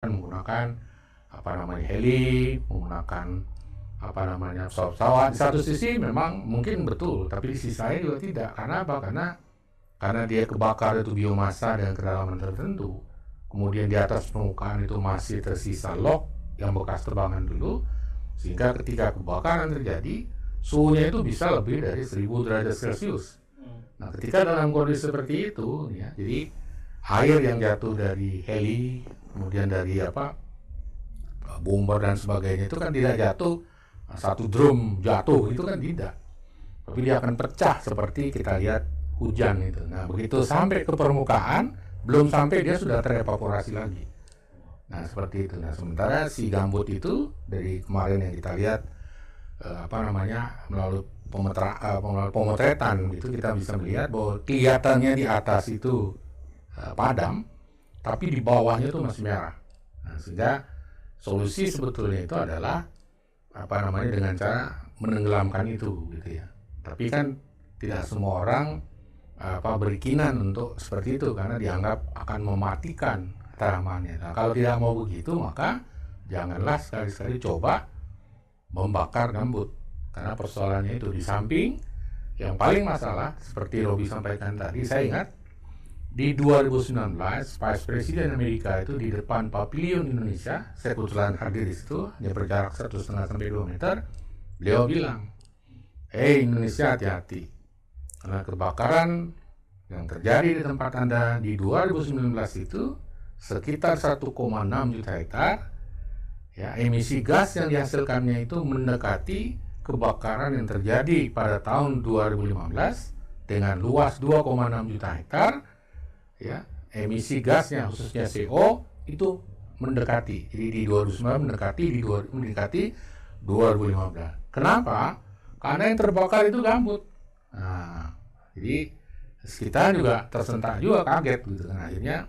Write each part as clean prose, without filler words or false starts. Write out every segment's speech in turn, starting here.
menggunakan heli, menggunakan pesawat-pesawat. Di satu sisi memang mungkin betul, tapi di sisi lain juga tidak. Karena apa? Karena dia kebakar itu biomasa dengan kedalaman tertentu. Kemudian di atas permukaan itu masih tersisa log yang bekas terbangan dulu, sehingga ketika kebakaran terjadi, suhunya itu bisa lebih dari 1000 derajat Celcius. Nah, ketika dalam kondisi seperti itu, ya, jadi air yang jatuh dari heli, kemudian dari bomber dan sebagainya itu kan tidak jatuh satu drum jatuh, itu kan tidak, tapi dia akan pecah seperti kita lihat hujan itu. Nah, begitu sampai ke permukaan, belum sampai dia sudah terevaporasi lagi. Nah, seperti itu. Nah, sementara si gambut itu dari kemarin yang kita lihat melalui pemotretan itu kita bisa melihat bahwa kelihatannya di atas itu padam, tapi di bawahnya itu masih merah. Nah, sehingga solusi sebetulnya itu adalah dengan cara menenggelamkan itu, gitu ya. Tapi kan tidak semua orang berikinan untuk seperti itu karena dianggap akan mematikan tanamannya. Nah, kalau tidak mau begitu, maka janganlah sekali-sekali coba membakar gambut, karena persoalannya itu di samping yang paling masalah seperti Robi sampaikan tadi. Saya ingat di 2019 Vice Presiden Amerika itu di depan pavilion Indonesia, saya kebetulan hadir di situ, hanya berjarak 1,5 sampai 2 meter. Beliau bilang, Indonesia hati-hati, karena kebakaran yang terjadi di tempat Anda di 2019 itu sekitar 1,6 juta hektar. Ya, emisi gas yang dihasilkannya itu mendekati kebakaran yang terjadi pada tahun 2015 dengan luas 2,6 juta hektar. Ya, emisi gasnya khususnya CO itu mendekati. Jadi di 2019 mendekati 2015. Kenapa? Karena yang terbakar itu gambut. Nah, jadi kita juga tersentak juga, kaget gitu kan. Akhirnya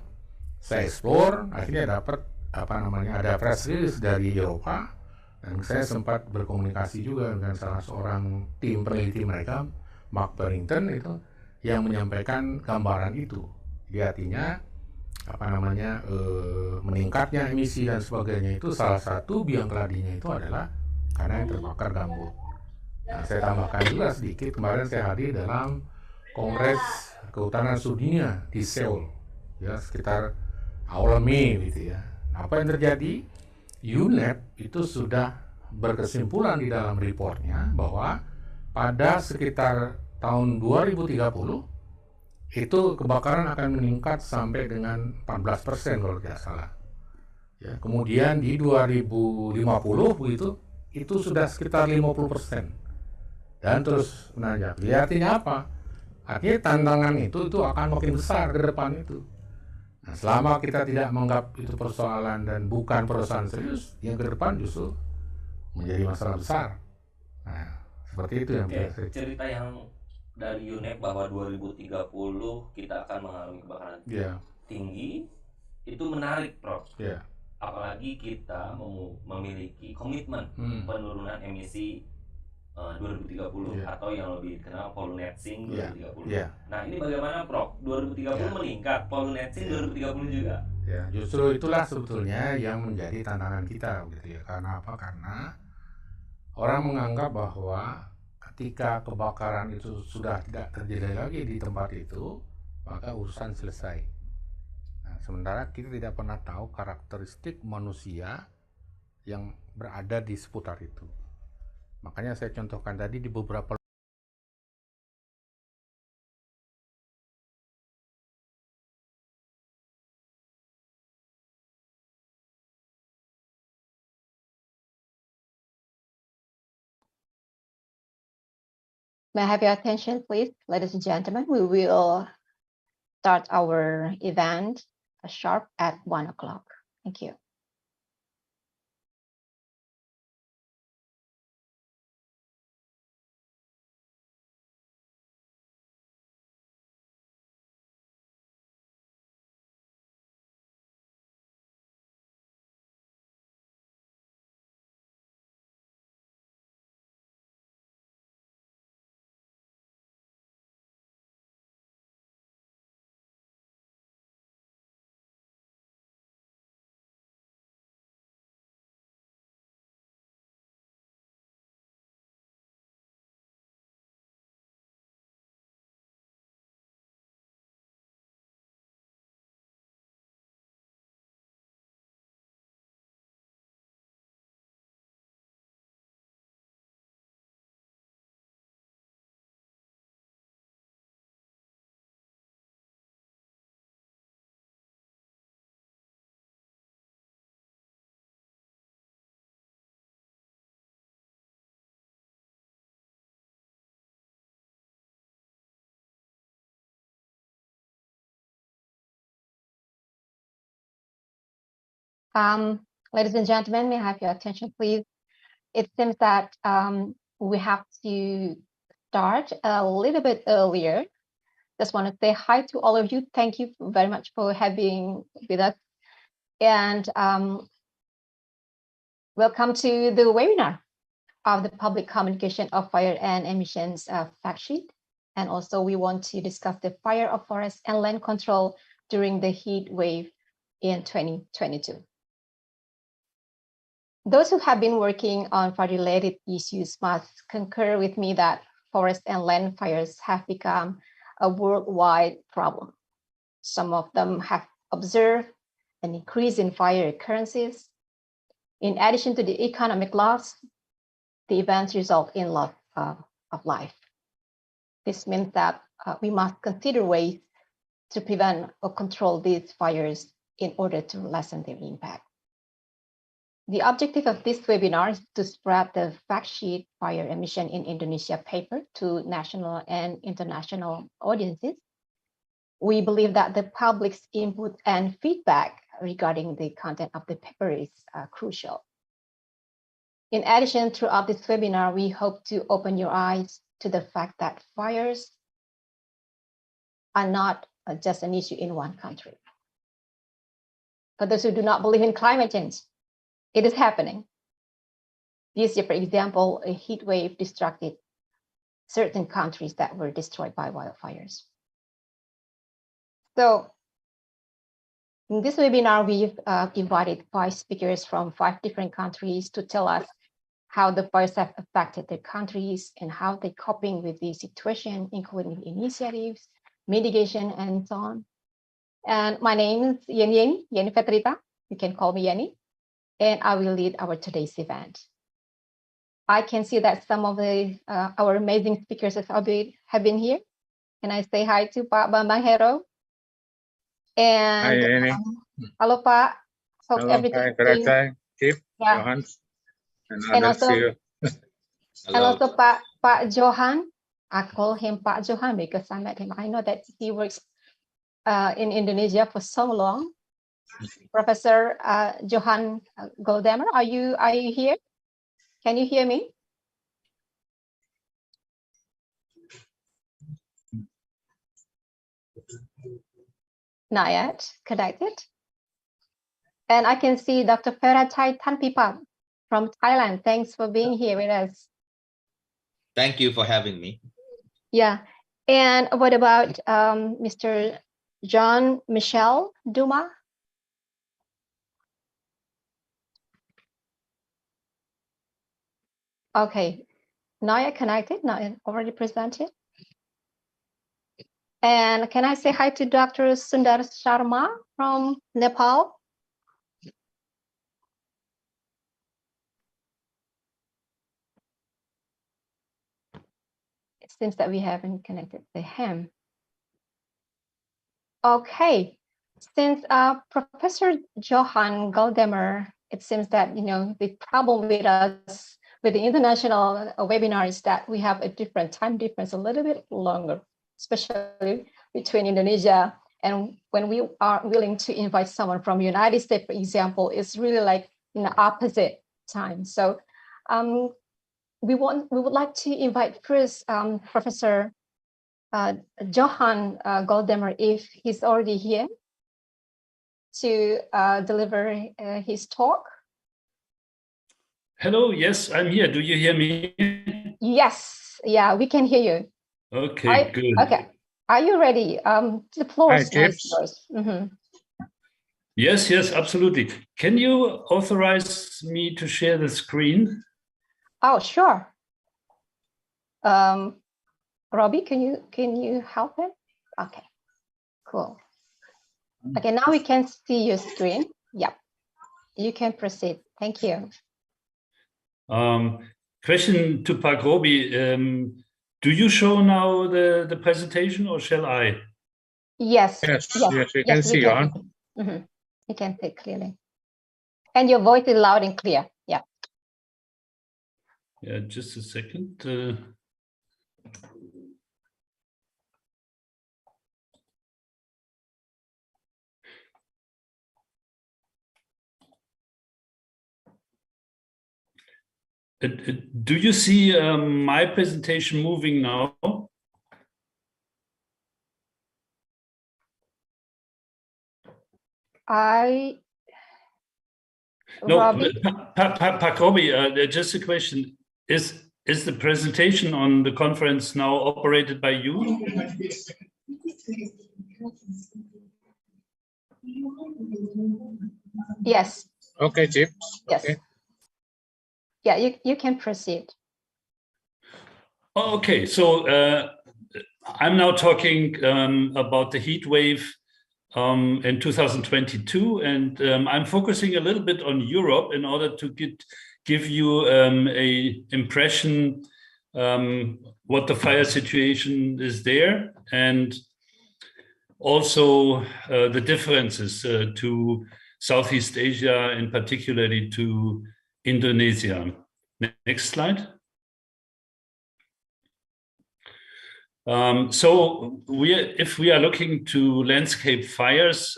saya explore, akhirnya dapat ada press release dari Eropa, dan saya sempat berkomunikasi juga dengan salah seorang tim peneliti mereka, 𝗪𝘃𝗀 itu, yang menyampaikan gambaran itu. Jadi artinya meningkatnya emisi dan sebagainya itu salah satu biang keladinya itu adalah karena yang terbakar gambut. Nah, saya tambahkan juga sedikit, kemarin saya hadir dalam Kongres Kehutanan Sedunia di Seoul, ya, sekitar awal Mei gitu ya. Apa yang terjadi? UNEP itu sudah berkesimpulan di dalam reportnya bahwa pada sekitar tahun 2030 itu kebakaran akan meningkat sampai dengan 14% kalau tidak salah. Ya, kemudian di 2050 begitu itu sudah sekitar 50%. Dan terus menanjak. Artinya apa? Artinya tantangan itu akan makin besar ke depan itu. Nah, selama kita tidak menganggap itu persoalan dan bukan persoalan serius, yang ke depan justru menjadi masalah besar. Nah, seperti itu yang cerita yang dari UNEP bahwa 2030 kita akan mengalami kebakaran tinggi, itu menarik, Prof. Apalagi kita memiliki komitmen penurunan emisi 2030 atau yang lebih dikenal _net_sing 2030. Nah, ini bagaimana, Prof? 2030 meningkat, _net_sing 2030 juga. Ya, justru itulah sebetulnya yang menjadi tantangan kita, gitu ya. Karena apa? Karena orang menganggap bahwa ketika kebakaran itu sudah tidak terjadi lagi di tempat itu, maka urusan selesai. Nah, sementara kita tidak pernah tahu karakteristik manusia yang berada di seputar itu. Makanya saya contohkan tadi di beberapa May I have your attention, please, ladies and gentlemen? We will start our event sharp at 1 o'clock. Thank you. Ladies and gentlemen, may I have your attention, please? It seems that we have to start a little bit earlier. Just want to say hi to all of you. Thank you very much for having with us. And welcome to the webinar of the Public Communication of Fire and Emissions Fact Sheet. And also we want to discuss the fire of forest and land control during the heat wave in 2022. Those who have been working on fire-related issues must concur with me that forest and land fires have become a worldwide problem. Some of them have observed an increase in fire occurrences. In addition to the economic loss, the events result in loss of life. This means that we must consider ways to prevent or control these fires in order to lessen their impact. The objective of this webinar is to spread the fact sheet fire emission in Indonesia paper to national and international audiences. We believe that the public's input and feedback regarding the content of the paper is crucial. In addition, throughout this webinar, we hope to open your eyes to the fact that fires are not just an issue in one country. For those who do not believe in climate change, it is happening. This year, for example, a heat wave destructed certain countries that were destroyed by wildfires. So in this webinar, we've invited 5 speakers from 5 different countries to tell us how the fires have affected their countries and how they're coping with the situation, including initiatives, mitigation, and so on. And my name is Yrni Petrita. You can call me Yrni. And I will lead our today's event. I can see that some of our amazing speakers have been here. And I say hi to Pak Bambang Hero. And hi, hello, Pak. Hope hello, everything hi, is going. Kip, Yeah. Johan, And others also, here. and also Pak Johan. I call him Pak Johan because I met him. I know that he works in Indonesia for so long. Professor Johan Goldemmer, are you here? Can you hear me? Not yet connected. And I can see Dr. 𝗙𝗵𝗿 𝗃𝗺𝗃 from Thailand. Thanks for being here with us. Thank you for having me. Yeah. And what about Mr. Jean-Michel Dumas? Okay, now you're connected, now it's already presented. And can I say hi to Dr. Sundar Sharma from Nepal? It seems that we haven't connected to him. Okay, since Professor Johan Goldemmer, it seems that the problem with us with the international webinar is that we have a different time difference, a little bit longer, especially between Indonesia. And when we are willing to invite someone from the United States, for example, it's really like in the opposite time. So we would like to invite first Professor Johan Goldemmer, if he's already here, to deliver his talk. Hello, yes, I'm here. Do you hear me? Yes, yeah, we can hear you. Okay, good. Okay, are you ready? The floor is yours. Yes, absolutely. Can you authorize me to share the screen? Oh, sure. Robbie, can you help him? Okay, cool. Okay, now we can see your screen. Yeah, you can proceed. Thank you. Question to Pak Robbie. Do you show now the presentation, or shall I? Yes, we can see you. You can see clearly. And your voice is loud and clear. Yeah. Yeah, just a second. Do you see my presentation moving now? No, 𝗙𝗵𝗂𝗶𝗿𝗃, just a question. Is the presentation on the conference now operated by you? Yes. Okay, Chief. Yes. Okay. Yeah, you can proceed. Okay, so I'm now talking about the heat wave in 2022, and I'm focusing a little bit on Europe in order to give you a impression what the fire situation is there, and also the differences to Southeast Asia, and particularly to Indonesia. Next slide. So if we are looking to landscape fires,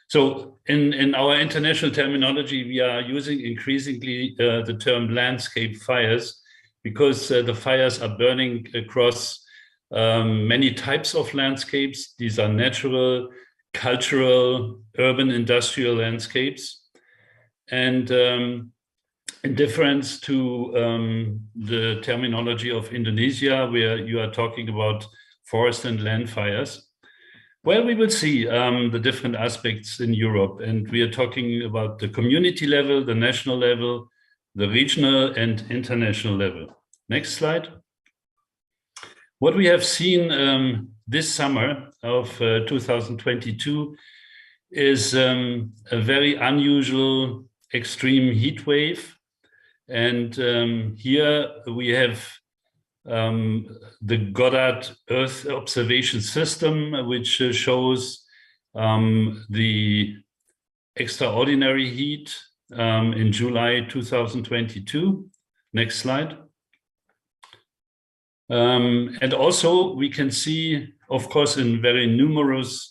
so in our international terminology, we are using increasingly the term landscape fires, because the fires are burning across many types of landscapes. These are natural, cultural, urban, industrial landscapes. And in difference to the terminology of Indonesia, where you are talking about forest and land fires, well, we will see the different aspects in Europe. And we are talking about the community level, the national level, the regional and international level. Next slide. What we have seen this summer of 2022 is a very unusual extreme heat wave. And here we have the Goddard Earth Observation System, which shows the extraordinary heat in July 2022. Next slide. And also we can see, of course, in very numerous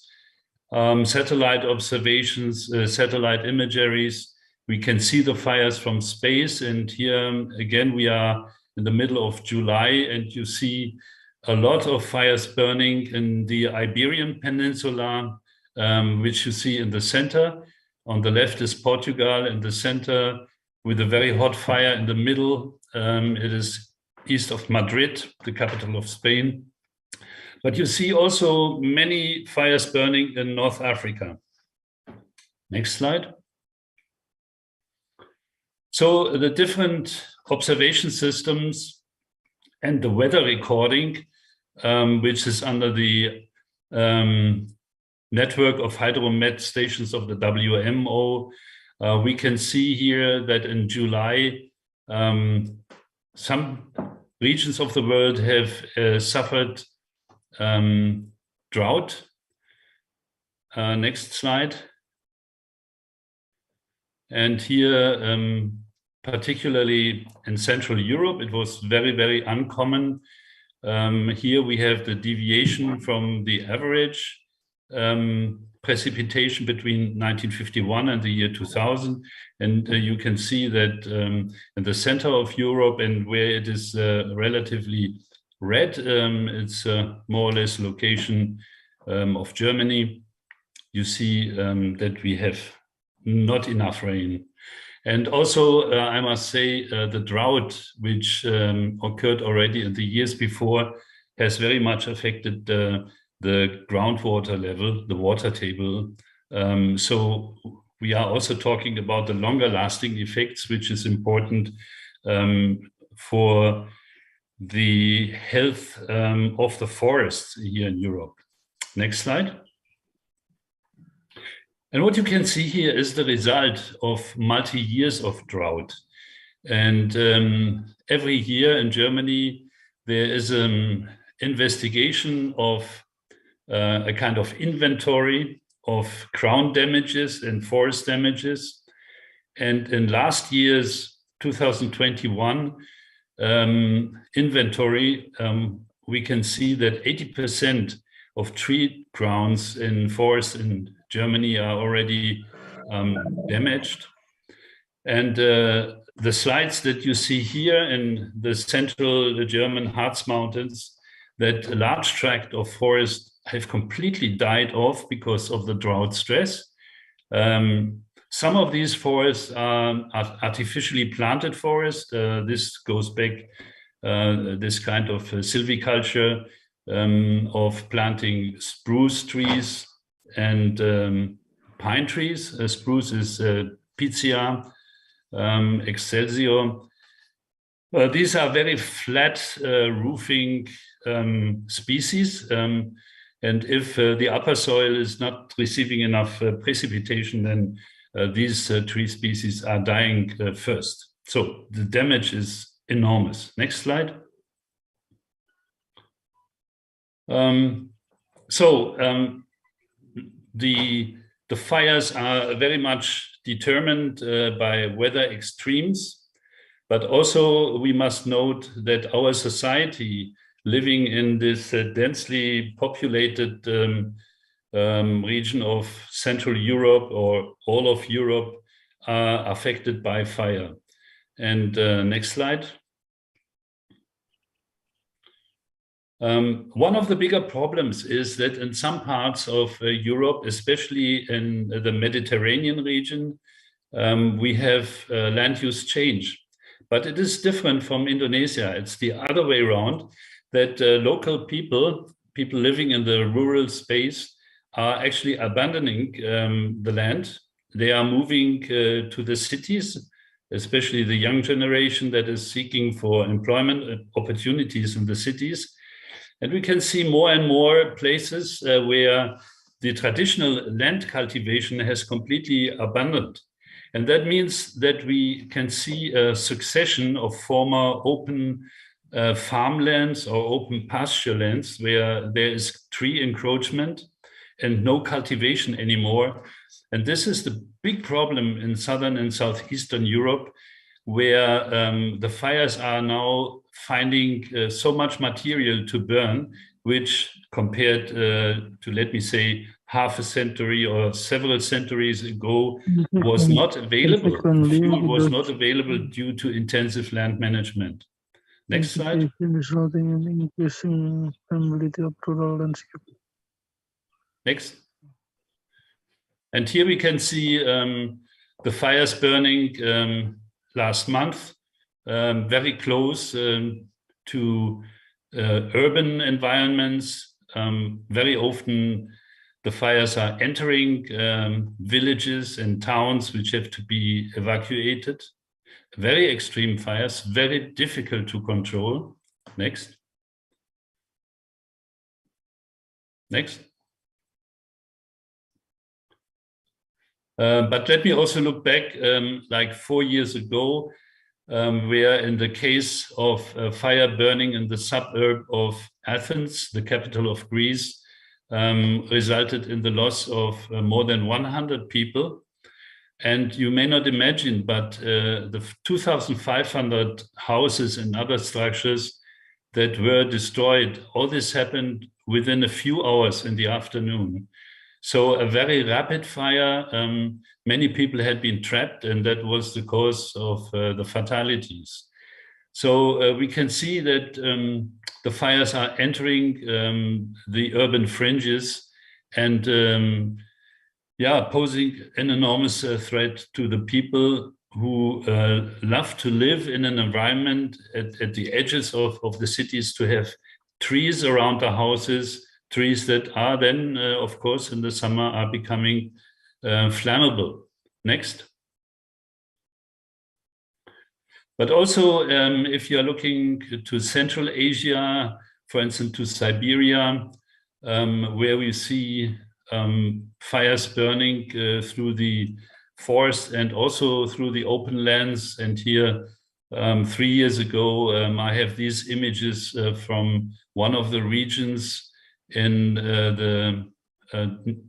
satellite observations, satellite imageries, we can see the fires from space. And here again, we are in the middle of July, and you see a lot of fires burning in the Iberian Peninsula, which you see in the center. On the left is Portugal, in the center with a very hot fire in the middle. It is east of Madrid, the capital of Spain. But you see also many fires burning in North Africa. Next slide. So the different observation systems and the weather recording, which is under the network of hydromet stations of the WMO, we can see here that in July, some regions of the world have suffered drought. Next slide. And here, particularly in Central Europe, it was very, very uncommon. Here we have the deviation from the average precipitation between 1951 and the year 2000. And you can see that in the center of Europe, and where it is relatively red, it's more or less location of Germany. You see that we have not enough rain. And also, I must say, the drought, which occurred already in the years before, has very much affected the groundwater level, the water table. So we are also talking about the longer lasting effects, which is important for the health of the forests here in Europe. Next slide. And what you can see here is the result of multi-years of drought. And every year in Germany, there is an investigation of a kind of inventory of ground damages and forest damages. And in last year's 2021 inventory, we can see that 80% of tree grounds in forests in Germany are already damaged. And the slides that you see here in the central German Harz Mountains, that a large tract of forest have completely died off because of the drought stress. Some of these forests are artificially planted forests. This goes back this kind of silviculture of planting spruce trees and pine trees. Spruce is 𝗙𝗵𝗄 𝗙𝗰𝗁. These are very flat roofing species. And if the upper soil is not receiving enough precipitation, then these tree species are dying first. So the damage is enormous. Next slide. The fires are very much determined by weather extremes, but also we must note that our society living in this densely populated region of Central Europe or all of Europe are affected by fire. And next slide. One of the bigger problems is that in some parts of Europe, especially in the Mediterranean region, we have land use change. But it is different from Indonesia. It's the other way around, that local people living in the rural space are actually abandoning the land. They are moving to the cities, especially the young generation that is seeking for employment opportunities in the cities. And we can see more and more places where the traditional land cultivation has completely abandoned. And that means that we can see a succession of former open farmlands or open pasture lands where there is tree encroachment and no cultivation anymore. And this is the big problem in southern and southeastern Europe, where the fires are now finding so much material to burn, which compared to, let me say, half a century or several centuries ago was not available. Fuel was not available due to intensive land management. Next slide. Next. And here we can see the fires burning last month, very close to urban environments. Very often the fires are entering villages and towns which have to be evacuated. Very extreme fires, very difficult to control. Next. Next. But let me also look back like 4 years ago, where in the case of fire burning in the suburb of Athens, the capital of Greece, resulted in the loss of more than 100 people. And you may not imagine, but the 2,500 houses and other structures that were destroyed, all this happened within a few hours in the afternoon. So a very rapid fire, many people had been trapped, and that was the cause of the fatalities. So we can see that the fires are entering the urban fringes and posing an enormous threat to the people who love to live in an environment at the edges of the cities, to have trees around the houses, trees that are then, of course, in the summer are becoming flammable. Next. But also, if you're looking to Central Asia, for instance, to Siberia, where we see fires burning through the forest and also through the open lands. And here, 3 years ago, I have these images from one of the regions in the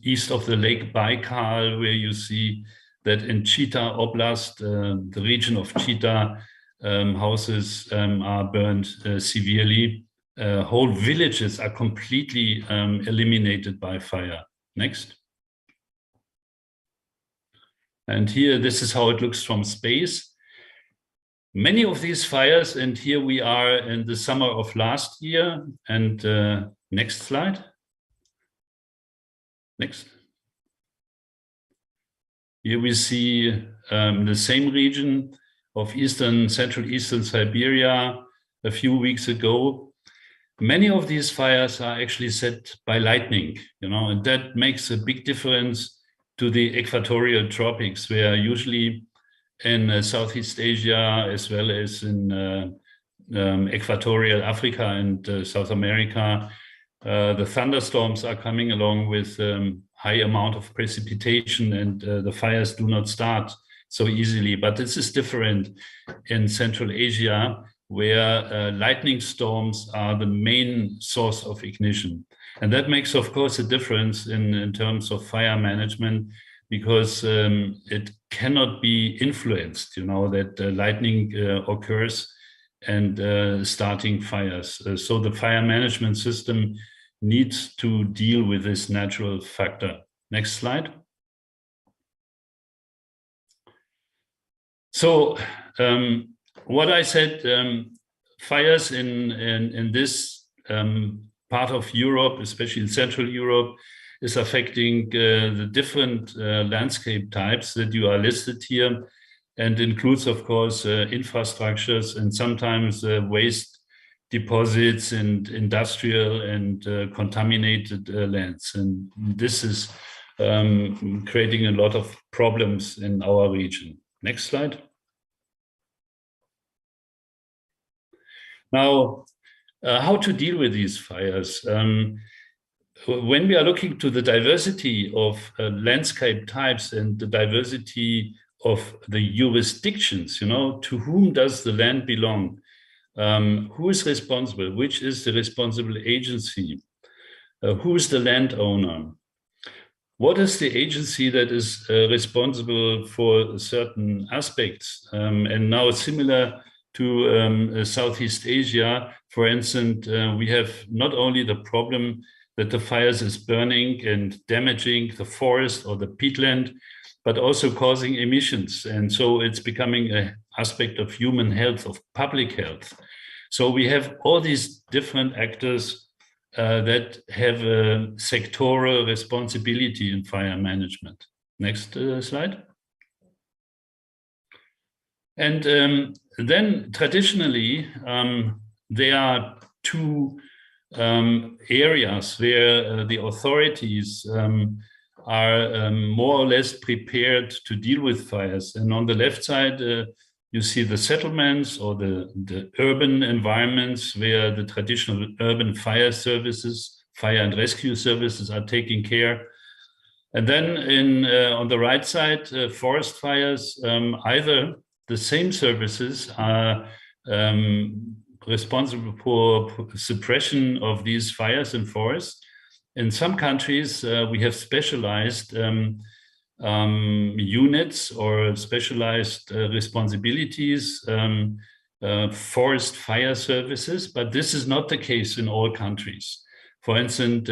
east of the Lake Baikal, where you see that in 𝗙𝗃 Oblast, the region of 𝗙𝗃, houses are burned severely. Whole villages are completely eliminated by fire. Next. And here, this is how it looks from space. Many of these fires, and here we are in the summer of last year. And next slide. Next. Here we see the same region of Central Eastern Siberia a few weeks ago. Many of these fires are actually set by lightning, and that makes a big difference to the equatorial tropics, where usually in Southeast Asia, as well as in equatorial Africa and South America, the thunderstorms are coming along with high amount of precipitation, and the fires do not start so easily. But this is different in Central Asia, where lightning storms are the main source of ignition. And that makes, of course, a difference in terms of fire management, because it cannot be influenced, that lightning occurs and starting fires. So the fire management system needs to deal with this natural factor. Next slide. So what I said, fires in this part of Europe, especially in Central Europe, is affecting the different landscape types that you are listed here, and includes, of course, infrastructures and sometimes waste deposits and industrial and contaminated lands. And this is creating a lot of problems in our region. Next slide. Now, how to deal with these fires? When we are looking to the diversity of landscape types and the diversity of the jurisdictions, to whom does the land belong? Who is responsible? Which is the responsible agency? Who is the landowner? What is the agency that is responsible for certain aspects? And now, similar to Southeast Asia, for instance, we have not only the problem that the fires is burning and damaging the forest or the peatland, but also causing emissions. And so it's becoming an aspect of human health, of public health. So we have all these different actors that have a sectoral responsibility in fire management. Next slide. And then traditionally, there are two areas where the authorities are more or less prepared to deal with fires. And on the left side, you see the settlements or the urban environments where the traditional urban fire services, fire and rescue services are taking care. And then on the right side, forest fires, either the same services are responsible for suppression of these fires in forests. In some countries, we have specialized units or specialized responsibilities, forest fire services, but this is not the case in all countries. For instance,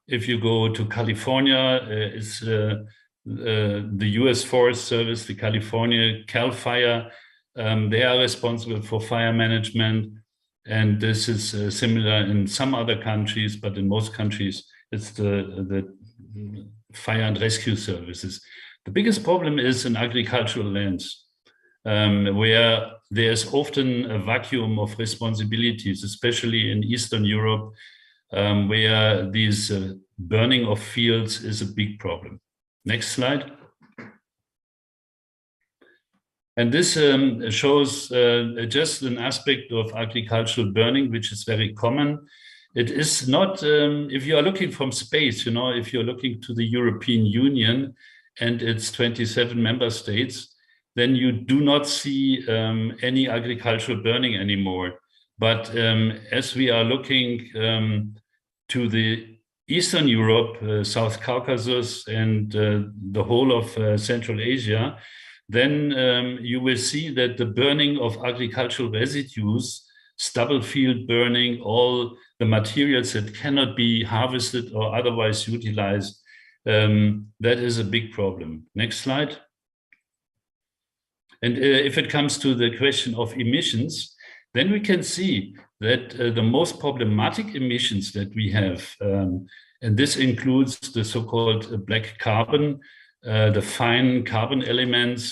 if you go to California, it's the US Forest Service, the California CAL FIRE, they are responsible for fire management. And this is similar in some other countries, but in most countries, it's the fire and rescue services. The biggest problem is in agricultural lands, where there's often a vacuum of responsibilities, especially in Eastern Europe, where these burning of fields is a big problem. Next slide. And this shows just an aspect of agricultural burning, which is very common. It is not, if you are looking from space, if you're looking to the European Union and its 27 member states, then you do not see any agricultural burning anymore. But as we are looking to the Eastern Europe, South Caucasus, and the whole of Central Asia, then you will see that the burning of agricultural residues, stubble field burning, all the materials that cannot be harvested or otherwise utilized, that is a big problem. Next slide. And if it comes to the question of emissions, then we can see that the most problematic emissions that we have, and this includes the so-called black carbon, the fine carbon elements,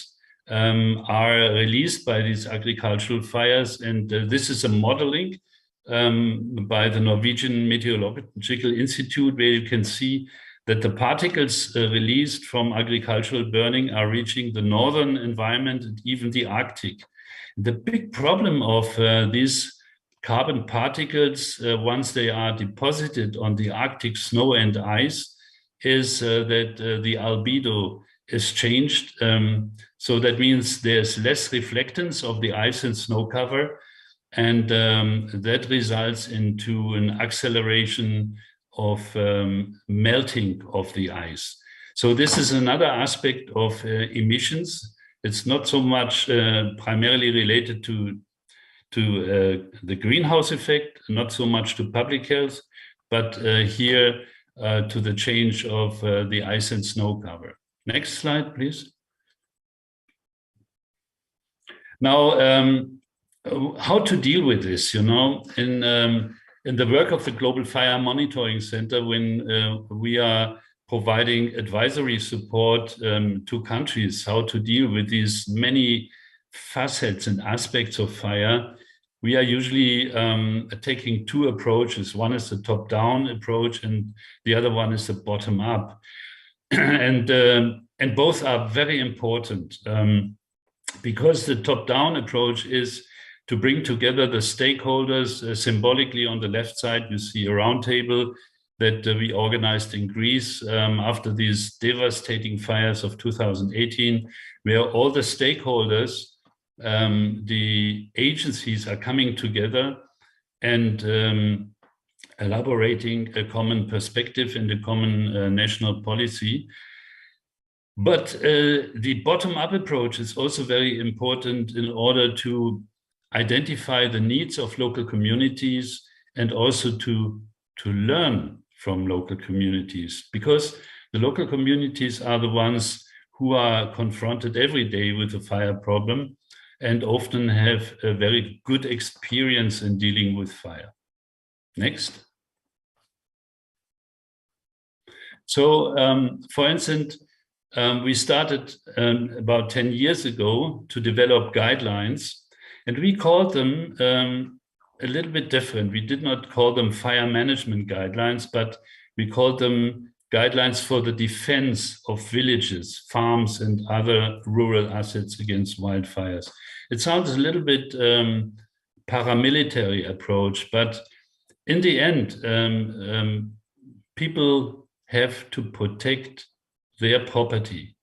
are released by these agricultural fires. And this is a modeling by the Norwegian Meteorological Institute, where you can see that the particles released from agricultural burning are reaching the northern environment and even the Arctic. The big problem of these carbon particles, once they are deposited on the Arctic snow and ice, is that the albedo is changed. So that means there's less reflectance of the ice and snow cover, and that results into an acceleration of melting of the ice. So this is another aspect of emissions. It's not so much primarily related to the greenhouse effect, not so much to public health, but here to the change of the ice and snow cover. Next slide, please. Now, how to deal with this? You know, in the work of the Global Fire Monitoring Center, when we are providing advisory support to countries how to deal with these many facets and aspects of fire, we are usually taking two approaches. One is the top-down approach, and the other one is the bottom-up. And both are very important because the top-down approach is to bring together the stakeholders. Symbolically, on the left side, you see a round table that we organized in Greece after these devastating fires of 2018, where all the stakeholders, the agencies are coming together and elaborating a common perspective and a common national policy. But the bottom-up approach is also very important in order to identify the needs of local communities and also to learn from local communities, because the local communities are the ones who are confronted every day with the fire problem and often have a very good experience in dealing with fire. Next. So, for instance, we started about 10 years ago to develop guidelines, and we called them a little bit different. We did not call them fire management guidelines, but we called them guidelines for the defense of villages, farms, and other rural assets against wildfires. It sounds a little bit paramilitary approach, but in the end, people have to protect their property,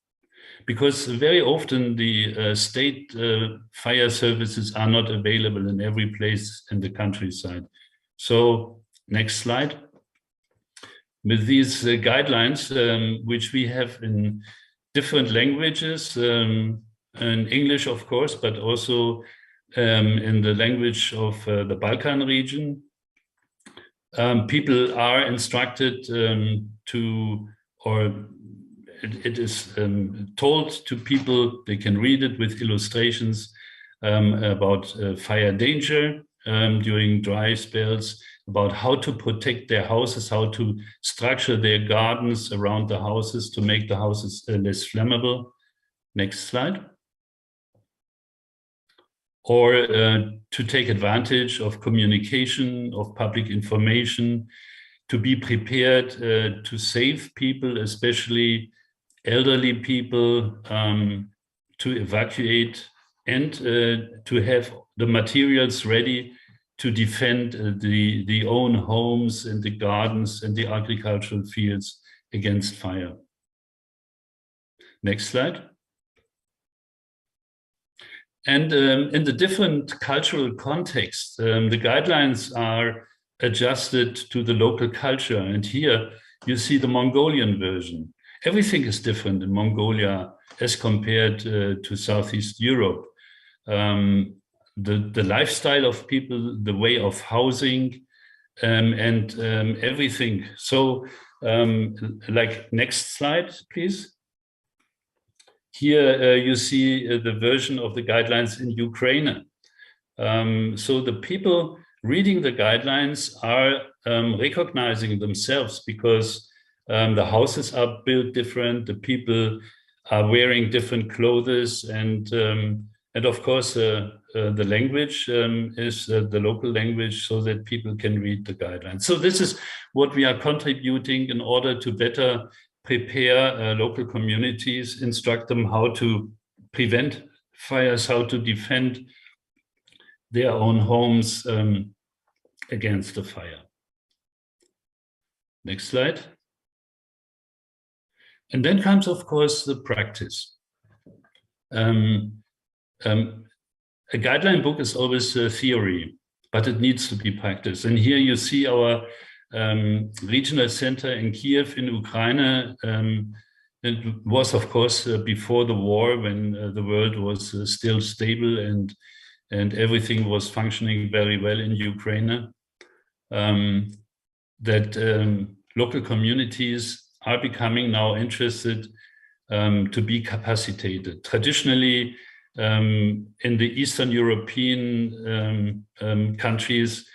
because very often the state fire services are not available in every place in the countryside. So next slide. With these guidelines, which we have in different languages, in English, of course, but also in the language of the Balkan region, people are instructed it is told to people, they can read it with illustrations about fire danger during dry spells, about how to protect their houses, how to structure their gardens around the houses to make the houses less flammable. Next slide. Or to take advantage of communication, of public information, to be prepared to save people, especially elderly people, to evacuate, and to have the materials ready to defend the own homes and the gardens and the agricultural fields against fire. Next slide. And in the different cultural contexts, the guidelines are adjusted to the local culture. And here you see the Mongolian version. Everything is different in Mongolia as compared to Southeast Europe. The lifestyle of people, the way of housing, and everything. So, like next slide, please. Here you see the version of the guidelines in Ukraine. So the people reading the guidelines are recognizing themselves, because the houses are built different, the people are wearing different clothes, and of course the language is the local language, so that people can read the guidelines. So this is what we are contributing in order to better prepare local communities, instruct them how to prevent fires, how to defend their own homes against the fire. Next slide. And then comes, of course, the practice. A guideline book is always a theory, but it needs to be practiced. And here you see our regional center in Kiev in Ukraine. It was, of course, before the war, when the world was still stable and everything was functioning very well in Ukraine, that local communities are becoming now interested to be capacitated. Traditionally, in the Eastern European countries,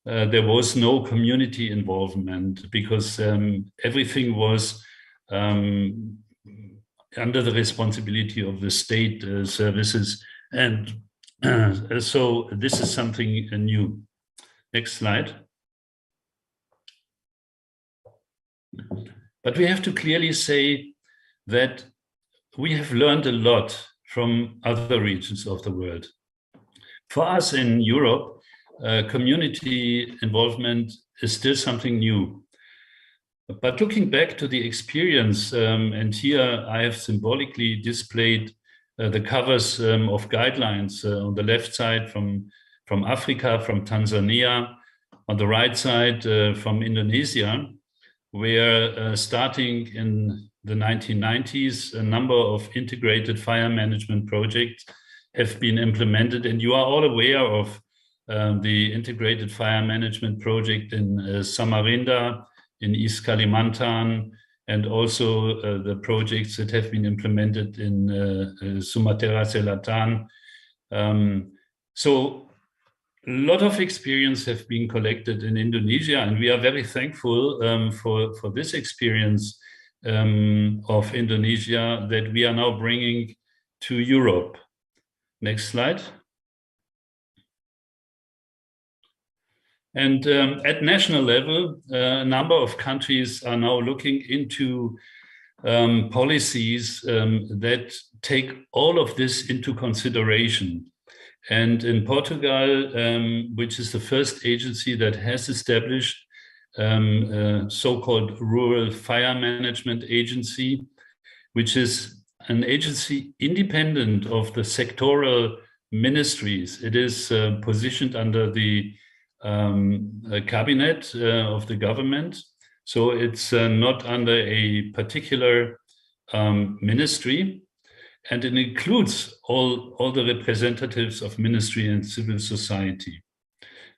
there was no community involvement, because everything was under the responsibility of the state services. And so this is something new. Next slide. But we have to clearly say that we have learned a lot from other regions of the world. For us in Europe, community involvement is still something new. But looking back to the experience, and here I have symbolically displayed the covers of guidelines on the left side from Africa, from Tanzania, on the right side from Indonesia, where starting in the 1990s, a number of integrated fire management projects have been implemented. And you are all aware of the integrated fire management project in Samarinda, in East Kalimantan, and also the projects that have been implemented in Sumatera Selatan. So a lot of experience have been collected in Indonesia, and we are very thankful for this experience of Indonesia that we are now bringing to Europe. Next slide. And at national level, a number of countries are now looking into policies that take all of this into consideration. And in Portugal, which is the first agency that has established so-called Rural Fire Management Agency, which is an agency independent of the sectoral ministries. It is positioned under the cabinet of the government. So it's not under a particular ministry, and it includes all the representatives of ministry and civil society.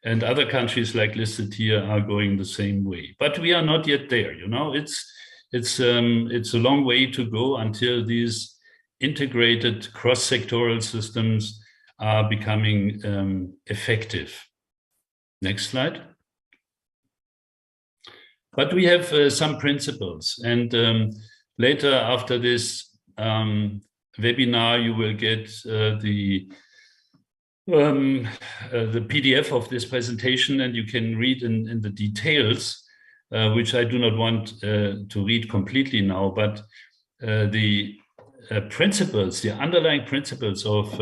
And other countries like listed here are going the same way. But we are not yet there, you know. It's a long way to go until these integrated cross-sectoral systems are becoming effective. Next slide. But we have some principles, and later after this webinar, you will get the PDF of this presentation, and you can read in the details, which I do not want to read completely now, but the principles, the underlying principles of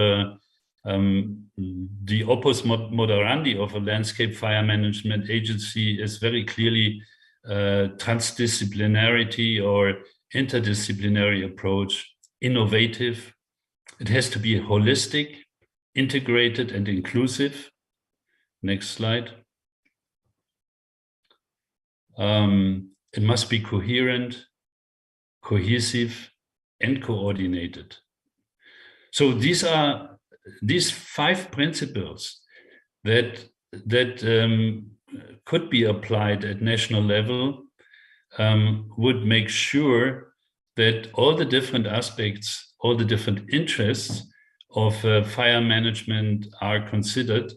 the opus moderandi of a landscape fire management agency is very clearly transdisciplinarity or interdisciplinary approach, innovative. It has to be holistic, integrated, and inclusive. Next slide. It must be coherent, cohesive, and coordinated. So these are these 5 principles that could be applied at national level, would make sure that all the different aspects all the different interests of fire management are considered,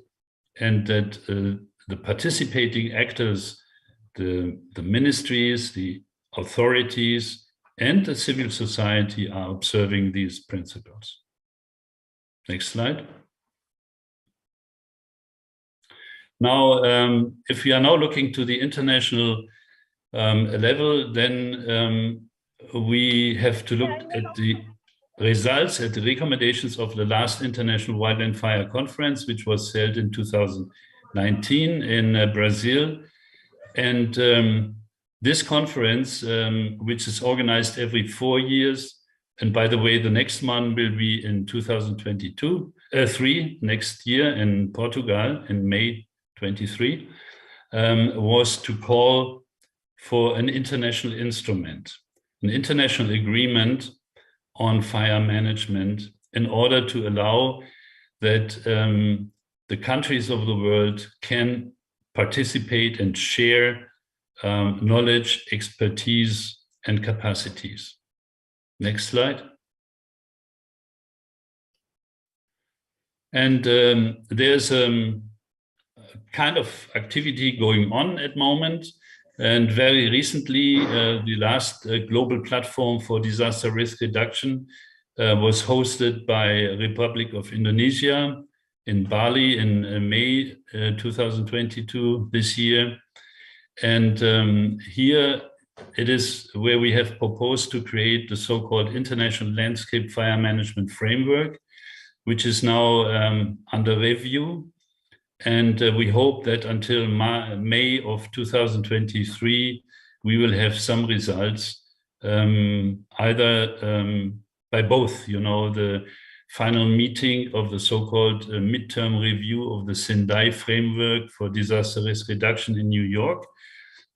and that the participating actors, the ministries, the authorities, and the civil society are observing these principles. Next slide. Now, if we are now looking to the international level, then we have to look at the results, at the recommendations of the last International Wildland Fire Conference, which was held in 2019 in Brazil. And this conference, which is organized every 4 years, and by the way, the next one will be in 2023, next year in Portugal in May 23, was to call for an international instrument, an international agreement on fire management, in order to allow that the countries of the world can participate and share knowledge, expertise, and capacities. Next slide. And there's a kind of activity going on at the moment. And very recently, the last global platform for disaster risk reduction was hosted by Republic of Indonesia in Bali in May 2022 this year. And here it is where we have proposed to create the so-called International Landscape Fire Management Framework, which is now under review. And we hope that until May of 2023, we will have some results, either by both, the final meeting of the so-called midterm review of the Sendai framework for disaster risk reduction in New York,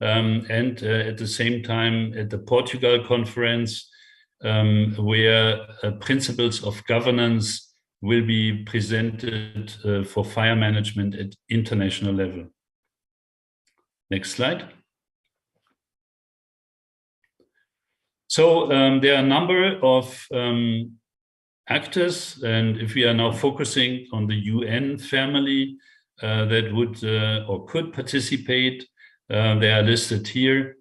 and at the same time at the Portugal conference, where principles of governance will be presented for fire management at international level. Next slide. So there are a number of actors, and if we are now focusing on the UN family that would or could participate, they are listed here.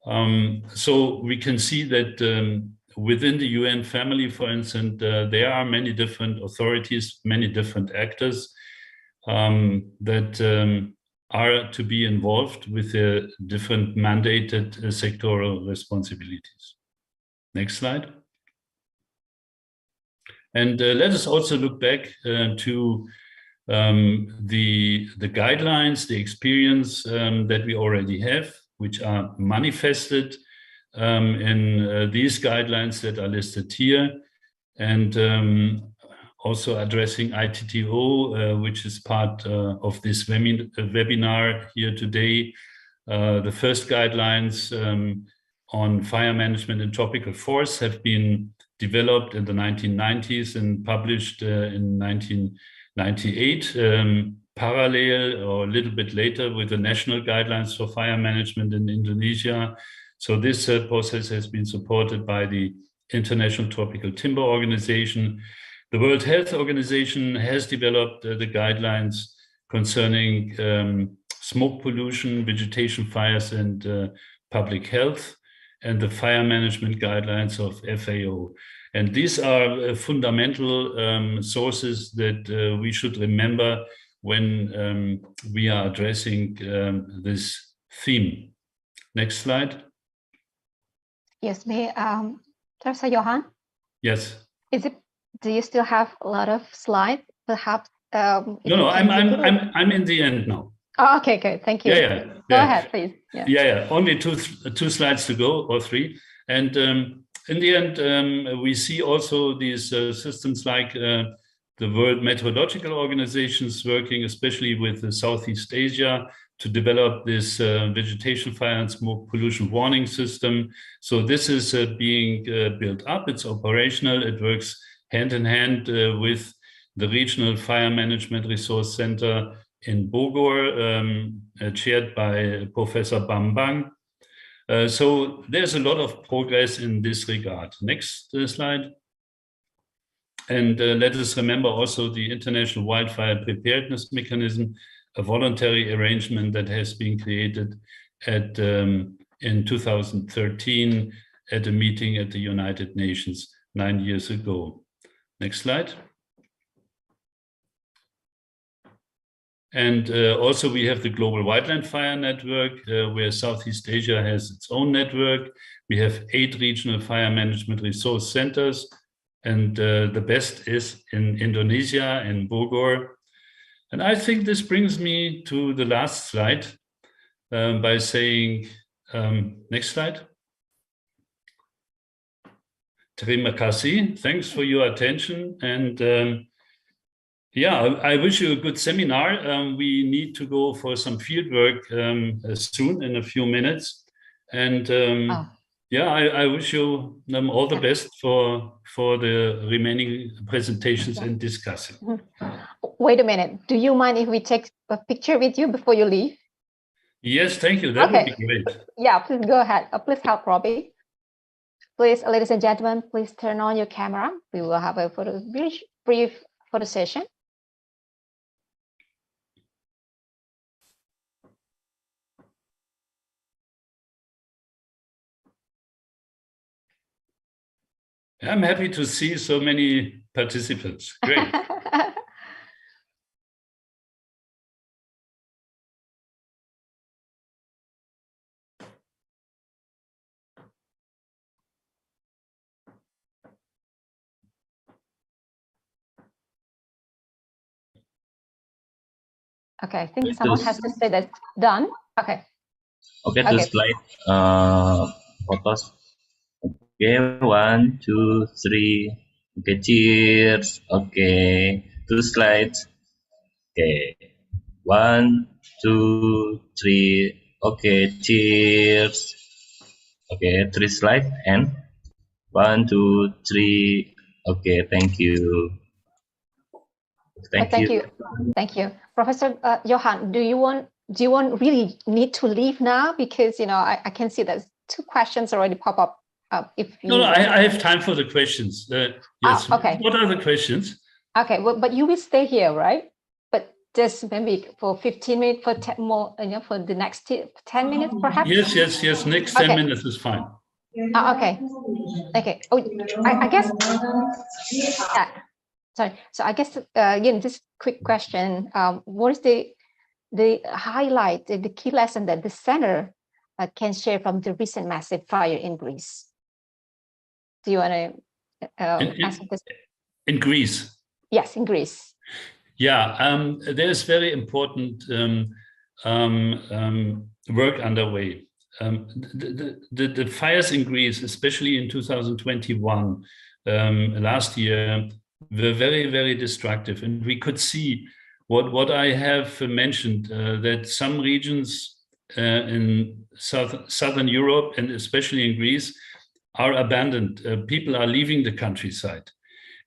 So we can see that within the UN family, for instance, there are many different authorities, many different actors that are to be involved with the different mandated sectoral responsibilities. Next slide. And let us also look back to the guidelines, the experience that we already have, which are manifested in these guidelines that are listed here, and also addressing ITTO, which is part of this webinar here today. The first guidelines on fire management in tropical forests have been developed in the 1990s and published in 1998, parallel or a little bit later with the national guidelines for fire management in Indonesia. So this process has been supported by the International Tropical Timber Organization. The World Health Organization has developed the guidelines concerning smoke pollution, vegetation fires, and public health, and the fire management guidelines of FAO. And these are fundamental sources that we should remember when we are addressing this theme. Next slide. Yes, Professor Johan? Yes. Do you still have a lot of slides? Perhaps. No, I'm in the end now. Oh, okay, good. Thank you. Yeah. Go ahead, please. Yeah. Only two slides to go, or three. And in the end, we see also these systems like the World Meteorological Organizations working especially with Southeast Asia to develop this vegetation fire and smoke pollution warning system. So this is being built up. It's operational. It works hand in hand with the Regional Fire Management Resource Center in Bogor, chaired by Professor Bambang. So there's a lot of progress in this regard. Next slide. And let us remember also the International Wildfire Preparedness Mechanism, a voluntary arrangement that has been created at in 2013 at a meeting at the United Nations 9 years ago. Next slide. And also we have the Global Wildland Fire Network, where Southeast Asia has its own network. We have 8 regional fire management resource centers, and the best is in Indonesia, in Bogor. And I think this brings me to the last slide by saying, next slide. Terima kasih. Thanks for your attention. And yeah, I wish you a good seminar. We need to go for some field work soon in a few minutes. And yeah, I wish you all the best for the remaining presentations and discussing. Wait a minute. Do you mind if we take a picture with you before you leave? Yes, thank you. That would be great. Yeah, please go ahead. Please help Robbie. Please, ladies and gentlemen, please turn on your camera. We will have a brief photo session. I'm happy to see so many participants. Great. Okay, I think someone has to say that's done. Okay. Okay, to slide photos. Okay, 1, 2, 3. Okay, cheers. Okay, 2 slides. Okay, 1, 2, 3. Okay, cheers. Okay, 3 slides and 1, 2, 3. Okay, thank you. Thank you. Thank you, Professor Johan. Do you really need to leave now? Because I can see there's 2 questions already pop up. If you no, I have time for the questions. Yes. Okay. What are the questions? Okay, well, but you will stay here, right? But just maybe for 15 minutes, for 10 more, for the next 10 minutes, perhaps. Yes. Next 10 minutes is fine. Okay. Oh, I guess. Yeah. Sorry. So I guess again, this quick question: what is the highlight, the key lesson that the center can share from the recent massive fire in Greece? Do you want to answer this? In Greece? Yes, in Greece. Yeah, there's very important work underway. The fires in Greece, especially in 2021, last year, were very, very destructive. And we could see what I have mentioned, that some regions in Southern Europe, and especially in Greece, are abandoned. People are leaving the countryside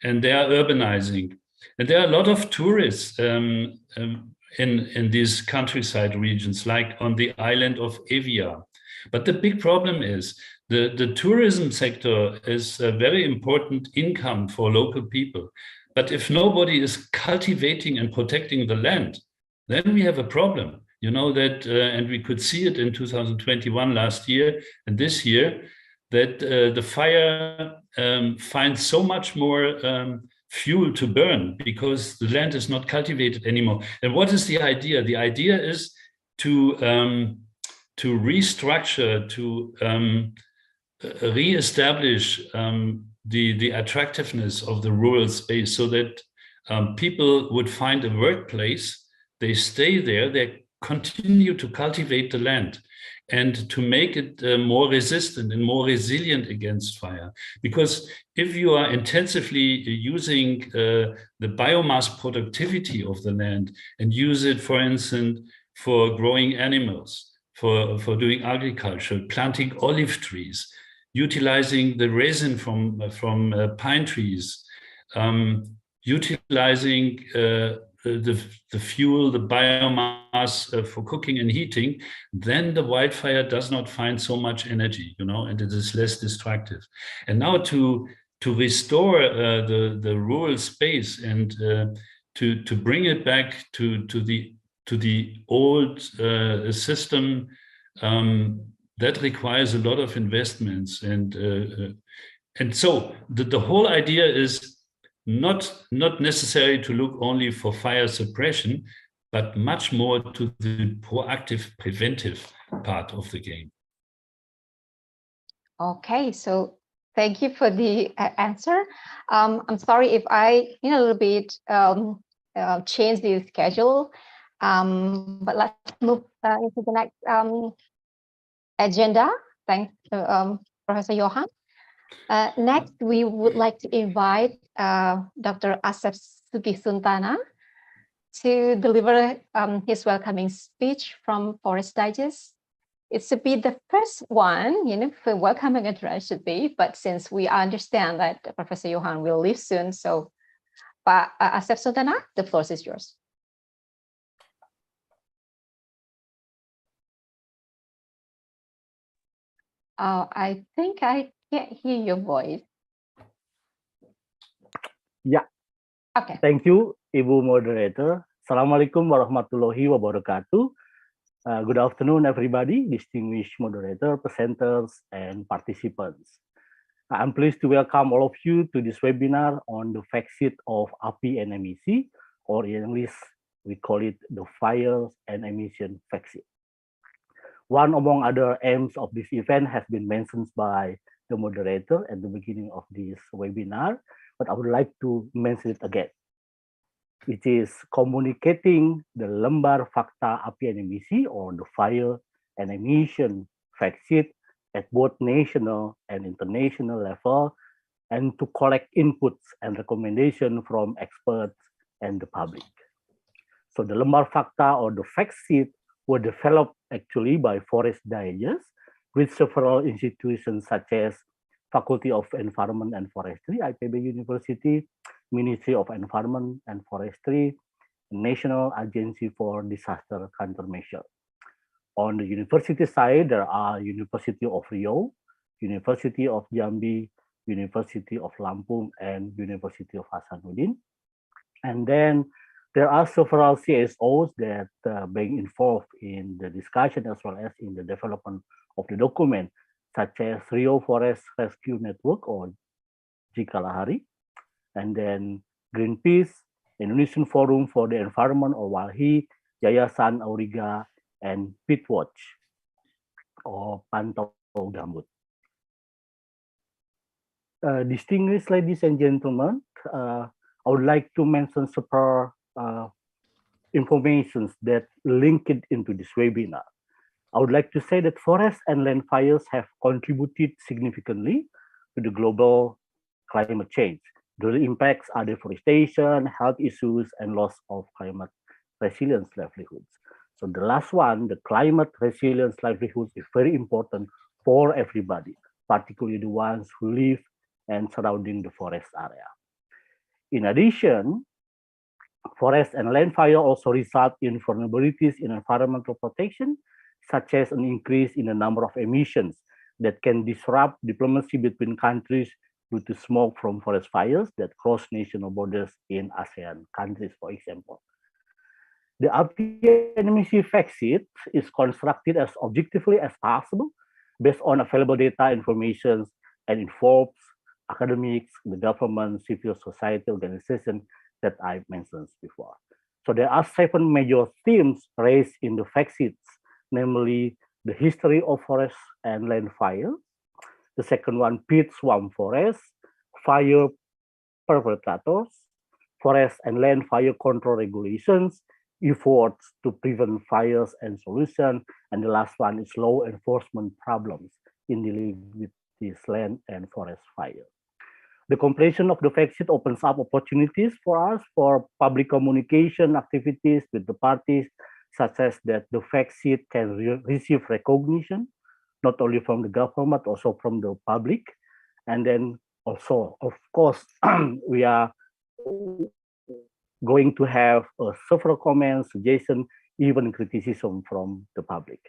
and they are urbanizing. And there are a lot of tourists in these countryside regions, like on the island of 𝗙𝗱. But the big problem is the tourism sector is a very important income for local people. But if nobody is cultivating and protecting the land, then we have a problem. You know that, and we could see it in 2021 last year and this year, that the fire finds so much more fuel to burn because the land is not cultivated anymore. And what is the idea? The idea is to restructure, to re-establish the attractiveness of the rural space so that people would find a workplace, they stay there, they continue to cultivate the land, and to make it more resistant and more resilient against fire. Because if you are intensively using the biomass productivity of the land and use it, for instance, for growing animals, for doing agriculture, planting olive trees, utilizing the resin from pine trees, utilizing the fuel, the biomass for cooking and heating, then the wildfire does not find so much energy, and it is less destructive. And now to to restore the rural space and to bring it back to the old system, that requires a lot of investments, and so the whole idea is not necessary to look only for fire suppression, but much more to the proactive, preventive part of the game. Okay, so thank you for the answer. I'm sorry if I, a little bit change the schedule, but let's move into the next agenda. Thanks, Professor Johan. Next, we would like to invite Dr. Asep Sugisuntana to deliver his welcoming speech from Forest Digest. It should be the first one, for welcoming address should be, but since we understand that Professor Johan will leave soon, so Pak Asep Sugisuntana, the floor is yours. I think I can't hear your voice. Yeah. Okay. Thank you, Ibu Moderator. Assalamualaikum warahmatullahi wabarakatuh. Good afternoon, everybody, distinguished moderator, presenters, and participants. I'm pleased to welcome all of you to this webinar on the fact sheet of 𝗙𝗲 and emissive, or in English, we call it the fires and emission fact sheet. One among other aims of this event has been mentioned by the moderator at the beginning of this webinar, but I would like to mention it again. It is communicating the lembar fakta 𝗙𝗲 and emissive, or the fire and emission fact sheet at both national and international level, and to collect inputs and recommendations from experts and the public. So the lembar fakta, or the fact sheet, were developed actually by Forest Digest with several institutions such as Faculty of Environment and Forestry, IPB University, Ministry of Environment and Forestry, National Agency for Disaster Countermeasure. On the university side, there are University of Riau, University of Jambi, University of Lampung, and University of Hasanuddin. And then there are several CSOs that being involved in the discussion as well as in the development of the document, such as Riau Forest Rescue Network, or 𝗙𝗂𝗃, and then Greenpeace, Indonesian Forum for the Environment, or 𝗙𝗲, Yayasan Auriga, and Pitwatch, or Pantau Gambut. Distinguished ladies and gentlemen, I would like to mention several information that link it into this webinar. I would like to say that forest and land fires have contributed significantly to the global climate change. The impacts are deforestation, health issues, and loss of climate resilience livelihoods. So the last one, the climate resilience livelihoods, is very important for everybody, particularly the ones who live and surrounding the forest area. In addition, forest and land fire also result in vulnerabilities in environmental protection, such as an increase in the number of emissions that can disrupt diplomacy between countries due to smoke from forest fires that cross national borders in ASEAN countries, for example. The 𝗙𝗲 and emissive fact sheet is constructed as objectively as possible based on available data, information, and involves academics, the government, civil society organizations that I mentioned before. So there are 7 major themes raised in the fact sheets, namely the history of forest and land fire. The second one, peat swamp forest, fire perpetrators, forest and land fire control regulations, efforts to prevent fires and solution, and the last one is law enforcement problems in dealing with this land and forest fire. The completion of the fact sheet opens up opportunities for us for public communication activities with the parties, such as that the fact sheet can receive recognition, not only from the government, also from the public. And then also, of course, we are going to have several comments, suggestions, even criticism from the public.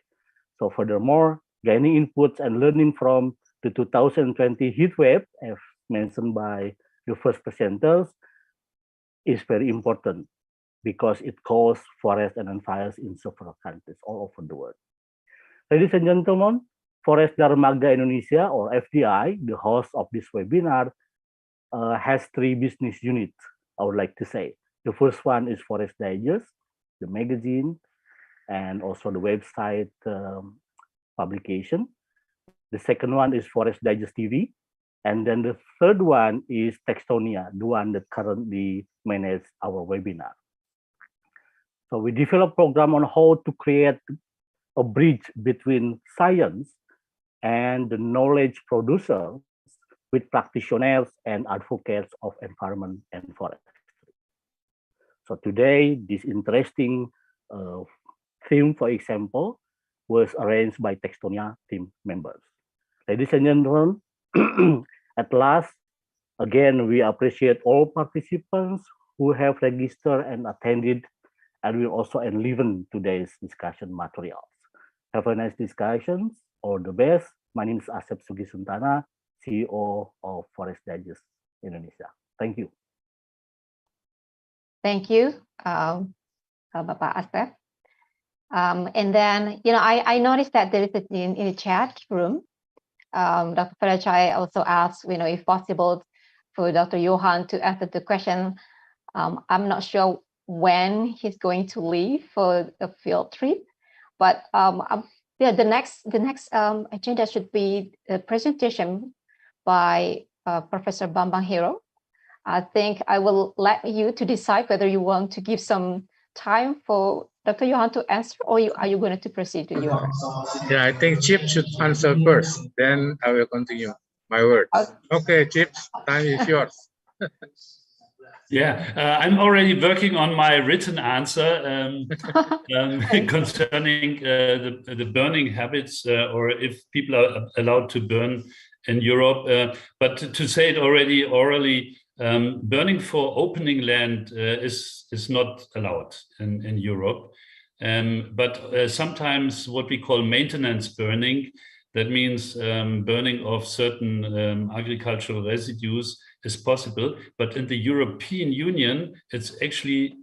So furthermore, gaining inputs and learning from the 2020 heat wave, as mentioned by the first presenters, is very important because it causes forest and fires in several countries all over the world. Ladies and gentlemen, Forest Dermaga Indonesia, or FDI, the host of this webinar, has 3 business units, I would like to say. The first one is Forest Digest, the magazine, and also the website publication. The second one is Forest Digest TV. And then the third one is Textonia, the one that currently manages our webinar. So we developed a program on how to create a bridge between science and the knowledge producers with practitioners and advocates of environment and forestry. So today, this interesting theme, for example, was arranged by Textonia team members. Ladies and gentlemen, at last, again, we appreciate all participants who have registered and attended and will also enliven today's discussion materials. Have a nice discussion. All the best. My name is 𝗙𝗱 𝗘𝗺𝗀𝗃, CEO of Forest Digest Indonesia. Thank you. Thank you, Bapak 𝗙𝗱. And then, I noticed that there is in the chat room, Dr. 𝗙𝗺𝗁 also asked, if possible for Dr. Johan to answer the question. I'm not sure when he's going to leave for a field trip, but the next agenda should be a presentation by Professor Bambang Hero. I think I will let you to decide whether you want to give some time for Dr. Johan to answer, or are you going to proceed to yours? Yeah, I think Chip should answer first, then I will continue my words. Okay, Chip, time is yours. Yeah, I'm already working on my written answer concerning the burning habits, or if people are allowed to burn in Europe. But to say it already orally, burning for opening land is not allowed in Europe. But sometimes what we call maintenance burning, that means burning of certain agricultural residues, is possible, but in the European Union, it's actually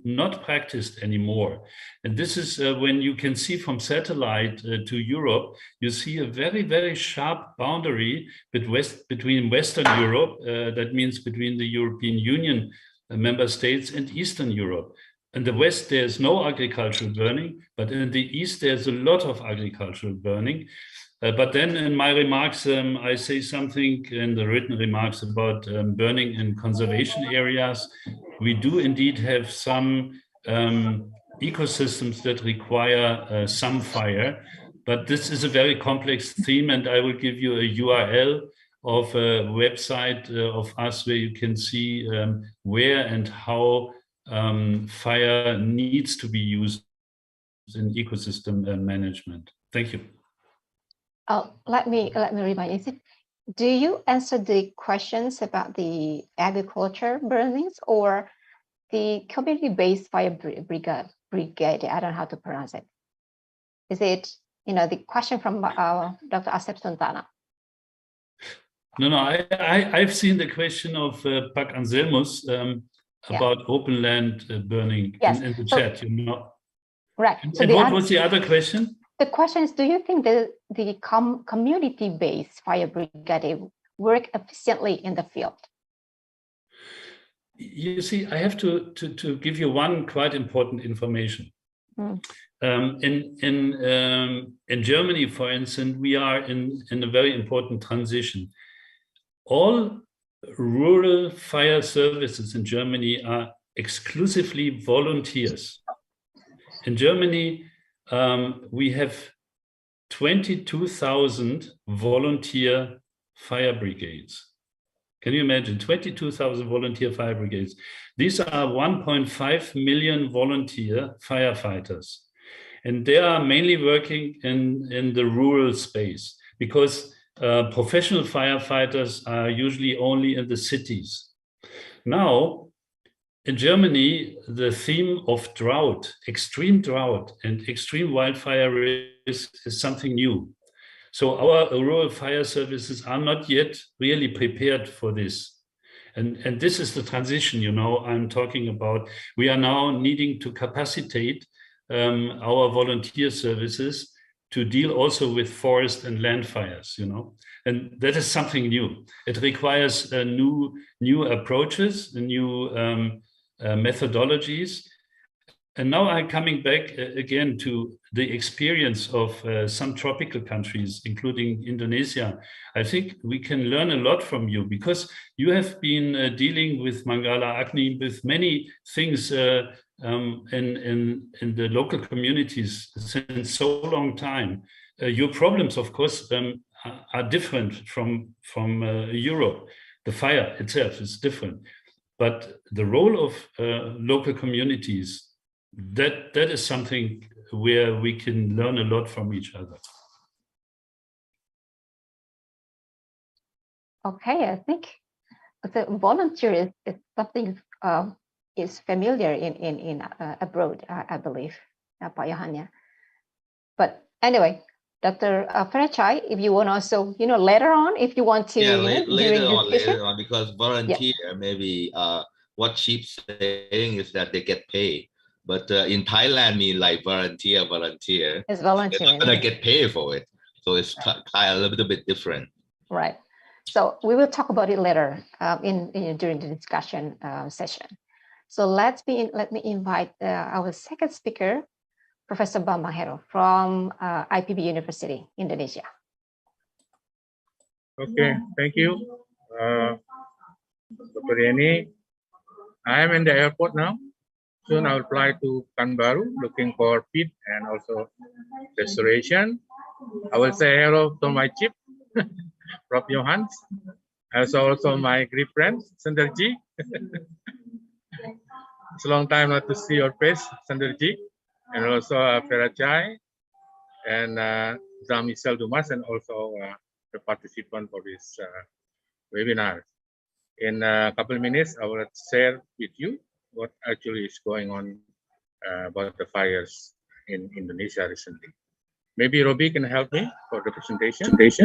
not practiced anymore. And this is when you can see from satellite to Europe, you see a very, very sharp boundary between Western Europe, that means between the European Union member states, and Eastern Europe. In the West, there's no agricultural burning, but in the East, there's a lot of agricultural burning. But then in my remarks, I say something in the written remarks about burning in conservation areas. We do indeed have some ecosystems that require some fire, but this is a very complex theme, and I will give you a URL of a website of us where you can see where and how fire needs to be used in ecosystem management. Thank you. Let me remind you. Do you answer the questions about the agriculture burnings or the community-based fire brigade? I don't know how to pronounce it. Is it, the question from Dr. 𝗙𝗱 𝗘𝗺𝗀𝗃? No, I've seen the question of Pak Anselmus about open land burning in the chat. Right. So and what was the other question? The question is, do you think the community-based fire brigade work efficiently in the field? You see, I have to give you one quite important information. In Germany, for instance, we are in a very important transition. All rural fire services in Germany are exclusively volunteers. In Germany, we have 22,000 volunteer fire brigades. Can you imagine 22,000 volunteer fire brigades? These are 1.5 million volunteer firefighters. And they are mainly working in the rural space because professional firefighters are usually only in the cities. Now, in Germany, the theme of drought, extreme drought and extreme wildfire risk is something new. So our rural fire services are not yet really prepared for this. And this is the transition, you know, I'm talking about. We are now needing to capacitate our volunteer services to deal also with forest and land fires, you know, and that is something new. It requires new approaches, new methodologies. And now I'm coming back again to the experience of some tropical countries, including Indonesia. I think we can learn a lot from you, because you have been dealing with Manggala Agni, with many things in the local communities since so long time. Your problems, of course, are different from Europe. The fire itself is different, but the role of local communities, that is something where we can learn a lot from each other. Okay, I think the volunteer is something is familiar in abroad, I believe, Pak Johan. But anyway, Dr. 𝗙𝗃, if you want also, you know, later on, if you want to, later on, because volunteer, maybe what she's saying is that they get paid. But in Thailand, mean like volunteer. It's volunteer. They're not gonna get paid for it, so it's kind of a little bit different. Right. So we will talk about it later during the discussion session. So let me invite our second speaker, Professor Bambang Hero from IPB University, Indonesia. Okay, thank you, Dr. Yeni. I am in the airport now. Soon I will fly to Pekanbaru, looking for pit and also restoration. I will say hello to my chief, Prof. Johan, also my great friend, 𝗪𝗃𝗁. It's a long time not to see your face, 𝗪𝗃𝗁, and also 𝗙𝗃 and Michelle Dumas, and also the participant for this webinar. In a couple of minutes, I will share with you what actually is going on about the fires in Indonesia recently. Maybe Robbie can help me for the presentation, please.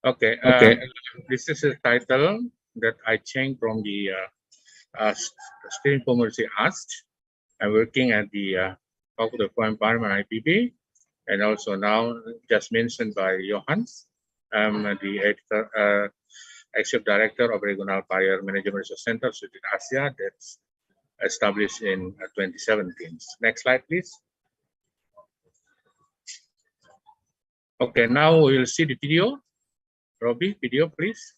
Okay, this is a title that I changed from the steering committee asked. I'm working at the Faculty of Environment IPB, and also now just mentioned by Johan, I'm the Executive Director of Regional Fire Management Research Center, Southeast Asia, that's established in 2017. Next slide, please. Okay, now we'll see the video. Robbie, video, please.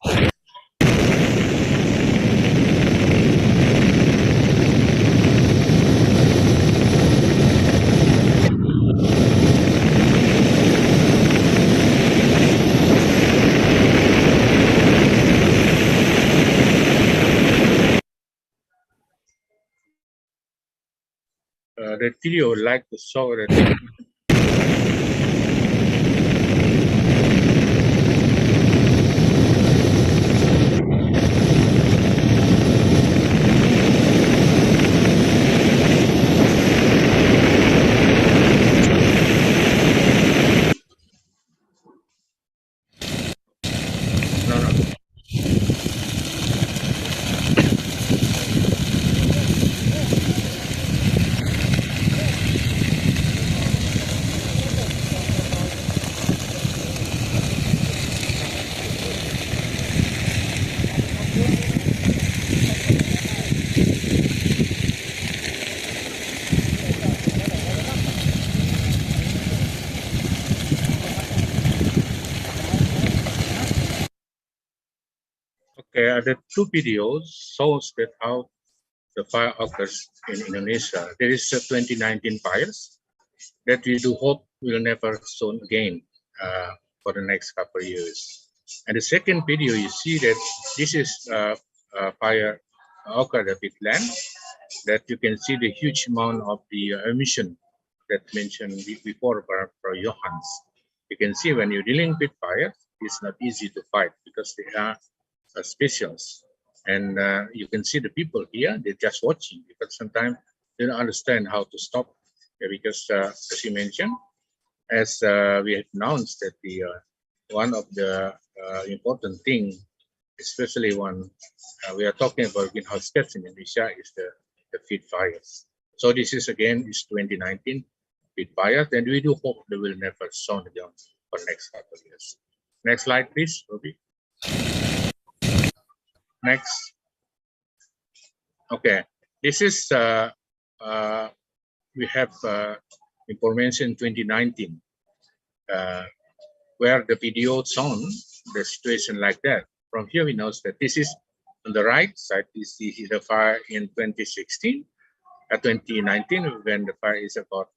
The video would like to show that the two videos shows that how the fire occurs in Indonesia. There is 2019 fires that we do hope will never soon again for the next couple of years. And the second video, you see that this is fire occurred at peatland, that you can see the huge amount of the emission that mentioned before by Johannes. You can see when you're dealing with fire, it's not easy to fight because they are specials. And you can see the people here, they're just watching because sometimes they don't understand how to stop because as you mentioned, as we have announced that the one of the important thing, especially when we are talking about greenhouse gas in Indonesia, is the peat fires. So this is again is 2019 peat fires, and we do hope they will never sound again for next couple of years. Next slide, please, Robbie. Next. Okay, this is we have information 2019 where the video shown the situation like that. From here we know that this is on the right side is the fire in 2016. 2019 when the fire is about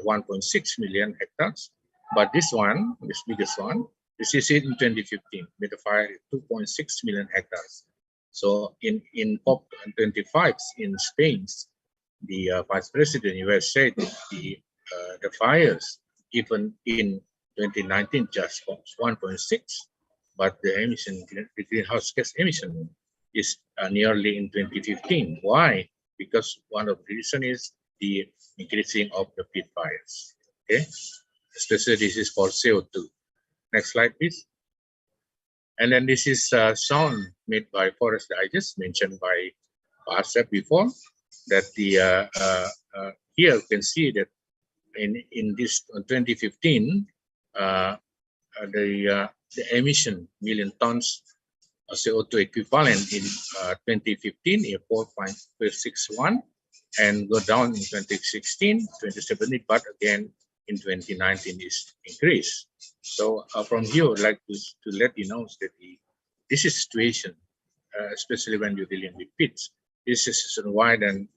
1.6 million hectares, but this one, this biggest one, this is it in 2015 with the fire 2.6 million hectares. So in COP25 in Spain, the Vice President US said that the fires even in 2019 just 1.6, but the emission, the greenhouse gas emission is nearly in 2015. Why? Because one of the reasons is the increasing of the peat fires. Okay, especially this is for CO2. Next slide, please. And then this is shown made by Forest Digest, mentioned by 𝗙𝗧 before, that the here you can see that in this 2015 the emission million tons of CO2 equivalent in 2015 is 4.61 and go down in 2016, 2017, but again in 2019 is increased. So from here, I would like to let you know that this is situation, especially when you're dealing with pits. This is why then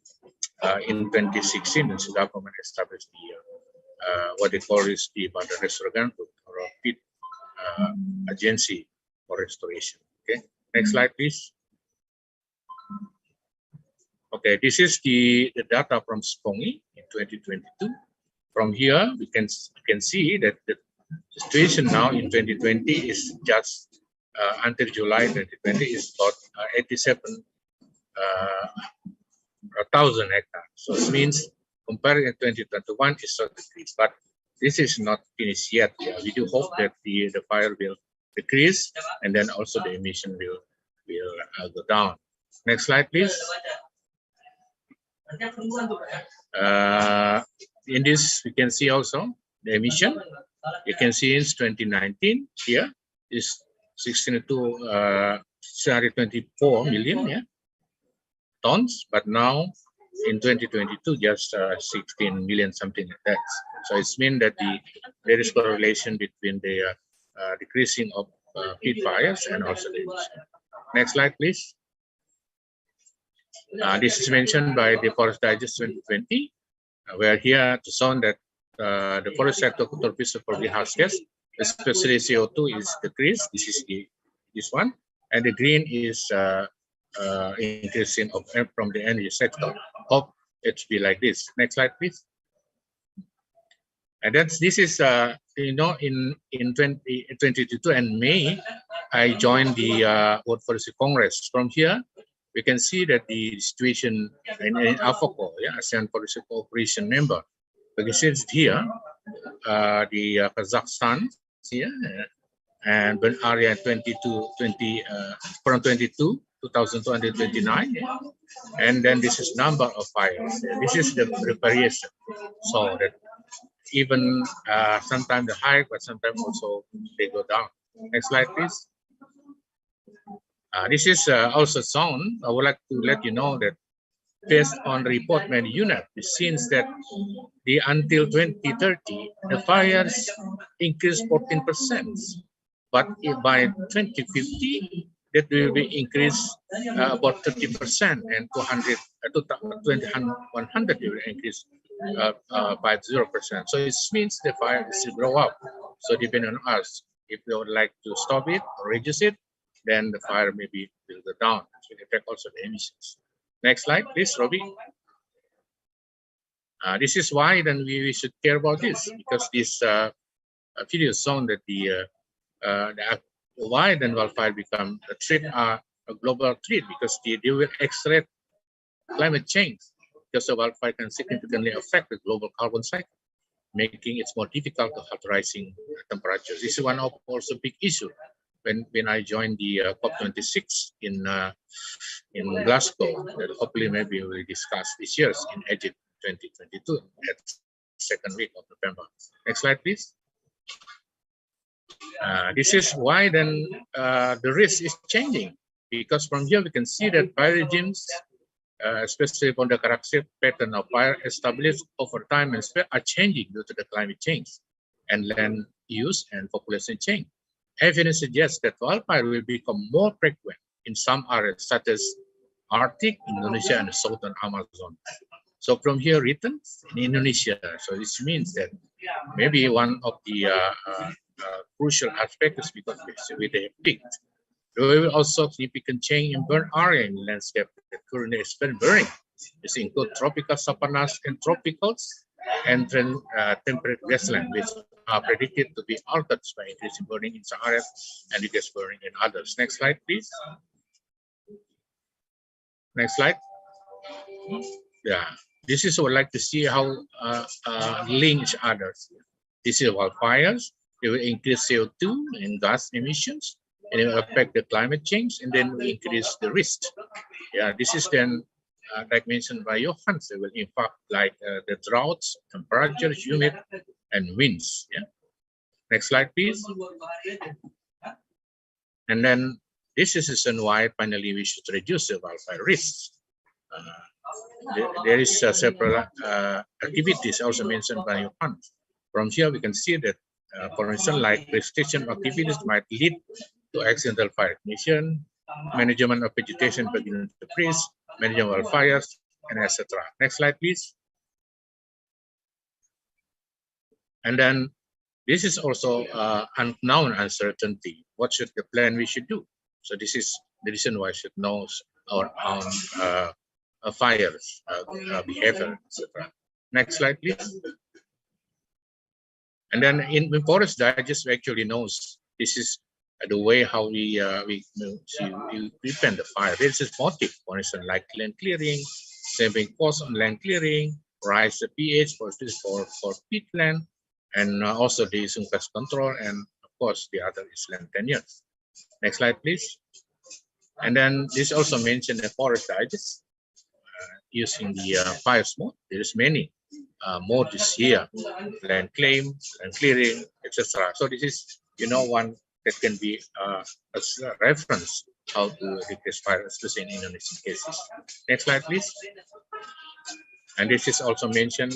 in 2016, the government established the what they call is the 𝗪𝘃𝗃 or a pit agency for restoration. Okay, next slide, please. Okay, this is the data from SPONGI in 2022. From here, we can see that the situation now in 2020 is just until July 2020 is about 87,000 hectares. So it means comparing 2021 is sort of decreased, but this is not finished yet. Yeah, we do hope that the fire will decrease and then also the emission will go down. Next slide, please. In this, we can see also the emission. You can see in 2019 here is 624 million tons, but now in 2022 just 16 million, something like that. So it's mean that there is correlation between the decreasing of peat fires and also the emission. Next slide, please. This is mentioned by the Forest Digest 2020, where here to show that the forest sector contributes for greenhouse gas, especially CO2 is decreased. This is this one, and the green is increasing of from the energy sector. Hope it to be like this. Next slide, please. And this is you know in 2022 and May, I joined the World Forestry Congress. From here, we can see that the situation in AFOCO, ASEAN Forestry Cooperation member, because it's here, the Kazakhstan here, and Ben area 2,229, and then this is number of fires. This is the variation, so that even sometimes the high, but sometimes also they go down. Next slide, please. This is also shown. I would like to let you know that based on the report by the UNEP, it seems that until 2030, the fires increased 14%. But by 2050, that will be increased about 30%, and 100 will increase by 0%. So it means the fire will grow up. So depending on us, if we would like to stop it or reduce it, then the fire maybe will go down. It will affect also the emissions. Next slide, please, Robbie. This is why then we should care about this, because this video shown that why then wildfire become a threat, a global threat, because they will accelerate climate change. because the wildfire can significantly affect the global carbon cycle, making it more difficult to halt rising temperatures. This is one of also big issue. When I joined the COP26 in Glasgow, that hopefully maybe we will discuss this year in Egypt 2022 at second week of November. Next slide, please. This is why then the risk is changing, because from here we can see that fire regimes, especially on the characteristic pattern of fire established over time and space, are changing due to the climate change and land use and population change. Evidence suggests that wildfire will become more frequent in some areas such as Arctic, Indonesia, and the southern Amazon. So from here written in Indonesia, so this means that maybe one of the crucial aspects is because we have peaked. There will also significant change in burn area in landscape that currently experience burning. This includes tropical savannas and tropicals and temperate grassland, which are predicted to be altered by increasing burning in some areas and reduced burning in others. Next slide, please. Next slide. Yeah, this is what I'd like to see how link each other. This is wildfires. They will increase CO2 and gas emissions, and it will affect the climate change, and then will increase the risk. Yeah, this is then, like mentioned by Johan, it will impact like the droughts, temperatures, humid, and winds. Yeah. Next slide, please. And then this is the reason why finally we should reduce the wildfire risks. There is several activities also mentioned by Johan. From here we can see that, for instance, like restriction activities might lead to accidental fire ignition, management of vegetation beginning to freeze, management of fires, and etc. Next slide, please. And then this is also unknown uncertainty. What should the plan we should do? So this is the reason why we should know our own fires behavior, etc. Next slide, please. And then in Forest Digest, we actually knows this is the way how we prevent the fire. This is motive, for instance, like land clearing, saving costs on land clearing, rise the pH for peatland, and also the use of pest control, and of course the other is land tenure. Next slide, please. And then this also mentioned the Forest Digest using the fire mode. There is many modes here: land claim, land clearing, etc. So this is one that can be as a reference how to decrease fire, especially in Indonesian cases. Next slide, please. And this is also mentioned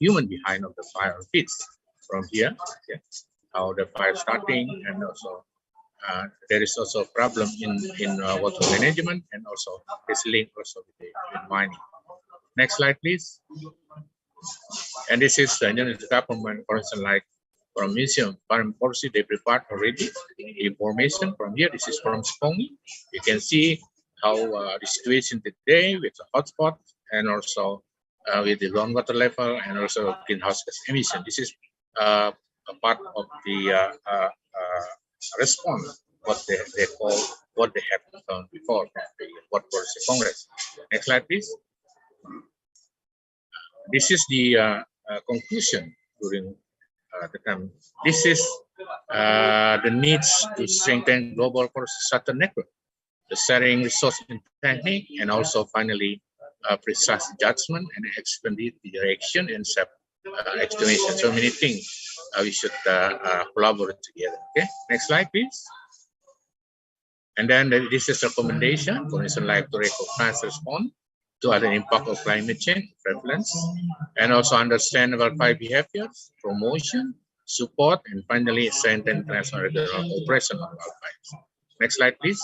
human behind of the fire pits from here. Yeah, how the fire starting, and also there is also a problem in water management, and also this link also with mining. Next slide, please. And this is the government, for instance, like from Museum Foreign Policy, they prepared already information from here. This is from Spongy. You can see how the situation today with the hotspot, and also with the groundwater level, and also greenhouse gas emission. This is a part of the response, what they call, what they have done before from the Water Policy Congress. Next slide, please. This is the conclusion during the time. This is the needs to strengthen global forest structure network, the sharing resource technique, and also finally precise judgment and expedite the direction and estimation. So many things we should collaborate together. Okay, next slide, please. And then this is recommendation, for instance, like to recognize, respond to other impact of climate change prevalence, and also understand wildfire behaviors, promotion, support, and finally strengthen international regional cooperation on wildfires. Next slide, please.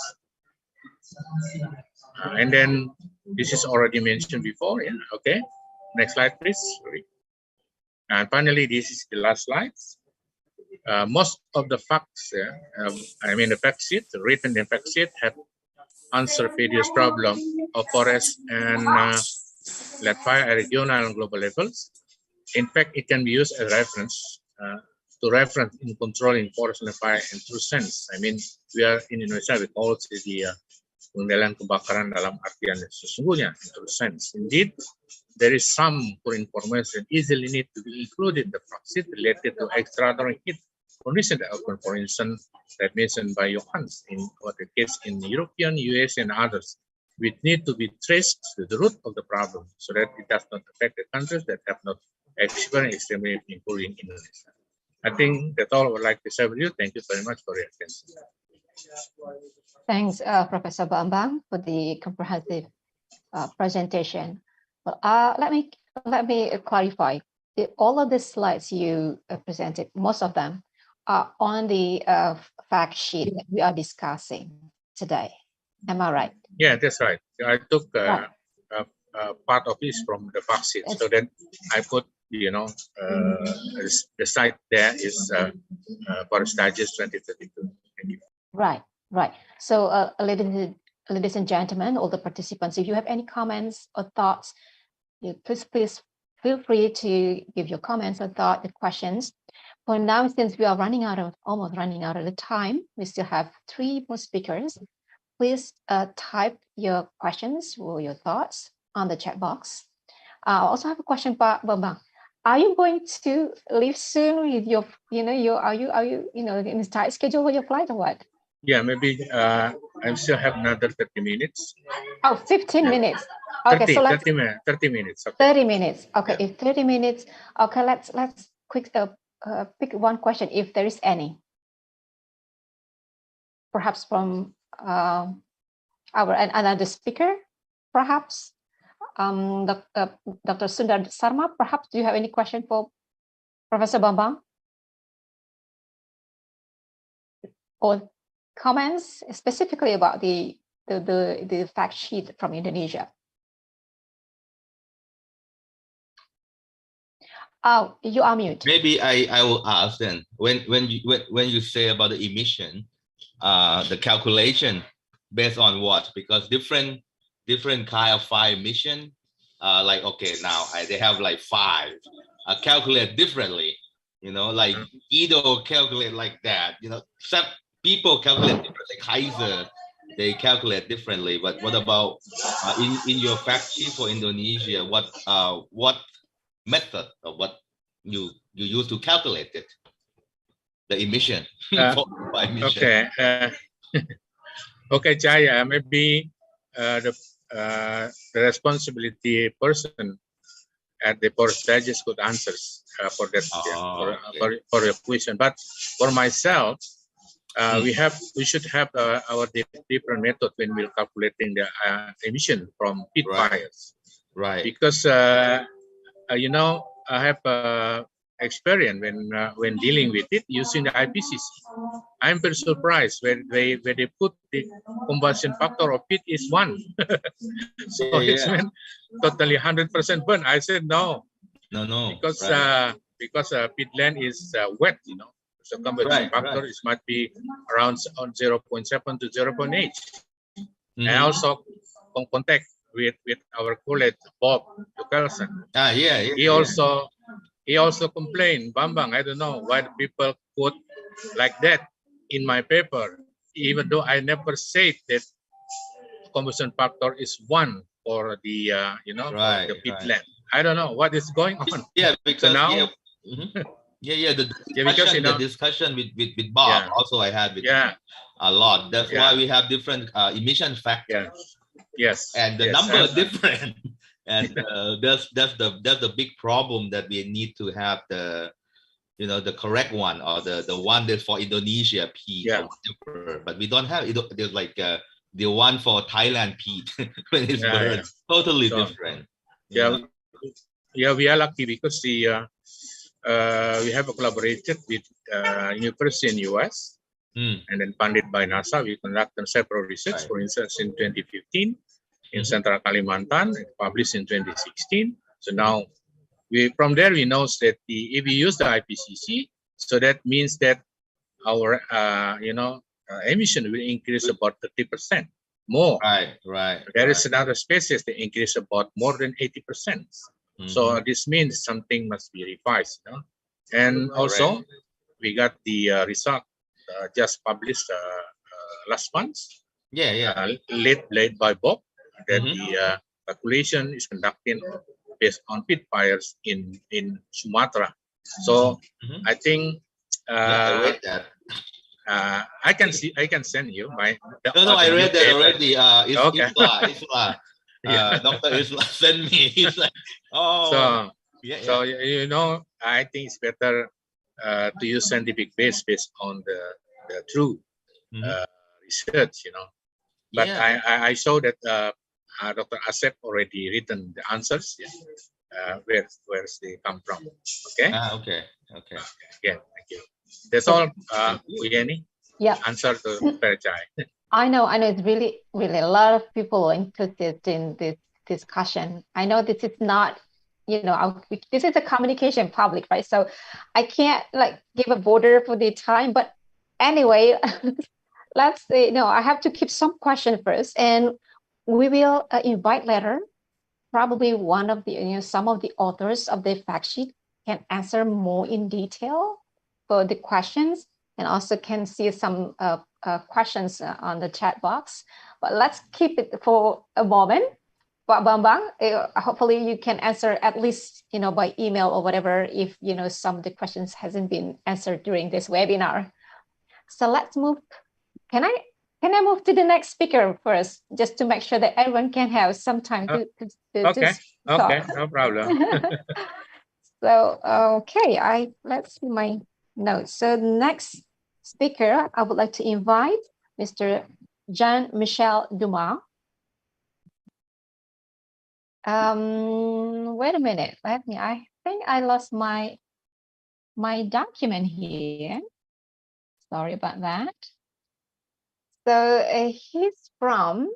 And then this is already mentioned before. Yeah. Okay. Next slide, please. Sorry. And finally, this is the last slide. Most of the facts, the fact sheet, the written in fact sheet, have answered various problems of forest and land fire at regional and global levels. In fact, it can be used as reference to reference in controlling forest and fire in true sense. I mean, we are in Indonesia, we call it the pengendalian kebakaran dalam artian sesungguhnya, in true sense. Indeed, there is some for information easily need to be included in the proxy related to extraordinary heat condition that occur, for instance, that mentioned by Johannes in what the case in European, US, and others, which need to be traced to the root of the problem so that it does not affect the countries that have not experienced extreme heat, including Indonesia. I think that's all I would like to say with you. Thank you very much for your attention. Thanks, Professor Bambang, for the comprehensive presentation. Well, let me clarify. All of the slides you presented, most of them are on the fact sheet that we are discussing today. Am I right? Yeah, that's right. I took part of this from the fact sheet, so then I put, you know, the site there is Forest Digest 2032. Thank you. Right. So, ladies and gentlemen, all the participants, if you have any comments or thoughts, please feel free to give your comments or thoughts, questions. For now, since we are almost running out of the time, we still have 3 more speakers. Please type your questions or your thoughts on the chat box. I also have a question, Bambang. Are you going to leave soon with your, are you in a tight schedule for your flight or what? Yeah, maybe I still have another 30 minutes. Oh, 15 minutes. Okay, 30, so let's 30 minutes. Okay. 30 minutes. Okay, Yeah. if 30 minutes. Okay, let's quick pick one question if there is any. Perhaps from another speaker, perhaps. Dr. Sundar Sarma, perhaps do you have any question for Professor Bambang? Or comments specifically about the fact sheet from Indonesia? Oh, you are mute. Maybe I will ask then, when you say about the emission, the calculation based on what? Because different kind of fire emission, like, okay, now they have like 5, calculate differently, like Edo calculate like that, some people calculate differently, like 𝗙𝗱, they calculate differently. But what about in your fact sheet for Indonesia, what method of what you use to calculate it, the emission? Okay. Okay, Jaya, maybe the responsibility person at the Forest Digest could answer for that, for your question. But for myself, we should have our different method when we're calculating the emission from peat fires. Right. Because I have experience when dealing with it using the IPCC. I'm very surprised when they put the combustion factor of peat is 1. So it's meant totally 100% burn. I said no. Because peatland is wet, so combustion factor is might be around 0.7 to 0.8. And also contact with our colleague Bob Carlson. He also complained, Bambang, I don't know why the people put like that in my paper, even though I never said that combustion factor is 1 for the the peatland. I don't know what is going on. Yeah, because so now, the discussion with Bob also I had with him a lot. That's why we have different emission factors. Yes. And the number is different. And that's the big problem, that we need to have the the correct one, or the one that's for Indonesia peat or whatever. But we don't have it. There's like the one for Thailand peat when it's burned, totally different. We are lucky because we have collaborated with university in US and then funded by NASA. We conducted several research, for instance, in 2015 in Central Kalimantan, published in 2016. So now from there we know that if we use the IPCC, so that means that our emission will increase about 30% more. Right. There is another species that increase about more than 80%. So this means something must be revised. And also we got the result just published last month. led by Bob, that the calculation is conducted based on pit fires in Sumatra. So I think I read that. I can send you my. No, I read that already. Okay. 𝗙𝗲. Dr. 𝗙𝗲 sent me. He's like, oh. So you know, I think it's better to use scientific based on the true research, you know. But I saw that Dr. Asep already written the answers. Where they come from? Okay. Okay. Yeah. Thank you. That's all. Uyeni. Yeah. Answer to 𝗙𝗺𝗁. I know. It's really a lot of people are interested in this discussion. I know this is not, this is a communication public, right? So I can't like give a border for the time, but anyway, let's say, I have to keep some question first, and we will invite later, probably one of the, some of the authors of the fact sheet can answer more in detail for the questions, and also can see some questions on the chat box. But let's keep it for a moment. Pak Bambang, hopefully you can answer at least, by email or whatever, if, some of the questions hasn't been answered during this webinar. So let's move. Can I move to the next speaker first, just to make sure that everyone can have some time to okay, talk. No problem. So, okay, let's see my notes. So next speaker, I would like to invite Mr. Jean-Michel Dumas. Wait a minute, I think I lost my document here. Sorry about that. So he's from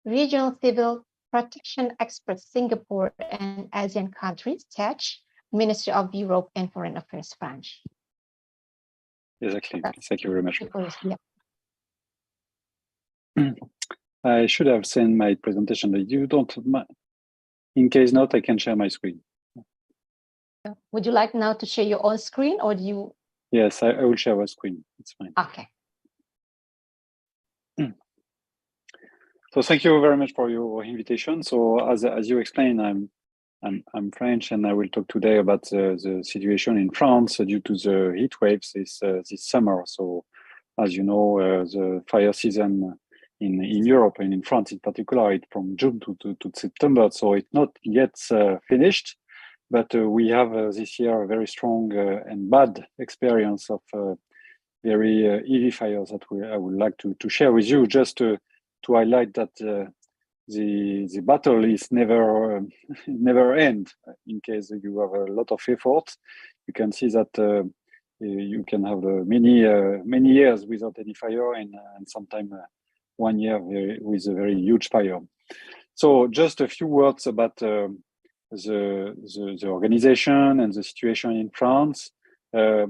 Regional Civil Protection Expert Singapore and ASEAN countries, TACH, Ministry of Europe and Foreign Affairs branch. Exactly. Thank you very much. Yeah. I should have sent my presentation, but you don't. In case not, I can share my screen. Would you like now to share your own screen, or do you? Yes, I will share my screen. It's fine. Okay. So thank you very much for your invitation. So as you explained, I'm French, and I will talk today about the situation in France due to the heat waves this summer. So as you know, the fire season in Europe and in France in particular, it's from June to September. So it's not yet finished, but we have this year a very strong and bad experience of very heavy fires that I would like to share with you, just to highlight that the battle is never end. In case you have a lot of effort, you can see that you can have many years without any fire, and sometimes 1 year with a very huge fire. So just a few words about the organization and the situation in France. There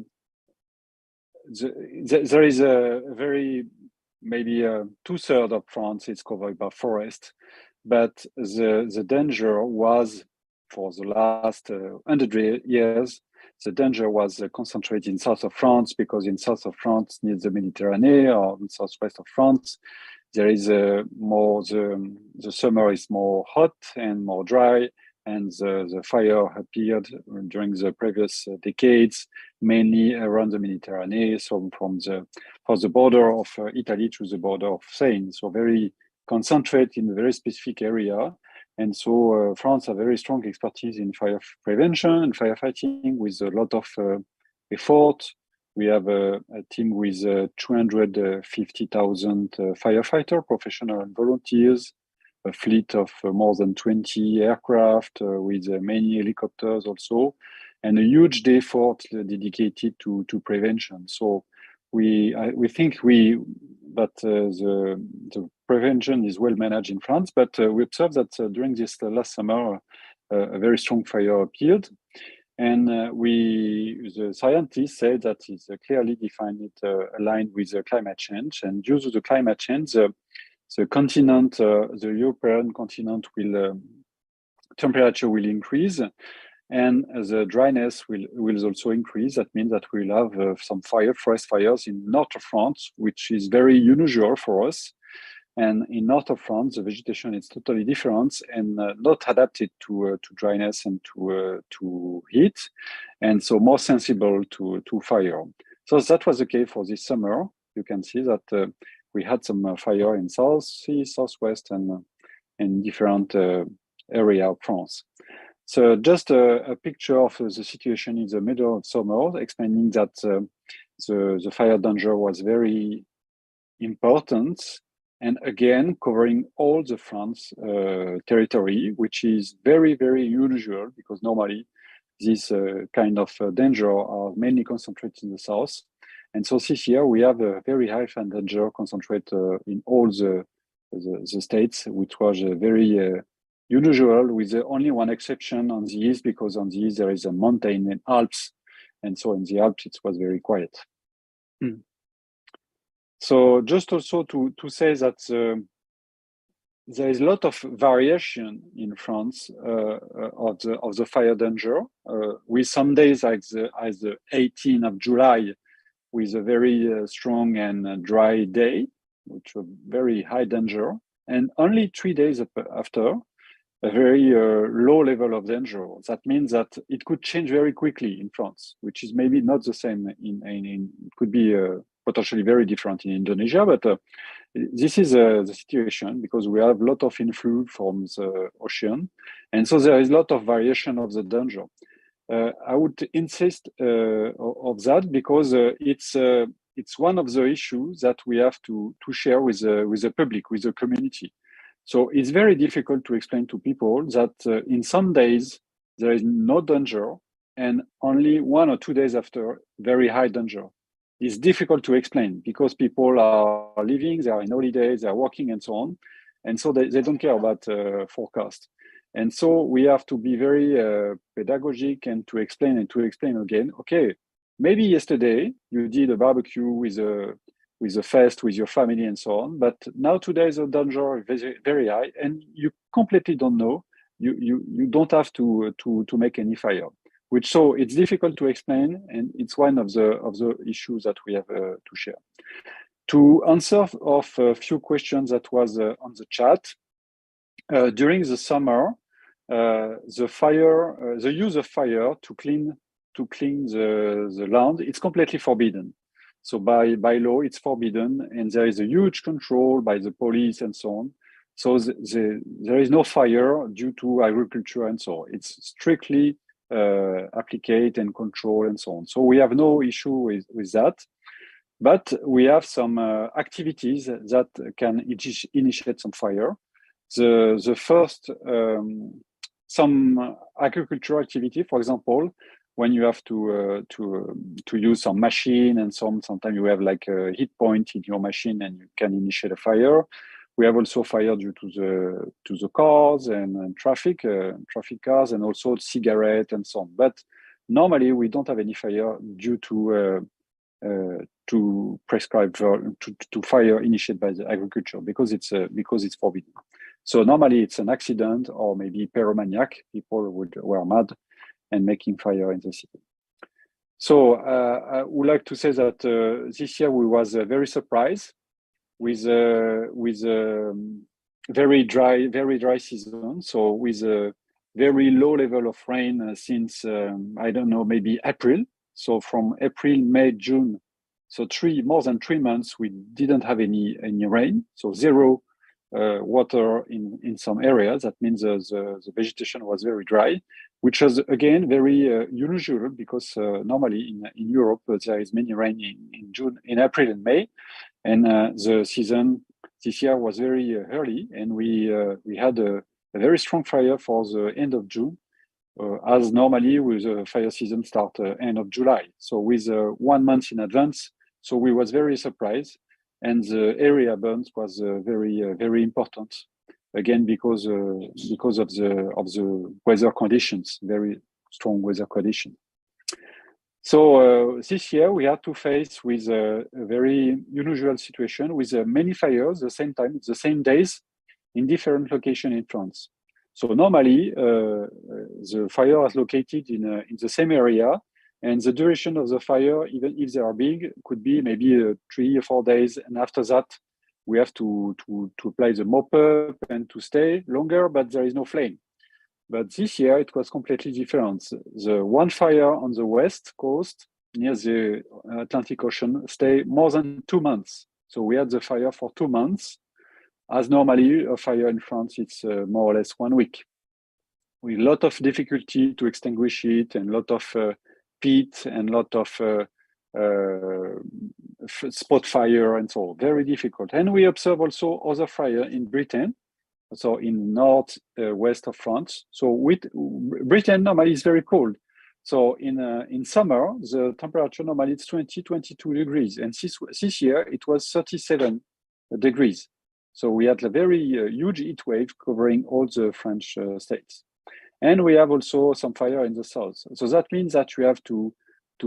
is a very, maybe 2/3 of France is covered by forest, but the danger was, for the last 100 years, the danger was concentrated in south of France, because in south of France, near the Mediterranean, or in southwest of France, there is more, the summer is more hot and more dry, and the fire appeared during the previous decades, mainly around the Mediterranean, so from the border of Italy to the border of Spain. So very concentrated in a very specific area. And so France has very strong expertise in fire prevention and firefighting, with a lot of effort. We have a team with 250,000 firefighter, professional and volunteers, a fleet of more than 20 aircraft with many helicopters also, and a huge effort dedicated to prevention. So we think that the prevention is well managed in France, but we observed that during this last summer, a very strong fire appeared. And the scientists said that it's clearly defined, aligned with the climate change. And due to the climate change, the continent, the European continent temperature will increase, and the dryness will also increase. That means that we'll have some forest fires in north of France, which is very unusual for us. And in north of France, the vegetation is totally different and not adapted to dryness and to heat, and so more sensible to fire. So that was the case for this summer. You can see that we had some fire in south, southwest, and in different area of France. So just a picture of the situation in the middle of summer, explaining that the fire danger was very important, and again covering all the France territory, which is very, very unusual, because normally this kind of danger are mainly concentrated in the south. And so this year we have a very high fire danger concentrated in all the states, which was very unusual, with only one exception on the east, because on the east there is a mountain in Alps, and so in the Alps it was very quiet. So just also to say that there is a lot of variation in France of the fire danger, with some days like the 18th of July, with a very strong and dry day, which was very high danger, and only 3 days after, a very low level of danger. That means that it could change very quickly in France, which is maybe not the same it could be potentially very different in Indonesia, but this is the situation, because we have a lot of influence from the ocean, and so there is a lot of variation of the danger. I would insist of that, because it's one of the issues that we have to share with the public, with the community. So it's very difficult to explain to people that in some days there is no danger, and only 1 or 2 days after, very high danger. It's difficult to explain, because people are living, they are in holidays, they are working, and so on, and so they don't care about forecast. And so we have to be very pedagogic and to explain again. Okay, maybe yesterday you did a barbecue with a fest with your family and so on, but now today the danger is very, very high, and you completely don't know. You don't have to make any fire, which, so it's difficult to explain, and it's one of the issues that we have to share. To answer of a few questions that was on the chat, during the summer, the use of fire to clean the land, it's completely forbidden. So by law, it's forbidden, and there is a huge control by the police and so on. So there is no fire due to agriculture and so on. It's strictly applied and controlled and so on. So we have no issue with that. But we have some activities that can initiate some fire. The first, some agricultural activity, for example, when you have to use some machine, and sometimes you have like a hit point in your machine and you can initiate a fire. We have also fire due to the cars and traffic cars, and also cigarette and so on. But normally we don't have any fire due to prescribed to fire initiated by the agriculture, because it's forbidden. So normally it's an accident, or maybe pyromaniac. People were mad and making fire in the city. So I would like to say that this year we was very surprised with very dry season. So with a very low level of rain since I don't know, maybe April. So from April, May, June, so more than 3 months we didn't have any rain. So zero water in some areas. That means the vegetation was very dry, which was again very unusual, because normally in Europe there is many rain in April and May, and the season this year was very early, and we had a very strong fire for the end of June, as normally with the fire season start end of July. So with 1 month in advance, so we was very surprised. And the area burns was very important, again because of the weather conditions, very strong weather condition. So this year we had to face with a very unusual situation, with many fires the same time, the same days, in different locations in France. So normally the fire is located in the same area, and the duration of the fire, even if they are big, could be maybe 3 or 4 days, and after that we have to apply the mop-up and to stay longer, but there is no flame. But this year it was completely different. The one fire on the west coast near the Atlantic Ocean stayed more than 2 months. So we had the fire for 2 months, as normally a fire in France, it's more or less 1 week. With a lot of difficulty to extinguish it, and a lot of peat and a lot of spot fire and so on. Very difficult. And we observe also other fire in Britain, so in north west of France. So with Britain normally is very cold. So in summer, the temperature normally it's 22 degrees. And this year it was 37 degrees. So we had a very huge heat wave covering all the French states. And we have also some fire in the south. So that means that we have to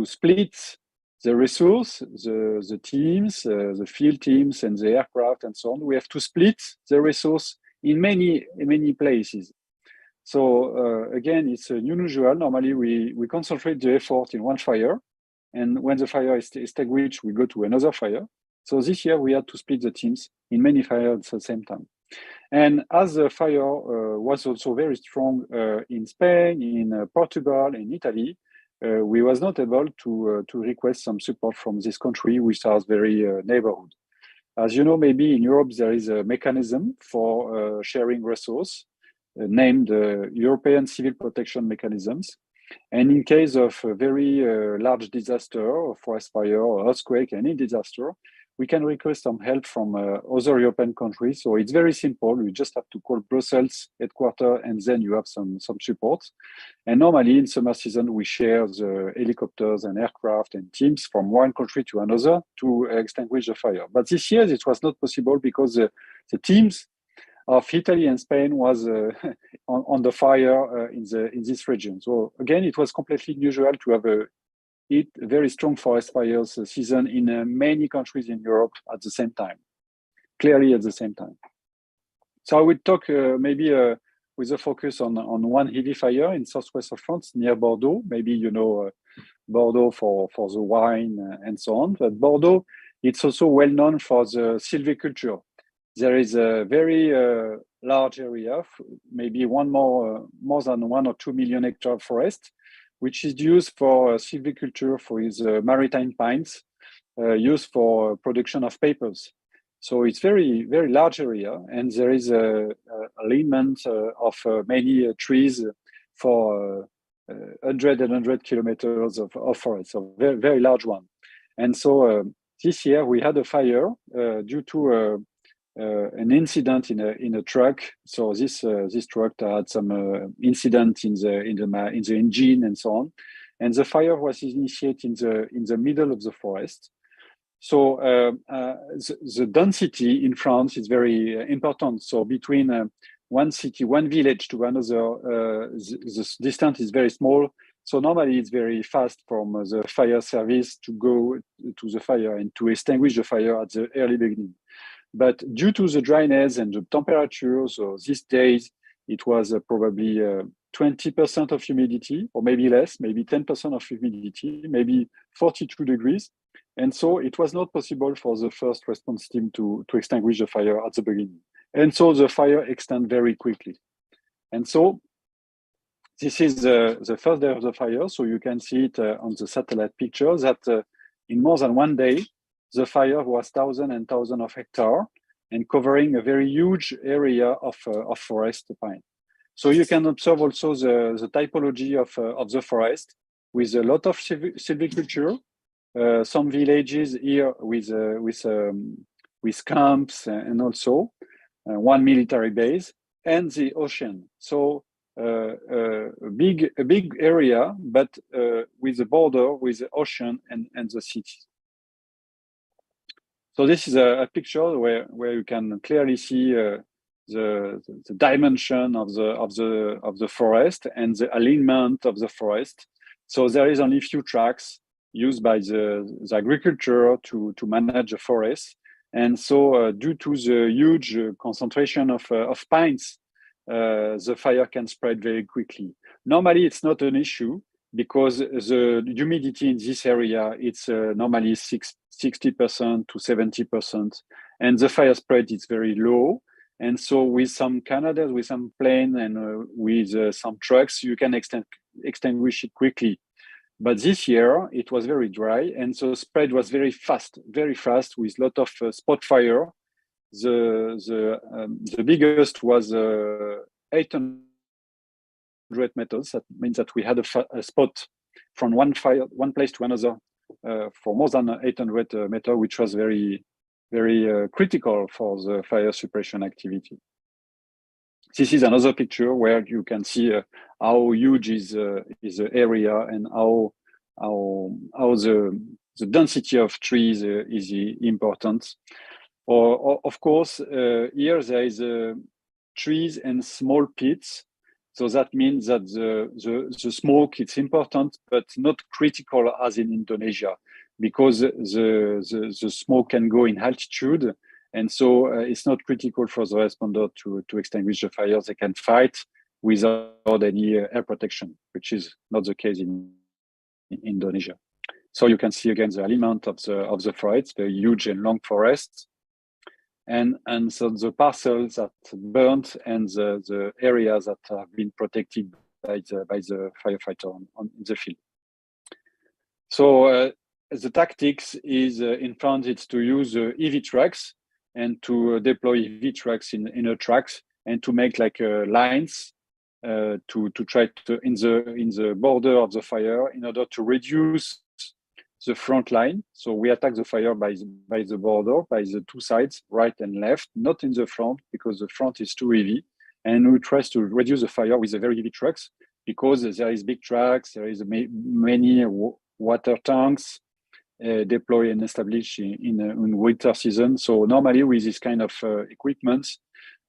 split the resource, the teams, the field teams and the aircraft and so on. We have to split the resource in many places. So again, it's unusual. Normally we concentrate the effort in one fire. And when the fire is extinguished, we go to another fire. So this year we had to split the teams in many fires at the same time. And as the fire was also very strong in Spain, in Portugal, in Italy, we was not able to request some support from this country, which is very neighborhood. As you know, maybe in Europe there is a mechanism for sharing resource named European Civil Protection Mechanisms. And in case of a very large disaster, or forest fire, or earthquake, any disaster, we can request some help from other European countries. So it's very simple. We just have to call Brussels headquarters, and then you have some support. And normally in summer season, we share the helicopters and aircraft and teams from one country to another to extinguish the fire. But this year it was not possible because the teams of Italy and Spain was on the fire in this region. So again, it was completely unusual to have a very strong forest fires season in many countries in Europe at the same time, clearly at the same time. So I would talk maybe with a focus on one heavy fire in southwest of France near Bordeaux. Maybe you know Bordeaux for the wine and so on. But Bordeaux, it's also well known for the silviculture. There is a very large area, maybe more than 1 or 2 million hectare forest, which is used for silviculture for its maritime pines, used for production of papers. So it's very, very large area, and there is alignment of many trees for 100 kilometers of forest, so very, very large one. And so this year we had a fire due to an incident in a truck. So this truck had some incident in the engine and so on, and the fire was initiated in the middle of the forest. So the density in France is very important. So between one city, one village to another, the distance is very small. So normally it's very fast from the fire service to go to the fire and to extinguish the fire at the early beginning. But due to the dryness and the temperature, so these days it was probably 20% of humidity, or maybe less, maybe 10% of humidity, maybe 42 degrees. And so it was not possible for the first response team to extinguish the fire at the beginning. And so the fire extended very quickly. And so this is the first day of the fire. So you can see it on the satellite picture that in more than 1 day, the fire was thousands and thousands of hectares and covering a very huge area of forest pine. So you can observe also the typology of the forest with a lot of silviculture, some villages here with camps and also one military base and the ocean. So a big area, but with a border with the ocean and the city. So this is a picture where you can clearly see the dimension of the forest and the alignment of the forest. So there is only a few tracks used by the agriculture to manage the forest. And so due to the huge concentration of pines, the fire can spread very quickly. Normally, it's not an issue because the humidity in this area, it's normally 60% to 70%. and the fire spread is very low. And so with some Canadair, with some plane, and with some trucks, you can extinguish it quickly. But this year it was very dry, and so spread was very fast with a lot of spot fire. The biggest was 800 meters. That means that we had a spot from one place to another for more than 800 meters, which was very critical for the fire suppression activity. This is another picture where you can see how huge is the area and how the density of trees is important. Of course, here there is trees and small pits. So that means that the smoke is important, but not critical as in Indonesia, because the smoke can go in altitude. And so it's not critical for the responder to extinguish the fires. They can fight without any air protection, which is not the case in Indonesia. So you can see again the element of the forest, the huge and long forests. And so the parcels that burnt and the areas that have been protected by the firefighter in the field. So the tactics is in France, it's to use EV trucks and to deploy EV trucks in a tracks and to make like lines to try to in the border of the fire in order to reduce the front line. So we attack the fire by the border, by the two sides, right and left, not in the front because the front is too heavy. And we try to reduce the fire with the very heavy trucks because there is big trucks, there is many water tanks deployed and established in winter season. So normally with this kind of equipment,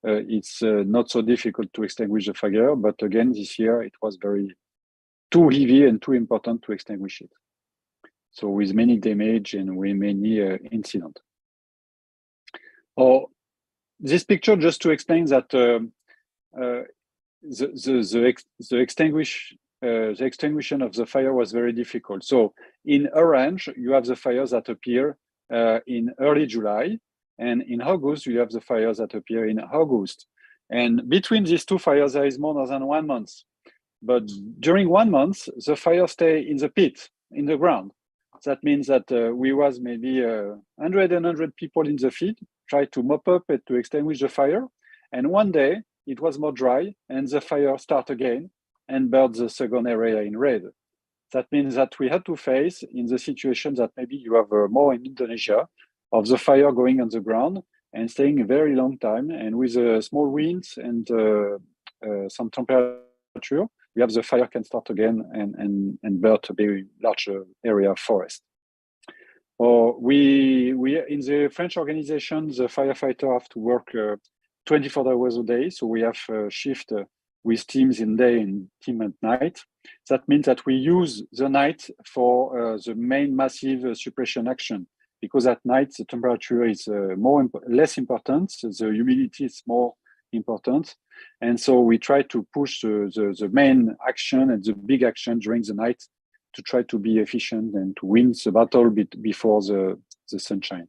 it's not so difficult to extinguish the fire. But again, this year it was too heavy and too important to extinguish it. So with many damage and with many incidents. This picture just to explain that the extinguishing of the fire was very difficult. So in orange, you have the fires that appear in early July, and in August, you have the fires that appear in August. And between these two fires, there is more than 1 month. But during 1 month, the fire stay in the pit, in the ground. That means that we was maybe 100 people in the field, try to mop up and to extinguish the fire. And one day it was more dry and the fire start again and burned the second area in red. That means that we had to face in the situation that maybe you have more in Indonesia of the fire going on the ground and staying a very long time. And with small winds and some temperature, we have the fire can start again and burn a very large area of forest. We in the French organization, the firefighter have to work 24 hours a day. So we have shift with teams in day and team at night. That means that we use the night for the main massive suppression action, because at night the temperature is less important, the humidity is more important. And so we try to push the main action and the big action during the night to try to be efficient and to win the battle before the sunshine.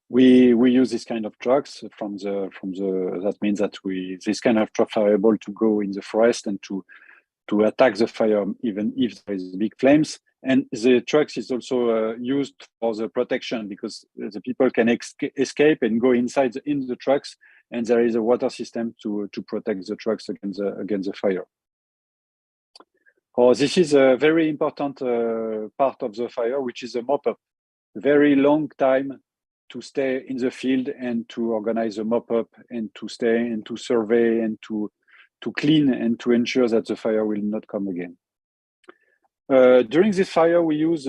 We use this kind of trucks that means that this kind of trucks are able to go in the forest and to attack the fire even if there is big flames. And the trucks is also used for the protection because the people can escape and go inside in the trucks, and there is a water system to protect the trucks against the fire. This is a very important part of the fire, which is a mop-up. Very long time to stay in the field and to organize a mop-up and to stay and to survey and to clean and to ensure that the fire will not come again. During this fire, we use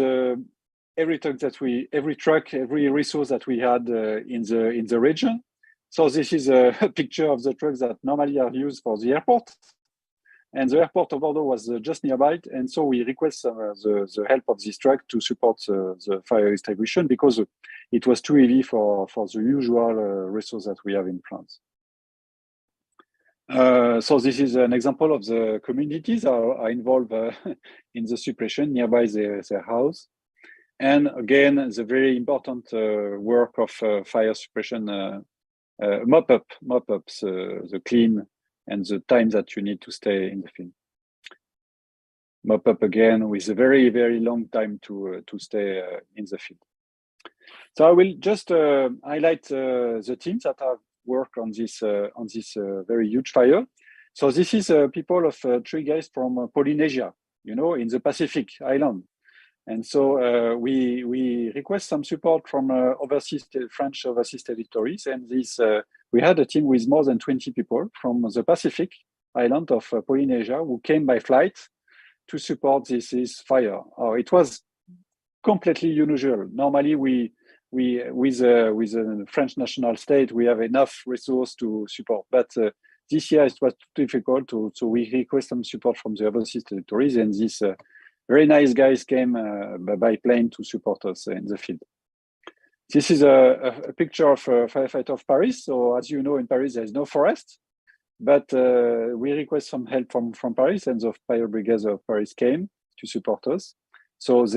every truck, every resource that we had in the region. So this is a picture of the trucks that normally are used for the airport. And the airport of Bordeaux was just nearby. And so we request the help of this truck to support the fire extinguishing because it was too heavy for the usual resource that we have in France. So this is an example of the communities are involved in the suppression nearby their house. And again, the very important work of fire suppression mop-ups, the clean and the time that you need to stay in the field. Mop-up again with a very, very long time to stay in the field. So I will just highlight the teams that have worked on this very huge fire. So this is people of 3 guys from Polynesia, you know, in the Pacific island. And so we request some support from French overseas territories. And this we had a team with more than 20 people from the Pacific island of Polynesia who came by flight to support this fire. It was completely unusual. Normally, we with the French national state, we have enough resource to support. But this year it was difficult, so we request some support from the overseas territories, and these very nice guys came by plane to support us in the field. This is a picture of a firefighter of Paris. So as you know, in Paris there is no forest, but we request some help from Paris, and the fire brigades of Paris came to support us. So as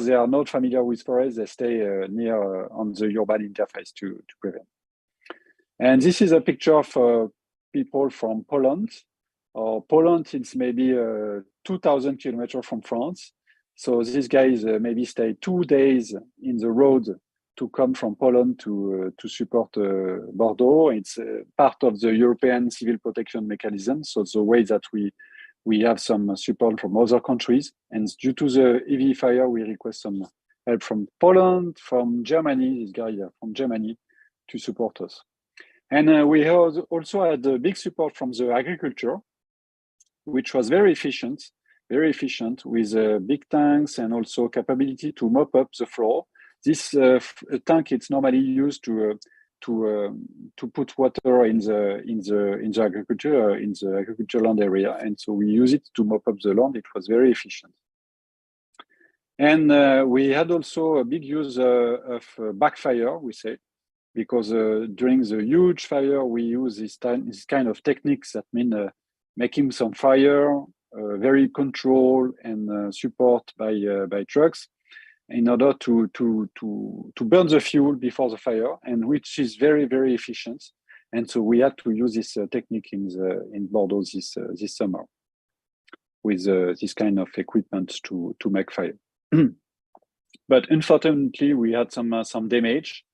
they are not familiar with forest, they stay near on the urban interface to prevent. And this is a picture of people from Poland. Poland is maybe 2,000 kilometers from France. So these guys maybe stay 2 days in the road to come from Poland to support Bordeaux. It's part of the European civil protection mechanism. So the way that we have some support from other countries. And due to the heavy fire, we request some help from Poland, from Germany, this guy from Germany, to support us. And we also had a big support from the agriculture, which was very efficient with big tanks and also capability to mop up the floor. This tank, it's normally used to put water in the agriculture land area, and so we use it to mop up the land. It was very efficient. And we had also a big use of backfire, we say, because during the huge fire we use this kind of techniques that mean making some fire very controlled and support by trucks, in order to burn the fuel before the fire, and which is very, very efficient. And so we had to use this technique in Bordeaux this summer with this kind of equipment to make fire. But unfortunately, we had some damage.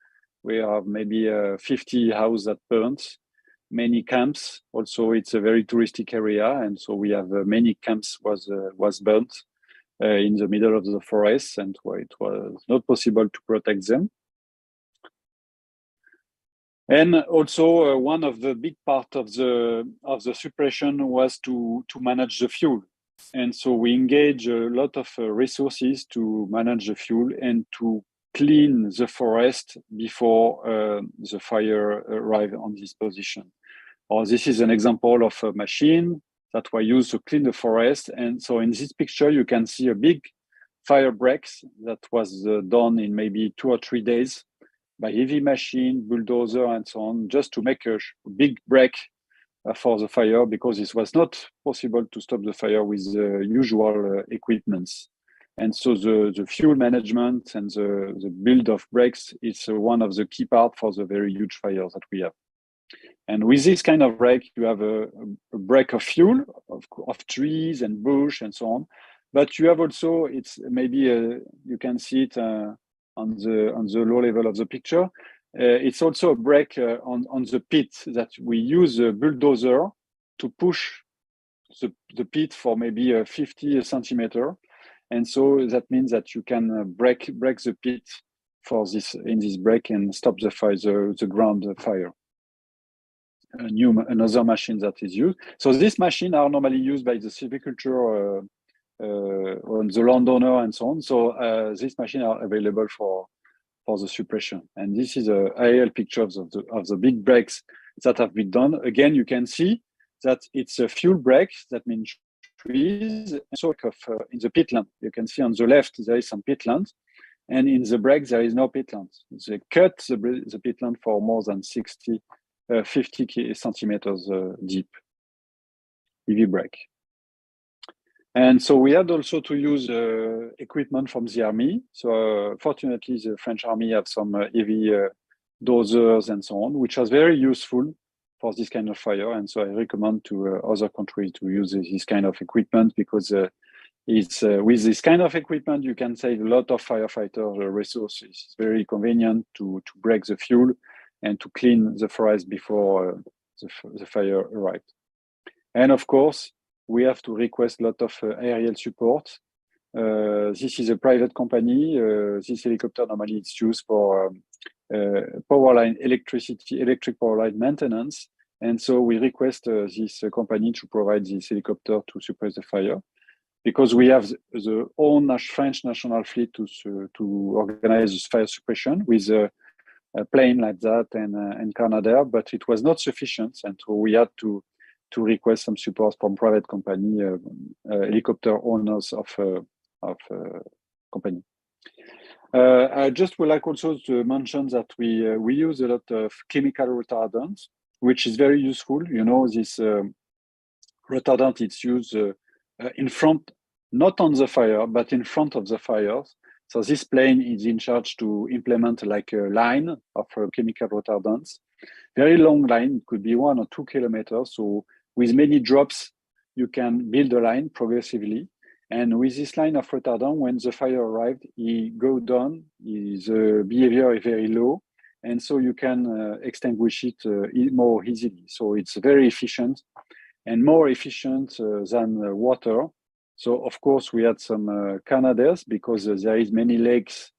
We have maybe 50 houses that burnt, many camps. Also, it's a very touristic area, and so we have many camps was burnt in the middle of the forest, and it was not possible to protect them. And also one of the big part of the suppression was to manage the fuel. And so we engage a lot of resources to manage the fuel and to clean the forest before the fire arrived on this position. This is an example of a machine that were used to clean the forest. And so in this picture, you can see a big fire breaks that was done in maybe 2 or 3 days by heavy machine, bulldozer, and so on, just to make a big break for the fire, because it was not possible to stop the fire with the usual equipments. And so the fuel management and the build of breaks is one of the key parts for the very huge fires that we have. And with this kind of break, you have a break of fuel, of trees and bush and so on. But you have also, it's maybe you can see it on the low level of the picture. It's also a break on the pit that we use a bulldozer to push the pit for maybe 50 centimeters. And so that means that you can break the pit in this break and stop the fire, the ground fire. Another machine that is used. So these machines are normally used by the silviculture on the landowner and so on. So these machines are available for the suppression. And this is a aerial picture of the big breaks that have been done. Again, you can see that it's a fuel break. That means trees. So in the pitland, you can see on the left there is some pitland, and in the break there is no pitland. They cut the pitland for more than 50 centimeters deep. Heavy break. And so we had also to use equipment from the army. So fortunately, the French army have some heavy dozers and so on, which was very useful for this kind of fire. And so I recommend to other countries to use this kind of equipment, because it's with this kind of equipment, you can save a lot of firefighter resources. It's very convenient to break the fuel and to clean the forest before the fire arrived. And of course, we have to request a lot of aerial support. This is a private company. This helicopter normally it's used for power line electric power line maintenance. And so we request this company to provide this helicopter to suppress the fire, because we have the own French national fleet to organize this fire suppression with a plane like that and Canadair, but it was not sufficient. And so we had to request some support from private company, helicopter owners of company. I just would like also to mention that we use a lot of chemical retardants, which is very useful. You know, this retardant, it's used in front, not on the fire, but in front of the fires. So this plane is in charge to implement like a line of chemical retardants, very long line, it could be 1 or 2 kilometers. So with many drops, you can build a line progressively. And with this line of retardant, when the fire arrived, it go down, his behavior is very low. And so you can extinguish it more easily. So it's very efficient and more efficient than water. So of course we had some Canadairs, because there is many lakes,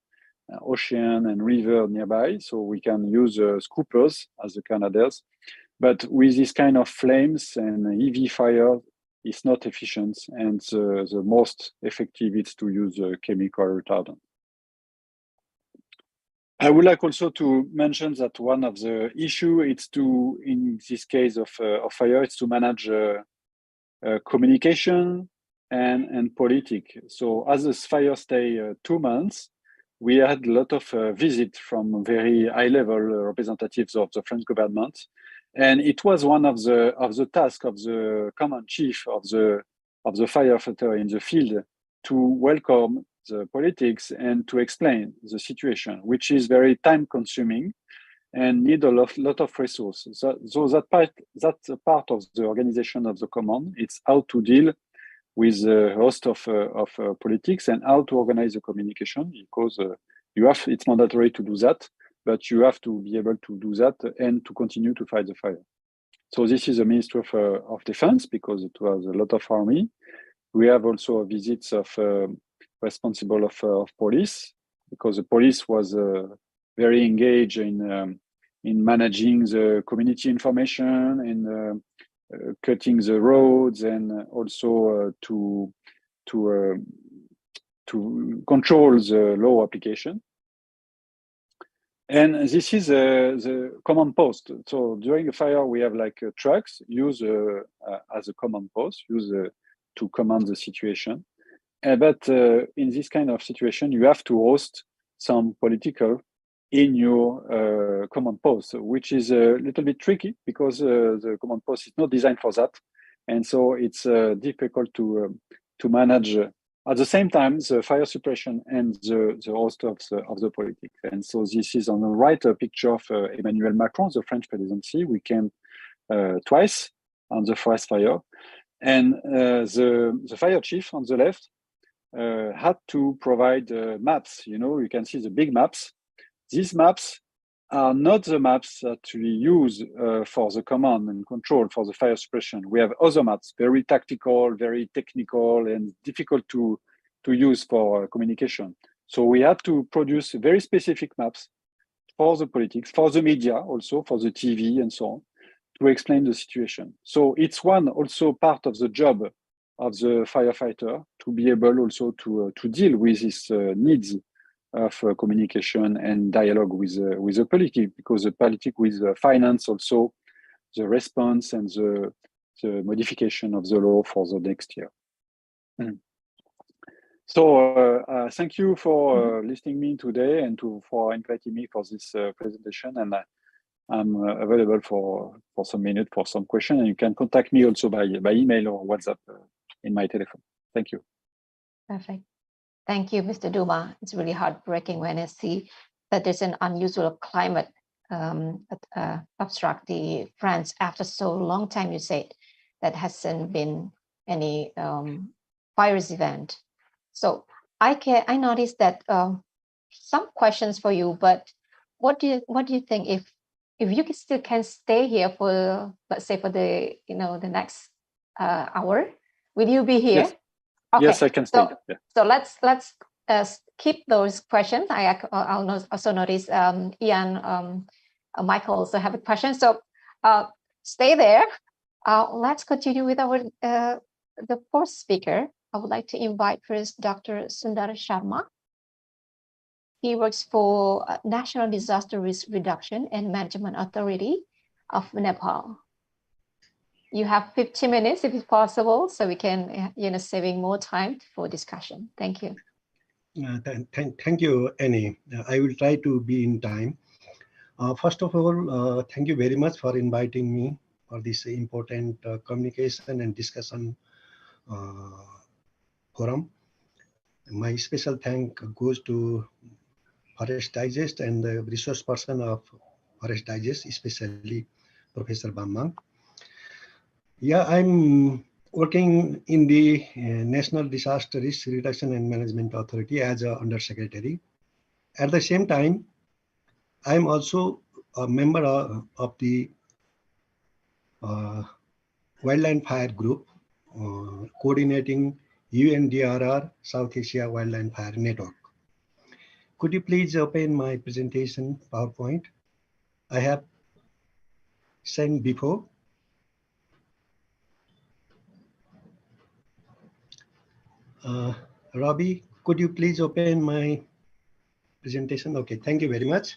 ocean and river nearby. So we can use scoopers as the Canadairs. But with this kind of flames and EV fire, it's not efficient. And the most effective is to use chemical retardant. I would like also to mention that one of the issue is to, in this case of fire, it's to manage communication and politics. So as this fire stay 2 months, we had a lot of visits from very high-level representatives of the French government, and it was one of the tasks of the command chief of the firefighter in the field to welcome the politics and to explain the situation, which is very time-consuming and need a lot of resources. So that's a part of the organization of the command. It's how to deal with the host of politics and how to organize the communication, because it's mandatory to do that, but you have to be able to do that and to continue to fight the fire. So this is the Ministry of Defense, because it was a lot of army. We have also visits of responsible of police, because the police was very engaged in managing the community information and cutting the roads, and also to control the law application. And this is the command post. So during a fire, we have like trucks used as a command post, used to command the situation. But in this kind of situation, you have to host some political in your command post, which is a little bit tricky, because the command post is not designed for that. And so it's difficult to manage at the same time the fire suppression and the host of the politics. And so this is on the right a picture of Emmanuel Macron, the French presidency. We came twice on the forest fire. And the fire chief on the left had to provide maps. You know, you can see the big maps. These maps are not the maps that we use for the command and control for the fire suppression. We have other maps, very tactical, very technical, and difficult to use for communication. So we had to produce very specific maps for the politics, for the media, also for the TV and so on, to explain the situation. So it's one also part of the job of the firefighter to be able also to deal with these needs of communication and dialogue with the politic, because the politic will finance also the response and the modification of the law for the next year. So thank you for listening me today and for inviting me for this presentation. And I'm available for some minutes for some questions. And you can contact me also by email or WhatsApp in my telephone. Thank you. Perfect. Thank you, Mr. Duma. It's really heartbreaking when I see that there's an unusual climate obstruct the France after so long time. You said that hasn't been any virus event. So I noticed that some questions for you, but what do you think if you still can stay here for, let's say, for the the next hour, will you be here? Yes. Okay. Yes, I can stay. Yeah. So let's keep those questions. I'll also notice Ian, Michael also have a question. So stay there. Let's continue with our the fourth speaker. I would like to invite first Dr. Sundar Sharma. He works for National Disaster Risk Reduction and Management Authority of Nepal. You have 15 minutes if it's possible, so we can, saving more time for discussion. Thank you. Thank you, Annie. I will try to be in time. First of all, thank you very much for inviting me for this important communication and discussion forum. My special thank goes to Forest Digest and the resource person of Forest Digest, especially Professor Bambang. Yeah, I'm working in the National Disaster Risk Reduction and Management Authority as an undersecretary. At the same time, I'm also a member of the Wildland Fire Group, coordinating UNDRR South Asia Wildland Fire Network. Could you please open my presentation PowerPoint? I have sent before. Robbie, could you please open my presentation? Okay, thank you very much.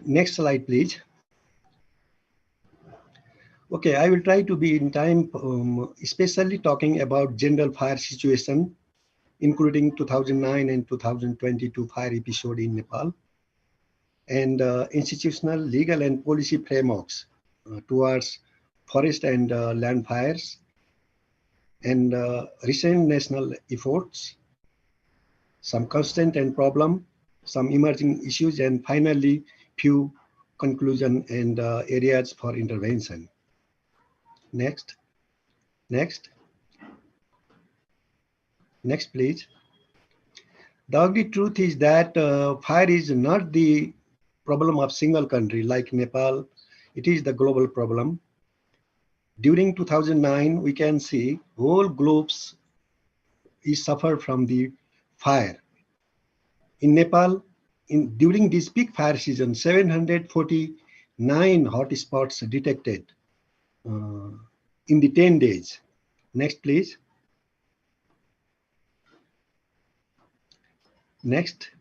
Next slide, please. Okay, I will try to be in time, especially talking about general fire situation, including 2009 and 2022 fire episode in Nepal, and institutional, legal, and policy frameworks towards forest and land fires, and recent national efforts, some constant and problem, some emerging issues, and finally, few conclusion and areas for intervention. Next, please. The ugly truth is that fire is not the problem of single country like Nepal. It is the global problem. During 2009, we can see whole globes is suffered from the fire. In Nepal, during this peak fire season, 749 hotspots detected in the 10 days. Next, please. Next.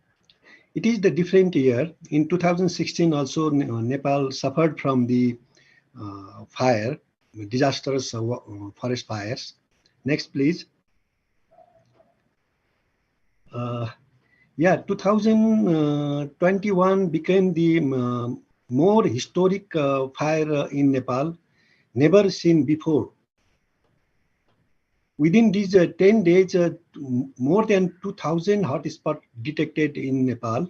It is the different year. In 2016, also Nepal suffered from the fire, disastrous forest fires. Next, please. Yeah, 2021 became the more historic fire in Nepal, never seen before. Within these 10 days, more than 2,000 hotspots detected in Nepal,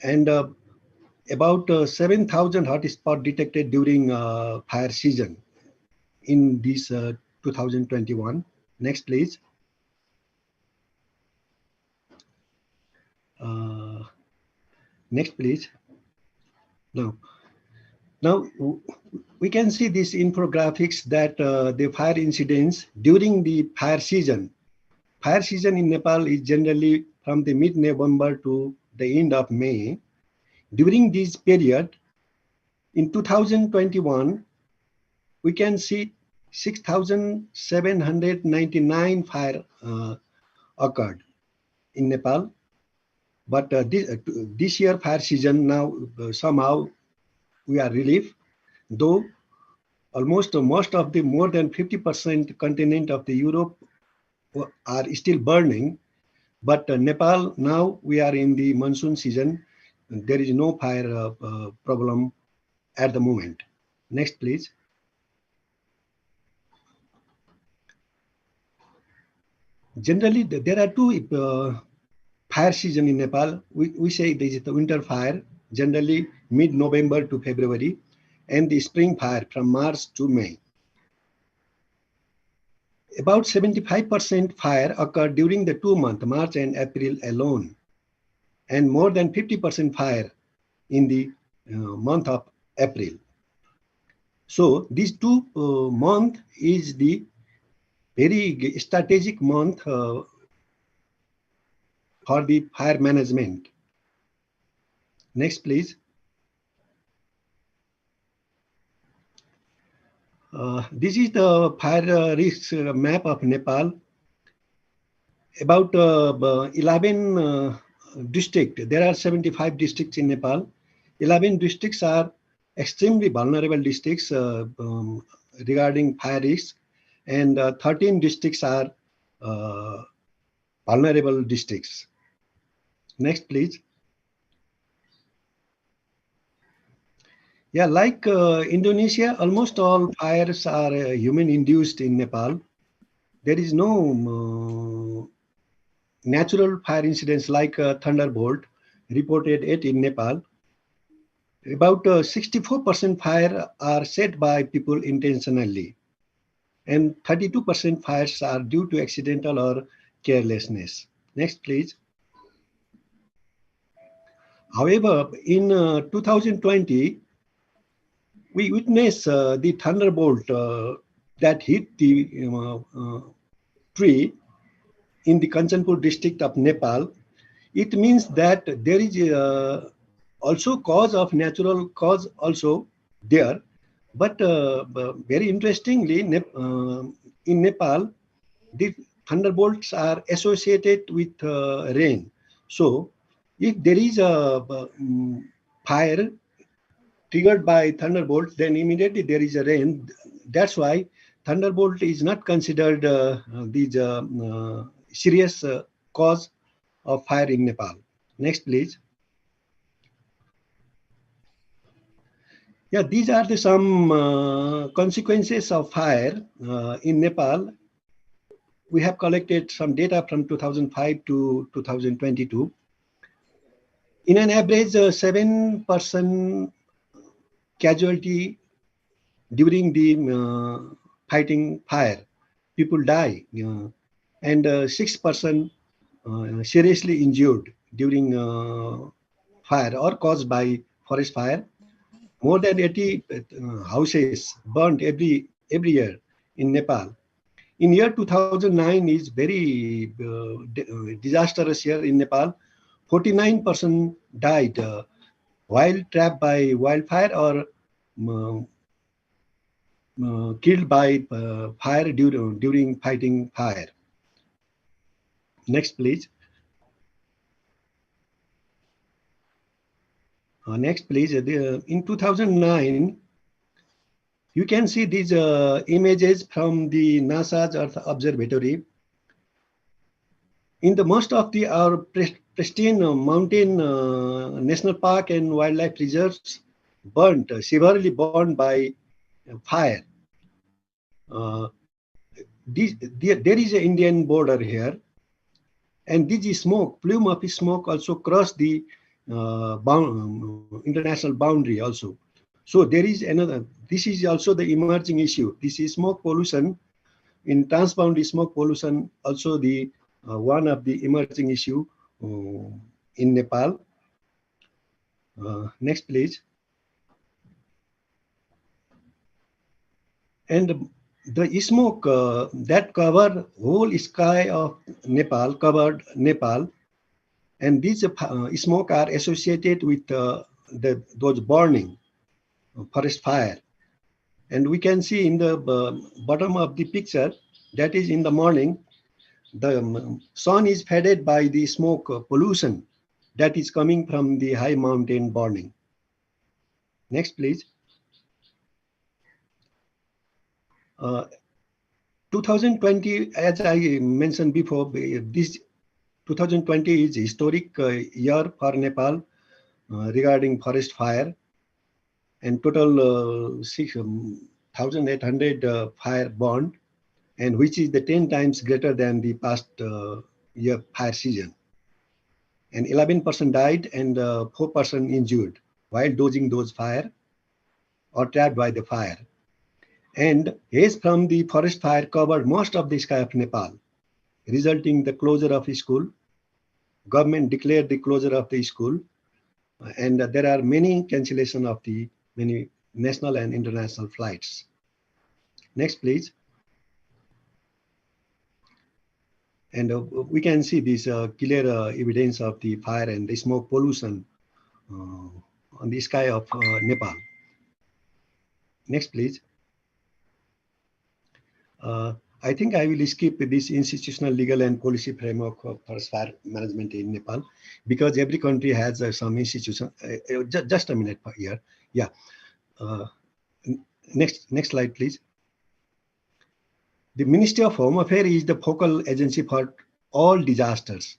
and about 7,000 hotspots detected during fire season in this 2021. Next, please. Next, please. Now we can see these infographics that the fire incidents during the fire season. Fire season in Nepal is generally from the mid-November to the end of May. During this period, in 2021, we can see 6,799 fire occurred in Nepal. But this year fire season now somehow we are relieved, though almost most of the more than 50% continent of the Europe are still burning. But Nepal, now we are in the monsoon season. There is no fire problem at the moment. Next, please. Generally, there are two fire season in Nepal. We say there is the winter fire, generally mid-November to February, and the spring fire from March to May. About 75% fire occur during the 2 months, March and April alone, and more than 50% fire in the month of April. So these 2 months is the very strategic month for the fire management. Next, please. This is the fire risk map of Nepal. About 11 districts. There are 75 districts in Nepal. 11 districts are extremely vulnerable districts regarding fire risk, and 13 districts are vulnerable districts. Next, please. Yeah, like Indonesia, almost all fires are human-induced in Nepal. There is no natural fire incidents like 𝗙𝗪𝗏 reported it in Nepal. About 64% fire are set by people intentionally, and 32% fires are due to accidental or carelessness. Next, please. However, in 2020, we witnessed the thunderbolt that hit the tree in the Kanchanpur district of Nepal. It means that there is also cause of natural cause also there, but very interestingly, in Nepal, the thunderbolts are associated with rain. So if there is a fire triggered by thunderbolt, then immediately there is a rain. That's why thunderbolt is not considered the serious cause of fire in Nepal. Next, please. Yeah, these are some consequences of fire in Nepal. We have collected some data from 2005 to 2022. In an average, 7% casualty during the fighting fire. People die, and 6% seriously injured during fire or caused by forest fire. More than 80 houses burnt every year in Nepal. In year 2009 is very disastrous year in Nepal. 49% died while trapped by wildfire or killed by fire during fighting fire. Next, please. Next, please. In 2009, you can see these images from the NASA's Earth Observatory. In the most of our pristine mountain national park and wildlife reserves severely burned by fire. There is an Indian border here, and this smoke, plume of smoke also crossed the international boundary also. So there is another, this is also the emerging issue. This is smoke pollution. In transboundary smoke pollution, also the one of the emerging issue in Nepal. Next, please. And the smoke that covered whole sky of Nepal, covered Nepal, and these smoke are associated with those burning forest fire. And we can see in the bottom of the picture, that is in the morning, the sun is faded by the smoke pollution that is coming from the high mountain burning. Next, please. 2020, as I mentioned before, this 2020 is a historic year for Nepal regarding forest fire, and total 6,800 fire burned. and which is the 10 times greater than the past year fire season. And 11% died and 4% injured while dodging those fire or trapped by the fire. And haze from the forest fire covered most of the sky of Nepal, resulting in the closure of school. Government declared the closure of the school, and there are many cancellation of the many national and international flights. Next, please. And we can see this clear evidence of the fire and the smoke pollution on the sky of Nepal. Next, please. I think I will skip this institutional, legal, and policy framework for fire management in Nepal, because every country has some institution. Just a minute here. Yeah. Next slide, please. The Ministry of Home Affairs is the focal agency for all disasters,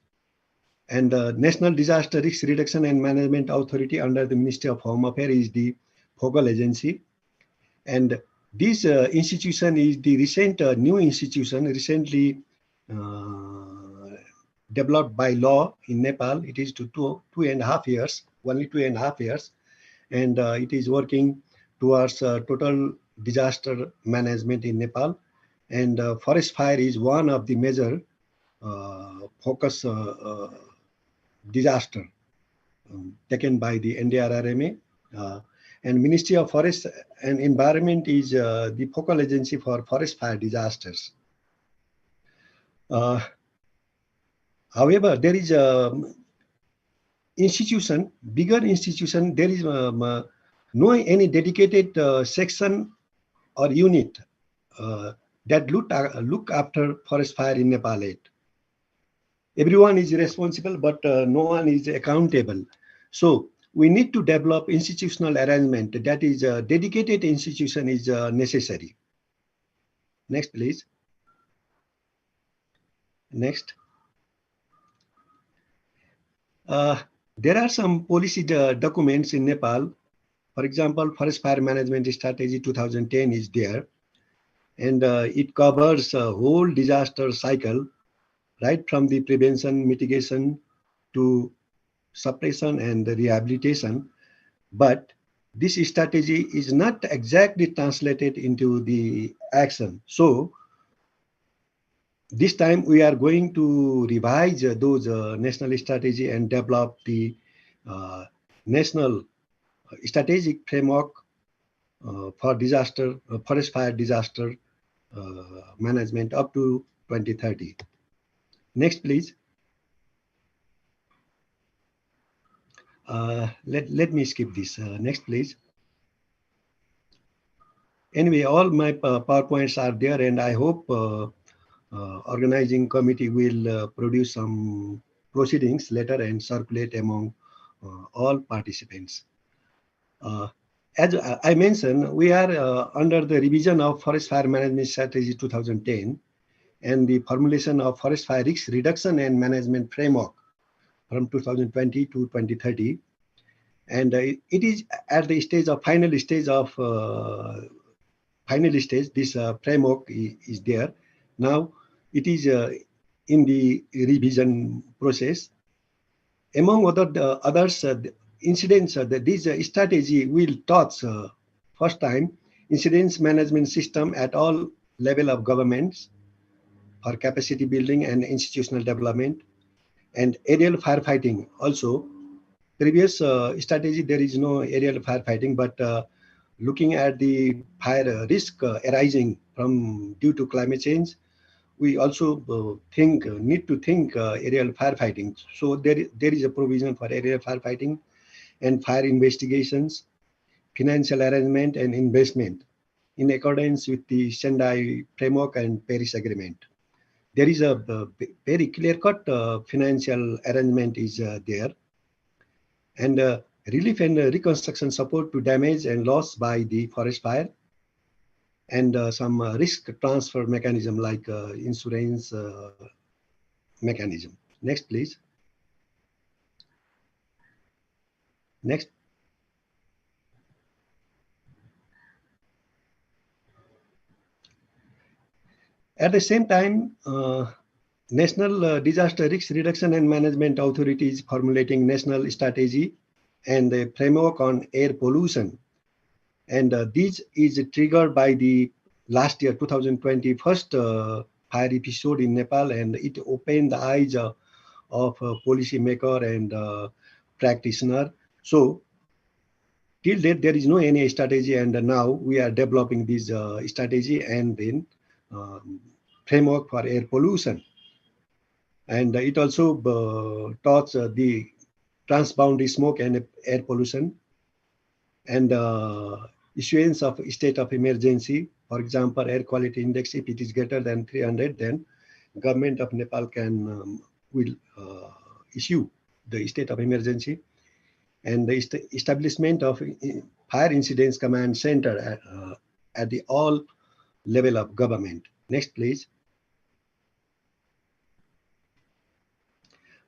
and the National Disaster Risk Reduction and Management Authority under the Ministry of Home Affairs is the focal agency. And this institution is the recent new institution, recently developed by law in Nepal. It is to 2.5 years, only 2.5 years, and it is working towards total disaster management in Nepal. And forest fire is one of the major focus disaster taken by the NDRRMA. And Ministry of Forest and Environment is the focal agency for forest fire disasters. However, there is a institution, bigger institution. There is no any dedicated section or unit that look after forest fire in Nepal yet. Everyone is responsible, but no one is accountable. So we need to develop institutional arrangement. That is a dedicated institution is necessary. Next, please. Next. There are some policy documents in Nepal. For example, Forest Fire Management Strategy 2010 is there. And it covers a whole disaster cycle, right from the prevention, mitigation to suppression and rehabilitation. But this strategy is not exactly translated into the action. So this time we are going to revise those national strategy and develop the national strategic framework for disaster, forest fire disaster management up to 2030. Next, please. Let me skip this. Next, please. Anyway, all my PowerPoints are there, and I hope organizing committee will produce some proceedings later and circulate among all participants. As I mentioned, we are under the revision of Forest Fire Management Strategy 2010 and the formulation of Forest Fire Risk Reduction and Management Framework from 2020 to 2030. And it is at the stage of final stage, this framework is there. Now it is in the revision process. Among others, incidents, this strategy will touch first time incidents management system at all level of governments for capacity building and institutional development, and aerial firefighting. Also, previous strategy, there is no aerial firefighting, but looking at the fire risk arising from due to climate change, we also need to think aerial firefighting. So there is a provision for aerial firefighting and fire investigations, financial arrangement and investment in accordance with the Sendai framework and Paris Agreement. There is a very clear-cut financial arrangement is there, and relief and reconstruction support to damage and loss by the forest fire, and some risk transfer mechanism like insurance mechanism. Next, please. Next. At the same time, National Disaster Risk Reduction and Management Authority is formulating national strategy and the framework on air pollution. And this is triggered by the last year, 2020 first fire episode in Nepal, and it opened the eyes of policymaker and practitioner. So till date, there is no any strategy, and now we are developing this strategy and then framework for air pollution. And it also talks the transboundary smoke and air pollution, and issuance of state of emergency. For example, air quality index, if it is greater than 300, then government of Nepal will issue the state of emergency. And the establishment of fire incidents command center at the all level of government. Next, please.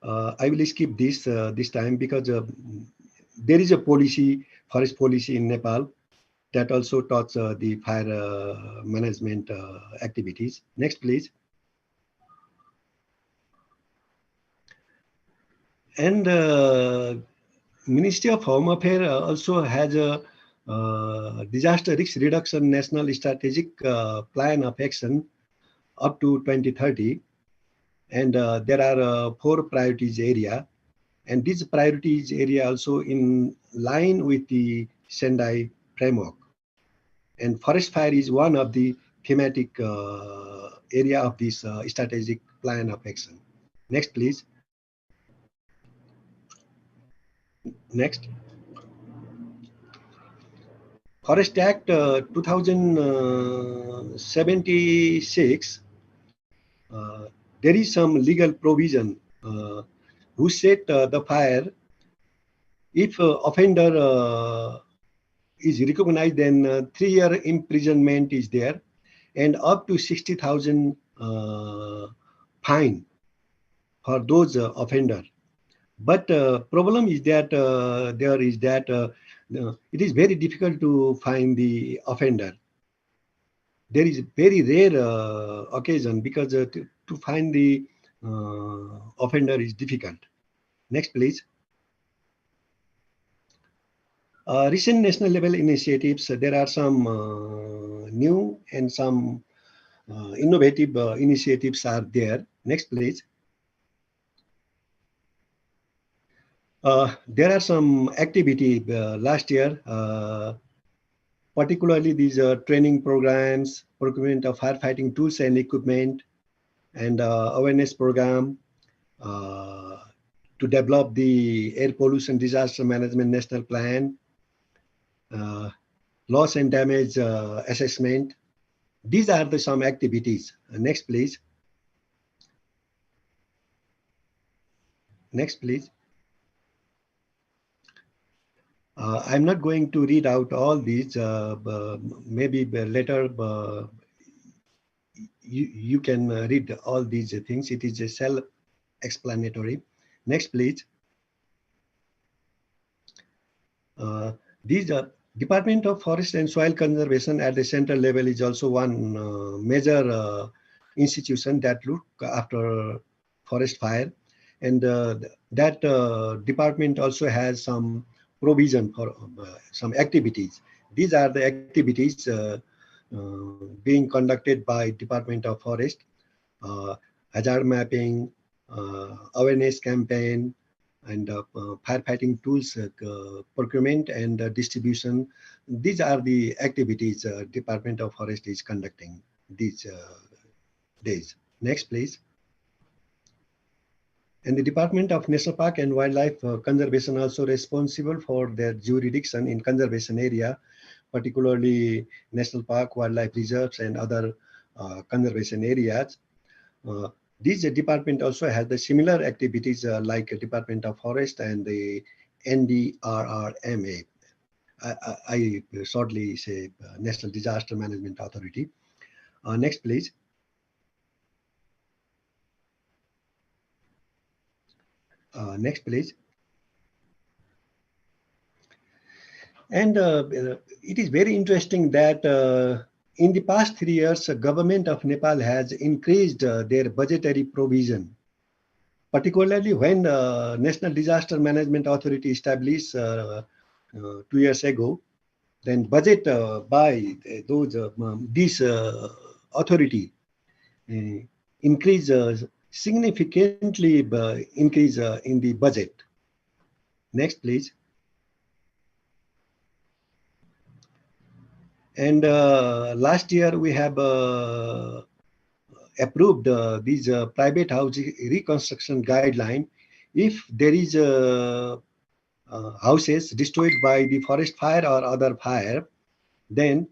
I will skip this this time because there is a policy, forest policy in Nepal that also talks the fire management activities. Next, please. And Ministry of Home Affairs also has a disaster risk reduction national strategic plan of action up to 2030. And there are 4 priorities area. And this priorities area also in line with the Sendai framework. And forest fire is one of the thematic area of this strategic plan of action. Next, please. Next. Forest Act 2076, there is some legal provision who set the fire. If offender is recognized, then 3-year imprisonment is there, and up to 60,000 fine for those offender. But problem is that it is very difficult to find the offender. There is very rare occasion because to find the offender is difficult. Next, please. Recent national level initiatives, there are some new and some innovative initiatives are there. Next, please. There are some activity last year, particularly these training programs, procurement of firefighting tools and equipment, and awareness program to develop the air pollution disaster management national plan, loss and damage assessment. These are the some activities. Next, please. Next, please. I'm not going to read out all these. Maybe later you can read all these things. It is a self-explanatory. Next, please. These Department of Forest and Soil Conservation at the central level is also one major institution that look after forest fire, and that department also has some provision for some activities. These are the activities being conducted by Department of Forest: hazard mapping, awareness campaign, and firefighting tools procurement and distribution. These are the activities Department of Forest is conducting these days. Next, please. And the Department of National Park and Wildlife Conservation also responsible for their jurisdiction in conservation area, particularly national park, wildlife reserves, and other conservation areas. This department also has the similar activities like Department of Forest and the NDRRMA. I shortly say National Disaster Management Authority. Next, please. Next, please. And it is very interesting that in the past 3 years, the government of Nepal has increased their budgetary provision, particularly when National Disaster Management Authority established 2 years ago. Then budget by this authority increase significantly increase in the budget. Next, please. And last year we have approved these private housing reconstruction guideline. If there is houses destroyed by the forest fire or other fire, then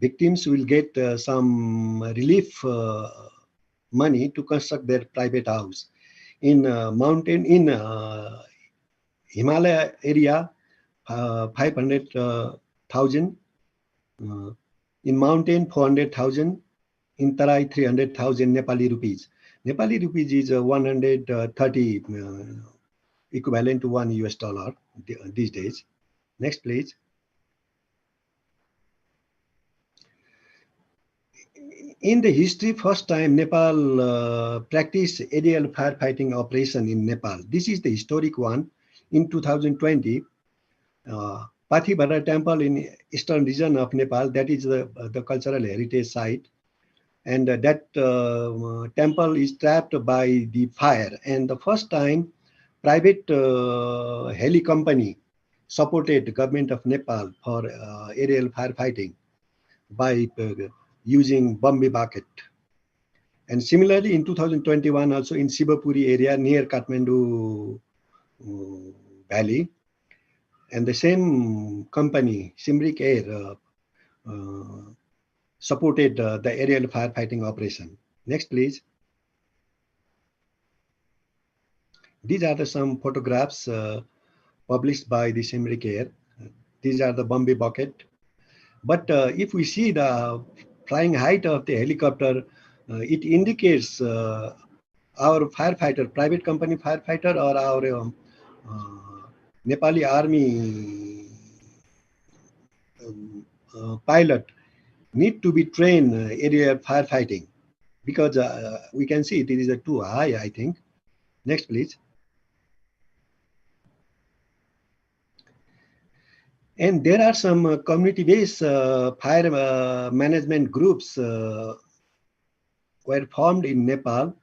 victims will get some relief money to construct their private house. In mountain, in Himalaya area, 500,000. In mountain, 400,000. In Tarai, 300,000 Nepali rupees. Nepali rupees is 130 equivalent to $1 US these days. Next, please. In the history, first time Nepal practiced aerial firefighting operation in Nepal. This is the historic one. In 2020, 𝗙𝗵𝗿𝗲 temple in eastern region of Nepal, that is the cultural heritage site. And that temple is trapped by the fire. And the first time, private heli company supported the government of Nepal for aerial firefighting by using 𝗙𝗵𝗿𝗲. And similarly, in 2021, also in Shivapuri area near Kathmandu Valley, and the same company, 𝗙𝗵𝗃 supported the aerial firefighting operation. Next, please. These are some photographs published by the 𝗙𝗵𝗃. These are the 𝗙𝗵𝗿𝗃. But if we see the flying height of the helicopter, it indicates our firefighter, private company firefighter, or our Nepali army pilot need to be trained aerial firefighting, because we can see it is too high, I think. Next, please. And there are some community-based fire management groups were formed in Nepal,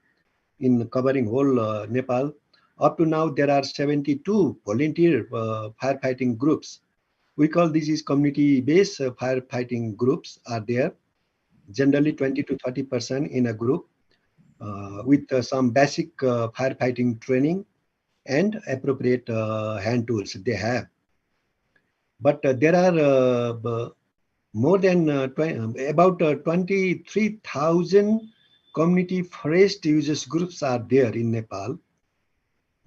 in covering whole Nepal. Up to now, there are 72 volunteer firefighting groups. We call these is community-based firefighting groups are there, generally 20 to 30% in a group, with some basic firefighting training and appropriate hand tools they have. But there are more than about 23,000 community forest users groups are there in Nepal.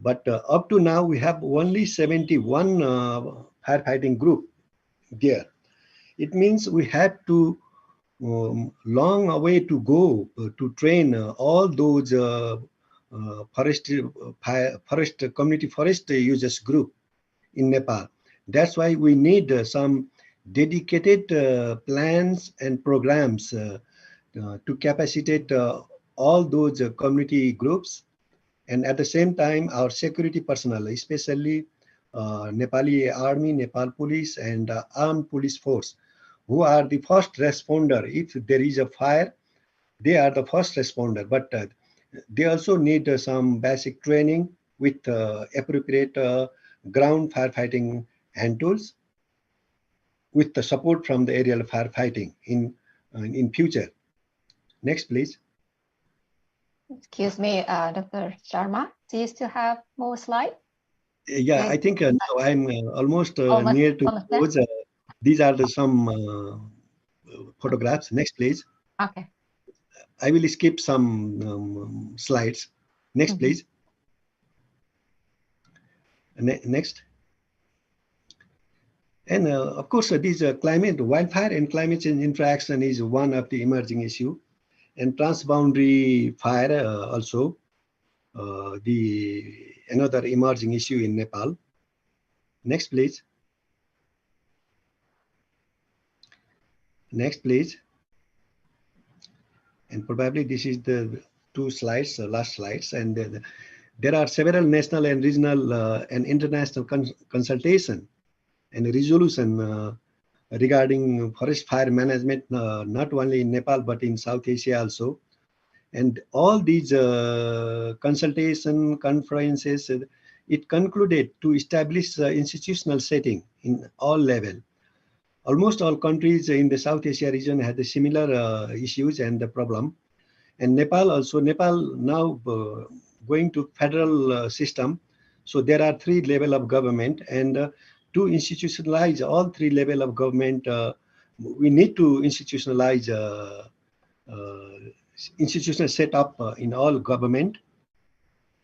But up to now, we have only 71 firefighting group there. It means we have to long way to go to train all those community forest users group in Nepal. That's why we need some dedicated plans and programs to capacitate all those community groups. And at the same time, our security personnel, especially Nepali Army, Nepal Police, and Armed Police Force, who are the first responder. If there is a fire, they are the first responder. But they also need some basic training with appropriate ground firefighting hand tools, with the support from the aerial firefighting in future. Next, please. Excuse me, Dr. Sharma, do you still have more slides? Yeah, I think now I'm almost near to close. These are some photographs. Next, please. Okay. I will skip some slides. Next, please. Next. And of course, this climate, wildfire and climate change interaction is one of the emerging issue, and transboundary fire also another emerging issue in Nepal. Next, please. Next, please. And probably this is the two slides, last slides. And there are several national and regional and international consultation and resolution regarding forest fire management, not only in Nepal, but in South Asia also. And all these consultation conferences, it concluded to establish institutional setting in all level. Almost all countries in the South Asia region had the similar issues and the problem. And Nepal also, Nepal now going to federal system. So there are 3 levels of government, and to institutionalize all 3 levels of government, we need to institutionalize institutional setup in all government,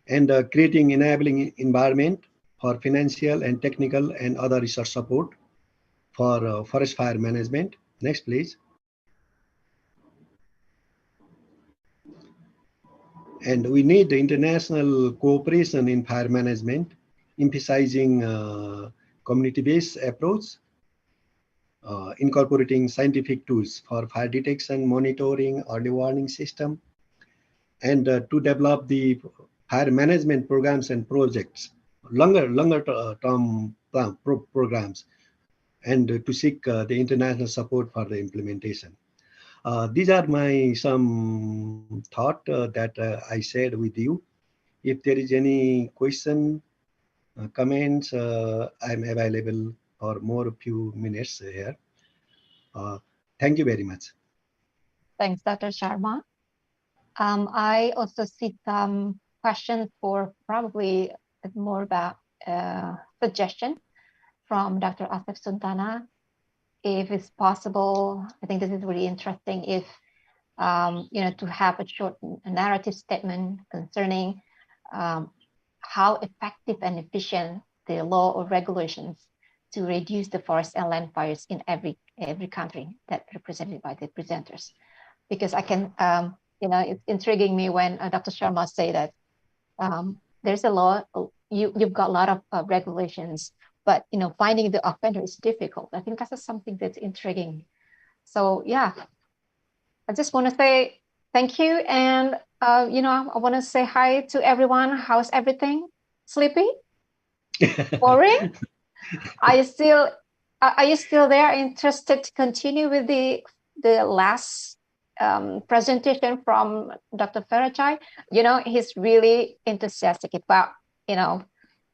and creating enabling environment for financial and technical and other research support for forest fire management. Next, please. And we need the international cooperation in fire management, emphasizing community-based approach, incorporating scientific tools for fire detection, monitoring, early warning system, and to develop the fire management programs and projects, longer term programs, and to seek the international support for the implementation. These are my some thought that I shared with you. If there is any question, comments, I'm available for more few minutes here. Thank you very much. Thanks, Dr. Sharma. I also see some questions for probably more about suggestion from Dr. Asif Suntana. If it's possible, I think this is really interesting, if to have a short narrative statement concerning how effective and efficient the law or regulations to reduce the forest and land fires in every country that represented by the presenters. Because I can, it's intriguing me when Dr. Sharma say that there's a law, you've got a lot of regulations, but finding the offender is difficult. I think that's something that's intriguing. So yeah, I just want to say thank you, and I want to say hi to everyone. How's everything? Sleepy? Boring? Are you still there? Interested to continue with the last presentation from Dr. 𝗪𝗱 𝗁? He's really enthusiastic about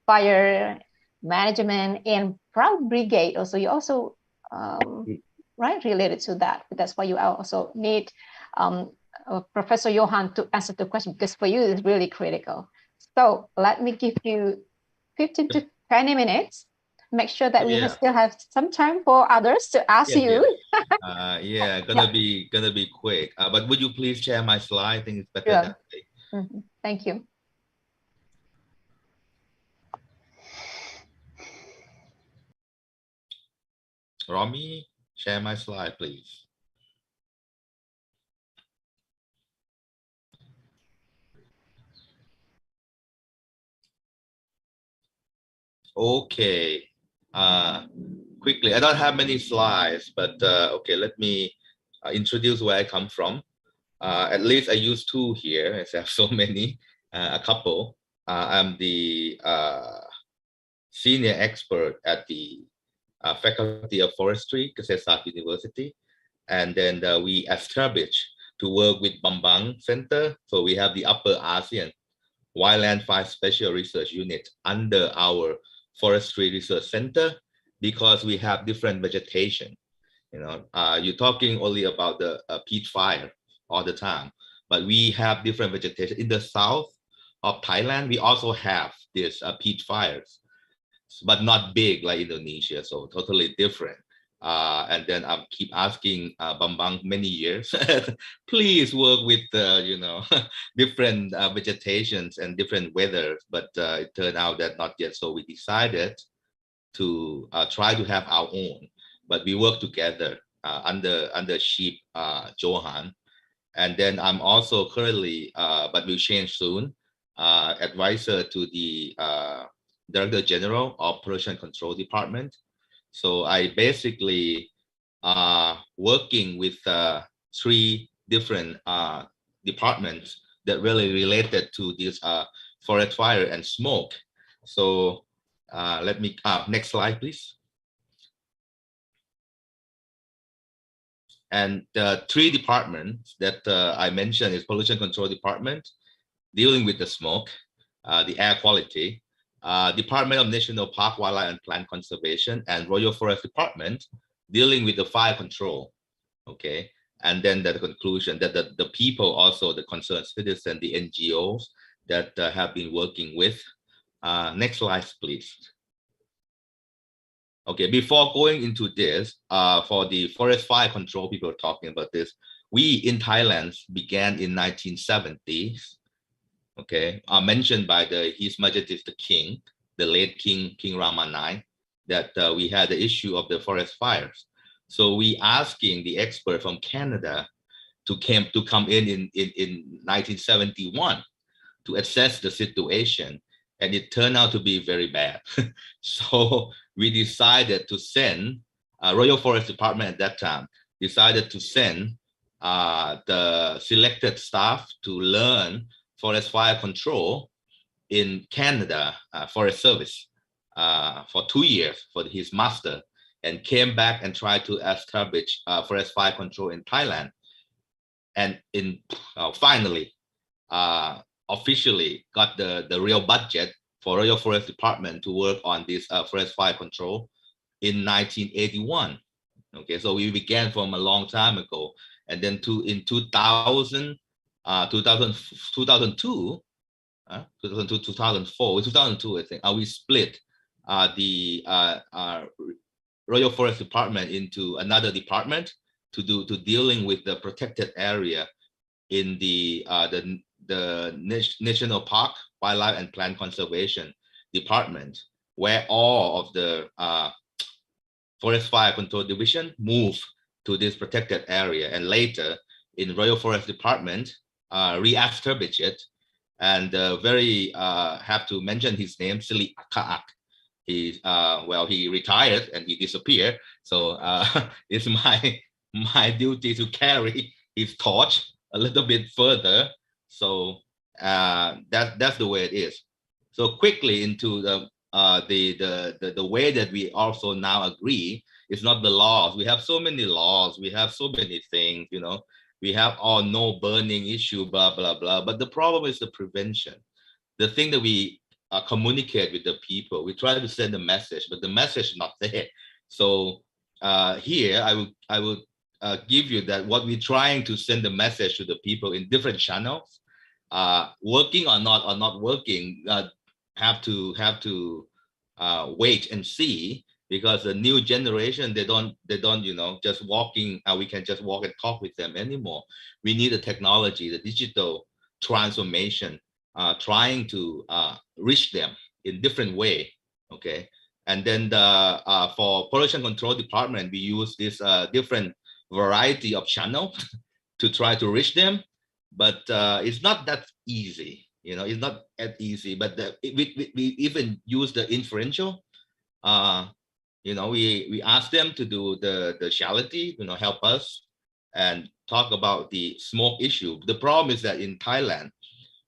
fire management and proud brigade. Also, you also right related to that. That's why you also need Professor Johan to answer the question, because for you it's really critical. So let me give you 15 to 20 minutes. Make sure that we still have some time for others to ask you. Gonna be quick. But would you please share my slide? I think it's better that way. Thank you. Romy, share my slide, please. Okay. Quickly, I don't have many slides, but okay, let me introduce where I come from. At least I use 2 here, as I have so many, a couple. I'm the senior expert at the Faculty of Forestry, 𝗪𝗱 University. And then we established to work with Bambang Center. So we have the Upper ASEAN Wildland Fire Special Research Unit under our Forestry Research Center, because we have different vegetation. You're talking only about the peat fire all the time, but we have different vegetation. In the south of Thailand, we also have this peat fires, but not big like Indonesia, so totally different. And then I keep asking Bambang many years, please work with different vegetations and different weathers, but it turned out that not yet. So we decided to try to have our own, but we work together under Chief Johan. And then I'm also currently, but will change soon, advisor to the Director General of Pollution Control Department. So I basically working with 3 different departments that really related to this forest fire and smoke. So let me, next slide, please. And the 3 departments that I mentioned is Pollution Control Department, dealing with the smoke, the air quality, Department of National Park, Wildlife and Plant Conservation, and Royal Forest Department, dealing with the fire control. Okay, and then the conclusion that the people, also the concerned citizens, the NGOs that have been working with. Next slide, please. Okay, before going into this, for the forest fire control, people are talking about this. We in Thailand began in 1970s. Okay, mentioned by His Majesty the King, the late King Rama IX, that we had the issue of the forest fires. So we asking the expert from Canada to come in 1971 to assess the situation, and it turned out to be very bad. So we decided to send Royal Forest Department at that time decided to send the selected staff to learn forest fire control in Canada, Forest Service, for 2 years for his master, and came back and tried to establish forest fire control in Thailand. And finally, officially got the real budget for Royal Forest Department to work on this forest fire control in 1981. Okay, so we began from a long time ago. And then in 2000, 2002, 2004, 2002, I think, we split the Royal Forest Department into another department to dealing with the protected area in the National Park, Wildlife and Plant Conservation Department, where all of the Forest Fire Control Division moved to this protected area, and later in Royal Forest Department re-established it. And very have to mention his name, 𝗙𝗵𝗂. He retired and he disappeared. So it's my duty to carry his torch a little bit further. So that's the way it is. So quickly into the way that we also now agree is not the laws. We have so many laws. We have so many things, you know. We have all no burning issue, blah, blah, blah. But the problem is the prevention. The thing that we communicate with the people, we try to send a message, but the message is not there. So here I would give you that what we're trying to send the message to the people in different channels, working or not working, have to wait and see, because the new generation, they don't you know, just walking, we can just walk and talk with them anymore. We need the technology, the digital transformation, trying to reach them in different way. Okay, and then for pollution control department, we use this different variety of channel to try to reach them, but it's not that easy. You know, it's not that easy. But we even use the inferential. You know, we ask them to do the charity, you know, help us and talk about the smoke issue. The problem is that in Thailand,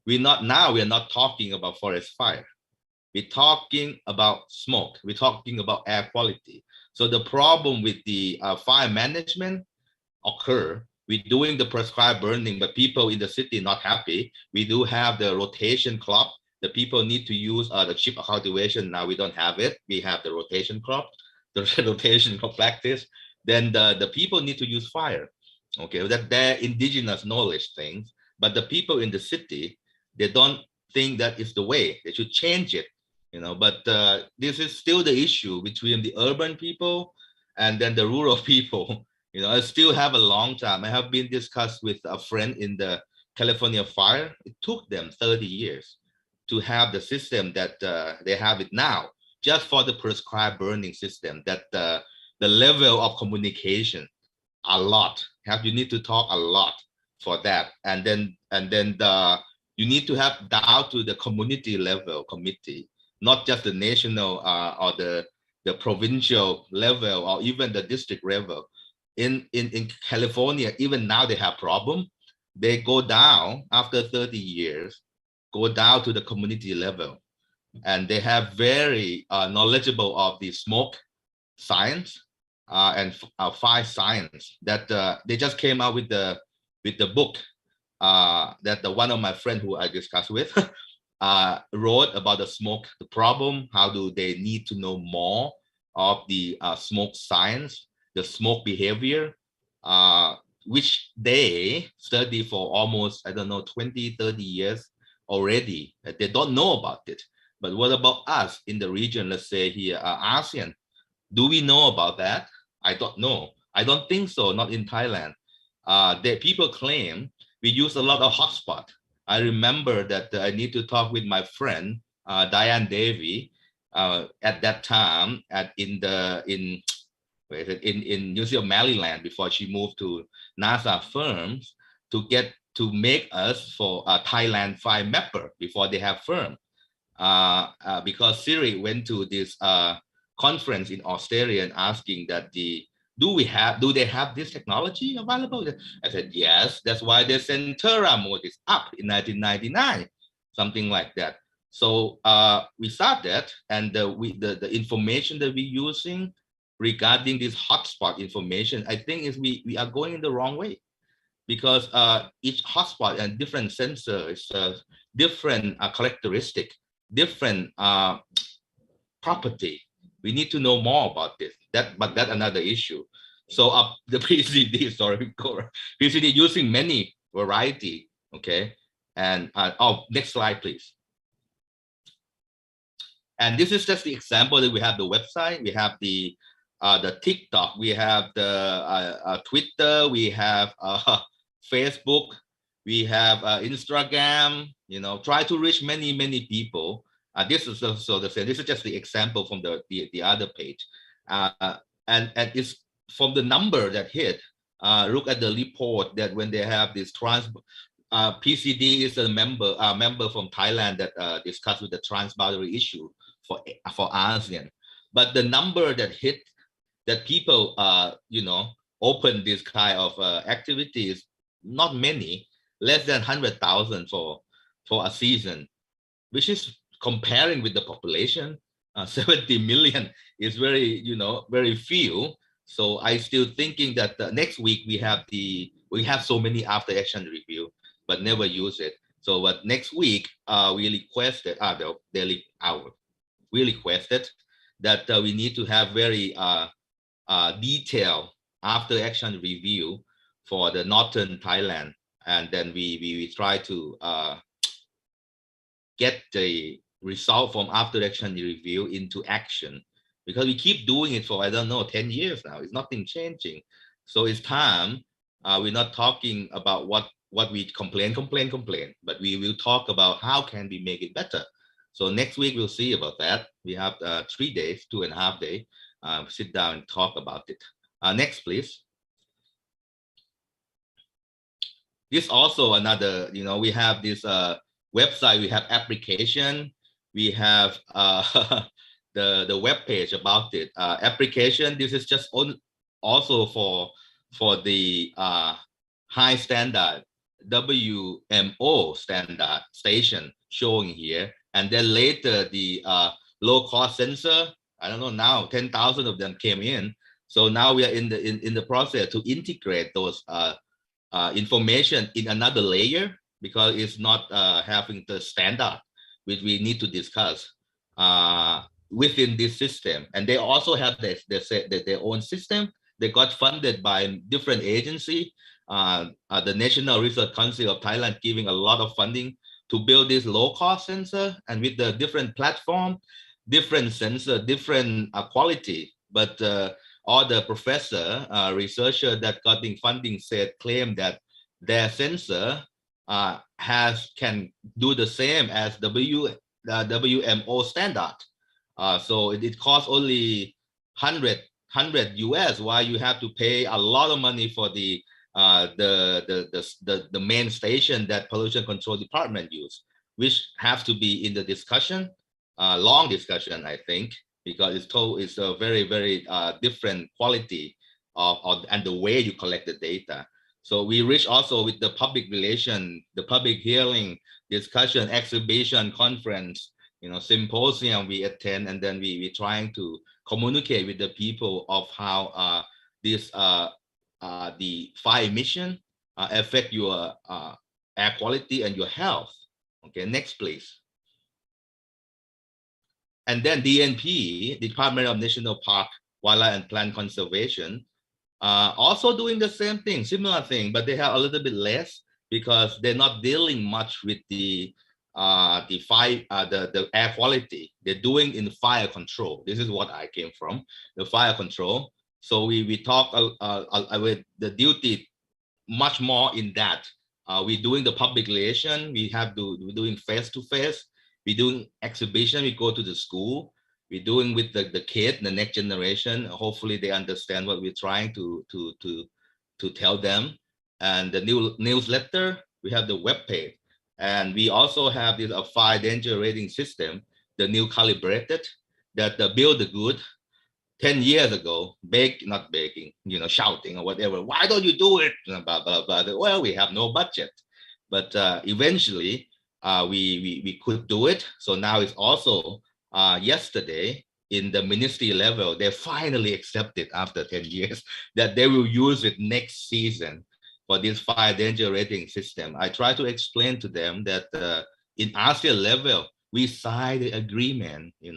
we're not talking about forest fire. We're talking about smoke. We're talking about air quality. So the problem with the fire management occur. We're doing the prescribed burning, but people in the city not happy. We do have the rotation crop. The people need to use the chip cultivation. Now we don't have it. We have the rotation crop, the rotation crop practice. Then the people need to use fire. Okay, that they're indigenous knowledge things. But the people in the city, they don't think that is the way. They should change it. You know, but this is still the issue between the urban people and then the rural people. You know, I still have a long time. I have been discussed with a friend in the California fire. It took them 30 years to have the system that they have it now, just for the prescribed burning system, that the level of communication, a lot. You need to talk a lot for that. And then you need to have down to the community level committee, not just the national or the provincial level or even the district level. In California, even now they have problem they go down after 30 years, go down to the community level. And they have very knowledgeable of the smoke science and fire science that they just came out with the book that one of my friends who I discussed with wrote about the smoke, the problem, how do they need to know more of the smoke science, the smoke behavior, which they study for almost, I don't know, 20, 30 years already. They don't know about it. But what about us in the region, let's say here, ASEAN? Do we know about that? I don't know. I don't think so, not in Thailand. People claim we use a lot of hotspot. I remember that I need to talk with my friend, Diane Davy, at that time in New Zealand, Maryland, before she moved to NASA firms to make us for a Thailand fire mapper before they have firm. Because Siri went to this conference in Australia and asking that do they have this technology available? I said, yes, that's why they sent 𝗙𝗵𝗿 up in 1999, something like that. So we started, and the information that we're using regarding this hotspot information, I think is we are going in the wrong way, because each hotspot and different sensors, different characteristic, different property. We need to know more about this. But that's another issue. So the PCD, sorry, PCD using many variety. Okay, and next slide, please. And this is just the example that we have the website, we have the TikTok, we have the Twitter, we have Facebook, we have Instagram. You know, try to reach many people. This is also the same. This is just the example from the other page, and it's from the number that hit. Look at the report that when they have this PCD is a member from Thailand that discussed with the transboundary issue for ASEAN. But the number that hit, that people open this kind of activities, not many, less than 100,000 for a season, which is comparing with the population, 70 million is very few. So I still thinking that next week we have so many after action review, but never use it. So but next week we requested we requested that we need to have very detailed after action review for the northern Thailand, and then we try to get the result from after action review into action, because we keep doing it for, I don't know, 10 years now. It's nothing changing. So it's time. We're not talking about what we complain, but we will talk about how can we make it better. So next week we'll see about that. We have 3 days, 2.5 days, sit down and talk about it. Next, please. This also another, we have this website, we have application, we have the web page about it. Application, this is just also for the high standard WMO standard station showing here, and then later the low cost sensor. I don't know, now 10,000 of them came in. So now we are in the process to integrate those information in another layer, because it's not having the standard which we need to discuss within this system. And they also have their own system. They got funded by different agency. The National Research Council of Thailand giving a lot of funding to build this low-cost sensor, and with the different platform, different sensor, different quality. But all the professor, researcher that got the funding claim that their sensor can do the same as WMO standard. So it costs only 100 US, while you have to pay a lot of money for the main station that pollution control department use, which has to be in the discussion, long discussion, I think, because it's a very different quality and the way you collect the data. So we reach also with the public relation, the public hearing, discussion, exhibition, conference, symposium we attend, and then we trying to communicate with the people of how the fire emission affect your air quality and your health. Okay, next please. And then DNP, Department of National Park, Wildlife and Plant Conservation, also doing the same thing, similar thing, but they have a little bit less because they're not dealing much with the air quality. They're doing in fire control. This is what I came from, the fire control. So we talk with the duty much more in that. We're doing the public relation. We're doing face-to-face. We're doing exhibition. We go to the school. We're doing with the kid, the next generation. Hopefully they understand what we're trying to tell them. And the new newsletter, we have the web page. And we also have this fire danger rating system, the new calibrated, that build the good 10 years ago, not begging, shouting or whatever. Why don't you do it? Blah, blah, blah. Well, we have no budget. But eventually, we could do it. So now it's also yesterday in the ministry level, they finally accepted after 10 years that they will use it next season for this fire danger rating system. I try to explain to them that in ASEAN level, we signed the agreement, in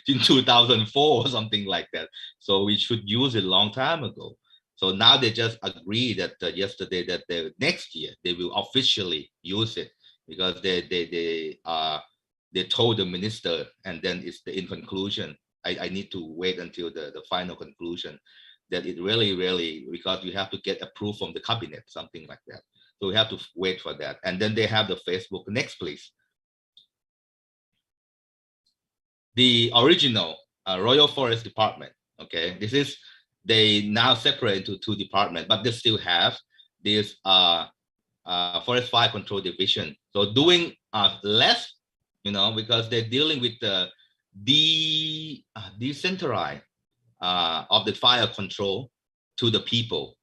2004 or something like that. So we should use it a long time ago. So now they just agree that yesterday that next year they will officially use it because they told the minister, and then it's in conclusion. I need to wait until the final conclusion that it really, because you have to get approved from the cabinet, something like that. So we have to wait for that. And then they have the Facebook. Next, please. The original Royal Forest Department, okay, they now separate into two departments, but they still have this Forest Fire Control Division. So doing less, because they're dealing with the decentralized of the fire control to the people.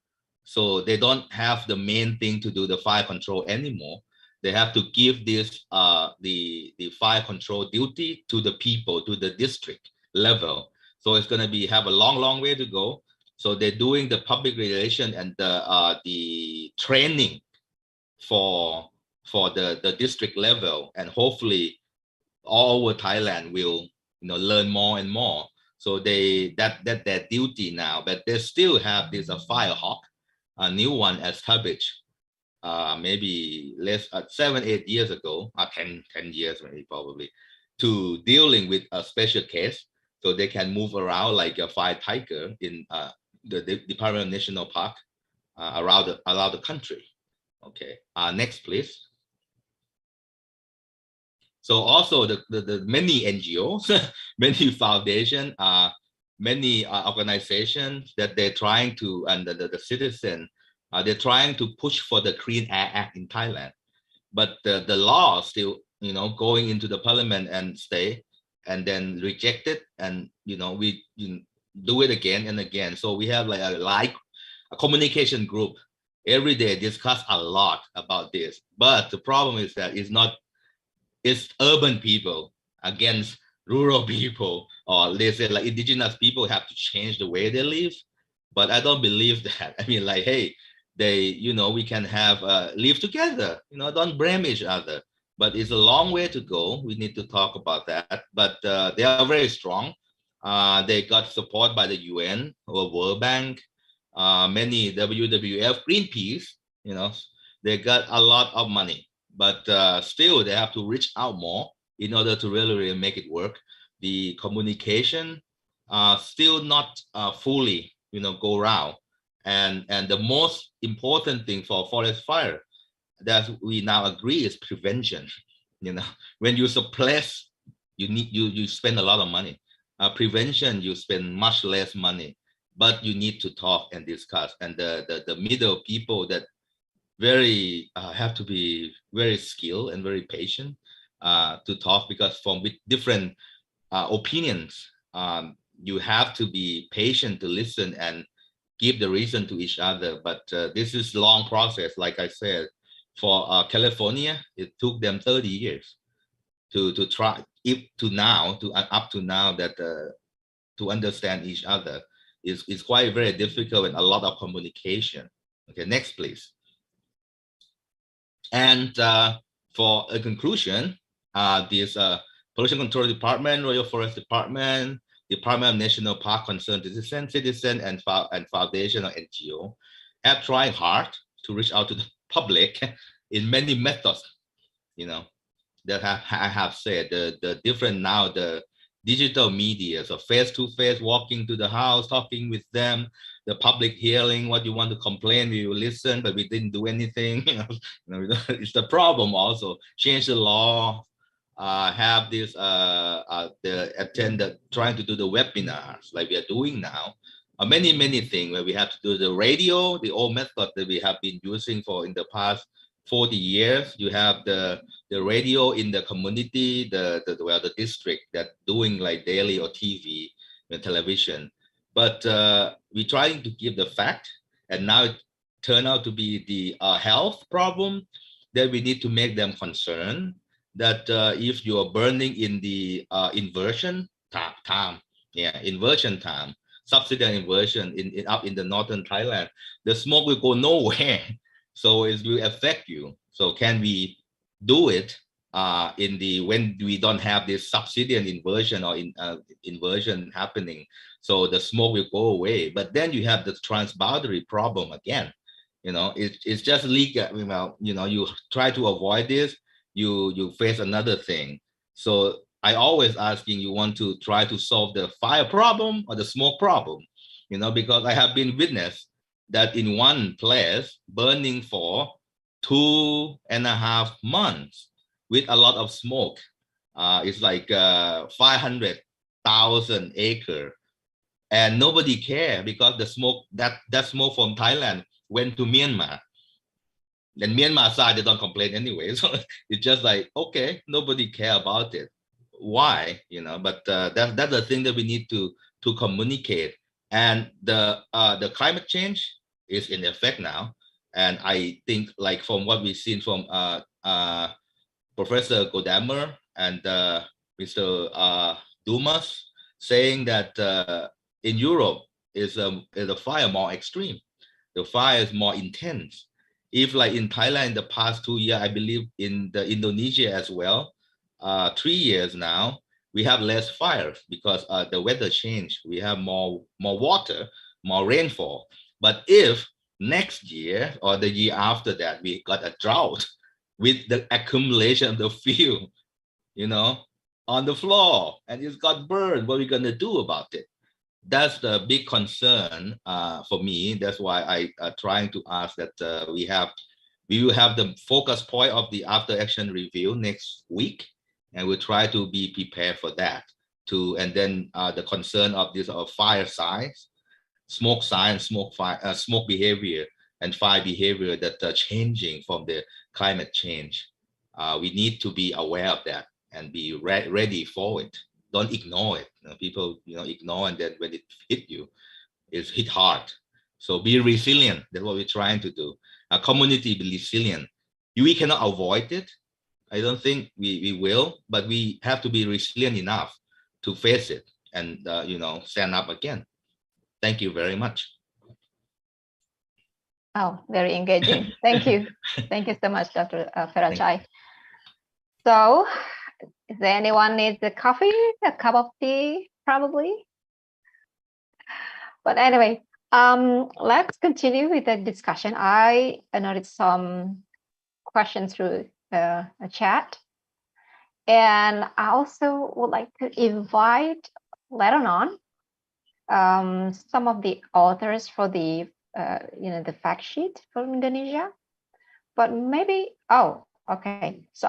So they don't have the main thing to do the fire control anymore. They have to give this the fire control duty to the people, to the district level. So it's going to have a long way to go. So they're doing the public relation and the training for the district level, and hopefully all over Thailand will learn more and more. So that's their duty now, but they still have this Firehawk, a new one established maybe 7-8 years ago, 10 years maybe probably, to dealing with a special case, so they can move around like a fire tiger in the Department of National Park around the country. Okay, next please. So also the many NGOs, many foundations, many organizations that they're trying to, and the citizen, they're trying to push for the Clean Air Act in Thailand. But the law still, going into the parliament and stay, and then rejected, and we do it again and again. So we have like a communication group every day, discuss a lot about this. But the problem is that it's urban people against rural people, or they say like indigenous people have to change the way they live. But I don't believe that. I mean, like, hey, we can have live together, don't blame each other. But it's a long way to go. We need to talk about that. But they are very strong. They got support by the UN or World Bank, many WWF, Greenpeace, they got a lot of money. But still, they have to reach out more in order to really make it work. The communication still not fully, go around. And the most important thing for forest fire that we now agree is prevention. When you suppress, you spend a lot of money. Prevention, you spend much less money, but you need to talk and discuss. And the middle people that have to be very skilled and very patient to talk, because from with different opinions, you have to be patient to listen and give the reason to each other. But this is long process. Like I said, for California, it took them 30 years to try up to now that to understand each other is quite very difficult and a lot of communication. Okay, next please. And for a conclusion, this Pollution Control Department, Royal Forest Department, Department of National Park Concerned Citizen and Foundation or NGO have tried hard to reach out to the public in many methods, you know, that I have said, the different now, the digital media, so face-to-face, walking to the house, talking with them, the public hearing what you want to complain, we will listen, but we didn't do anything. It's the problem also. Change the law, have this, trying to do the webinars like we are doing now. Many things where we have to do the radio, the old method that we have been using for in the past 40 years. You have the radio in the community, the district that doing like daily or TV and television. But we're trying to give the fact, and now it turned out to be the health problem that we need to make them concerned that if you are burning in the inversion time, subsidized inversion up in the northern Thailand, the smoke will go nowhere. So it will affect you. So can we do it when we don't have this subsidence inversion or inversion happening? So the smoke will go away. But then you have the transboundary problem again. You know, it's just legal. You know, you try to avoid this, you face another thing. So I always asking, you want to try to solve the fire problem or the smoke problem? You know, because I have been witness that in one place burning for 2.5 months with a lot of smoke. It's like 500,000 acres, and nobody care because the smoke, that smoke from Thailand went to Myanmar. And Myanmar side, they don't complain anyway. So it's just like, okay, nobody care about it. Why? You know, but that's the thing that we need to communicate. And the climate change is in effect now. And I think, like from what we've seen from Professor 𝗙𝗵𝗿 and Mr. Dumas, saying that in Europe is the fire more extreme. The fire is more intense. If like in Thailand in the past 2 years, I believe in the Indonesia as well, 3 years now, we have less fires because the weather changed. We have more water, more rainfall. But if next year or the year after that, we got a drought with the accumulation of the fuel, you know, on the floor, and it's got burned, what are we gonna do about it? That's the big concern for me. That's why I trying to ask that we will have the focus point of the after action review next week, and we'll try to be prepared for that too. And then the concern of this fire size, smoke science, smoke behavior, and fire behavior that are changing from the climate change. We need to be aware of that and be ready for it. Don't ignore it. You know, people, ignore, and then when it hit you, it's hit hard. So be resilient. That's what we're trying to do. A community be resilient. We cannot avoid it. I don't think we will, but we have to be resilient enough to face it and stand up again. Thank you very much. Oh, very engaging. Thank you. Thank you so much, Dr. 𝗙𝗏𝗊. So, is there anyone needs a coffee, a cup of tea, probably? But anyway, let's continue with the discussion. I noticed some questions through a chat, and I also would like to invite later on some of the authors for the the fact sheet from Indonesia. But maybe okay. So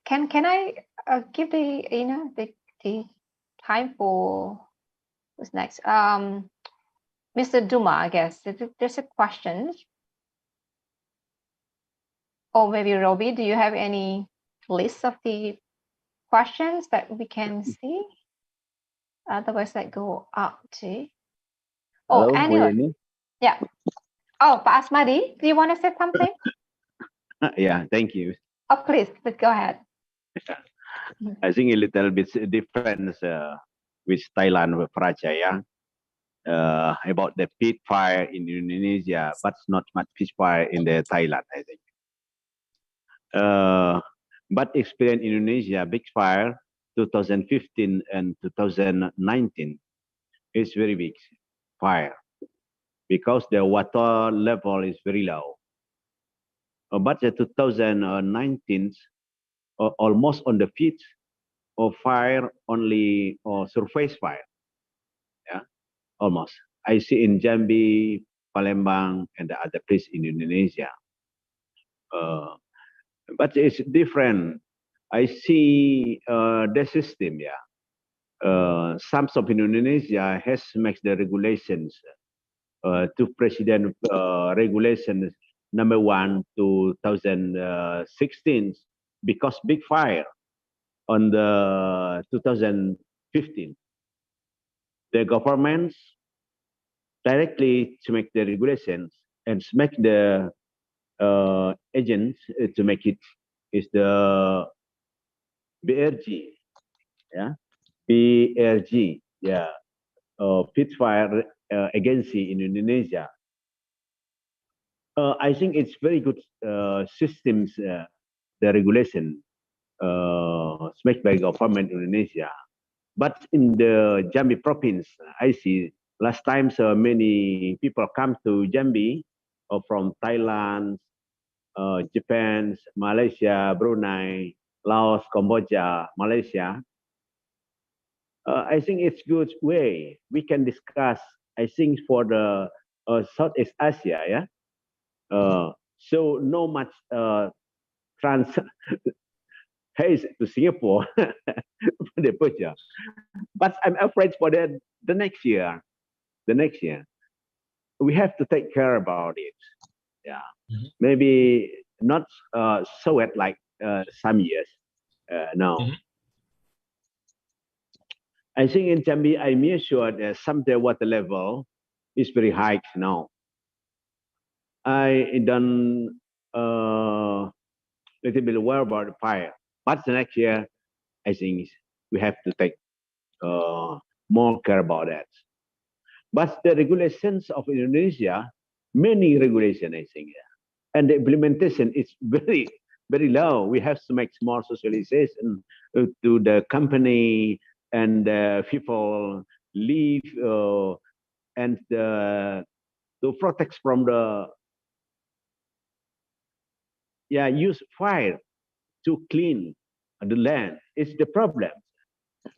can I give the the time for who's next? Mr. Dumas, I guess there's a question. Or maybe Robbie, do you have any list of the questions that we can see? Otherwise, let's go up to. Oh, Hello, anyway. Yeah. Oh, Pak Asmadi, do you want to say something? Yeah, thank you. Oh, please go ahead. I think a little bit different with Thailand with 𝗏 about the pit fire in Indonesia, but not much pit fire in the Thailand, I think. But experience in Indonesia, big fire, 2015 and 2019, is very big fire because the water level is very low. But the 2019, almost on the feet of fire, only surface fire. Yeah, almost. I see in Jambi, Palembang, and the other place in Indonesia. But it's different. I see the system. Yeah, some of Indonesia has makes the regulations to President regulations number 1 2016 because big fire on the 2015. The governments directly to make the regulations and make the agents to make it is the 𝗪𝘃, yeah, 𝗪𝘃, yeah, pit fire agency in Indonesia. I think it's very good systems, the regulation made by government Indonesia. But in the Jambi province, I see last time so many people come to Jambi from Thailand, Japan, Malaysia, Brunei, Laos, Cambodia, Malaysia. I think it's good way we can discuss. I think for the Southeast Asia, yeah. So no much haze to Singapore, but I'm afraid for the next year. The next year, we have to take care about it. Yeah, maybe not so wet like some years. No. I think in Jambi, I'm sure that some the water level is very high now. I done little bit aware about the fire, but the next year, I think we have to take more care about that. But the regulations of Indonesia, many regulations, I think, and the implementation is very, very low. We have to make more socialization to the company and people live and to protect from the use fire to clean the land. It's the problem.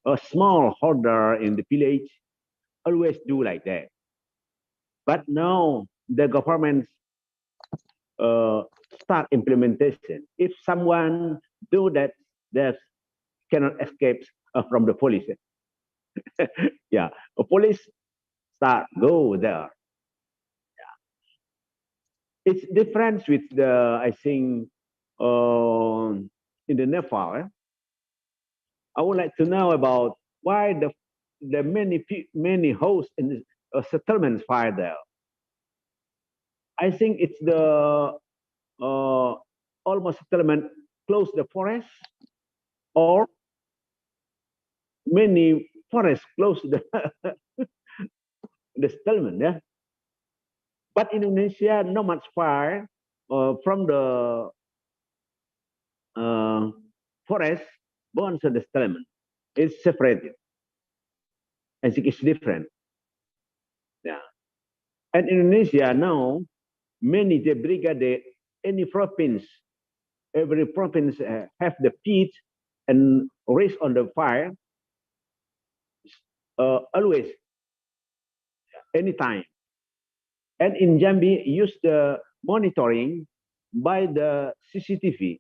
A small holder in the village always do like that. But now the government start implementation. If someone do that, they cannot escape from the police. Yeah, the police start go there. Yeah. It's different with the, I think, in the Nepal. I would like to know about why the many hosts in the settlements fire there. I think it's the almost settlement close the forest, or many forests close the the settlement. Yeah, but in Indonesia, not much fire from the forest born to the settlement. It's separated. I think it's different. Yeah, and Indonesia now many the brigade, any province, every province have the pit and race on the fire always, anytime. And in Jambi, use the monitoring by the CCTV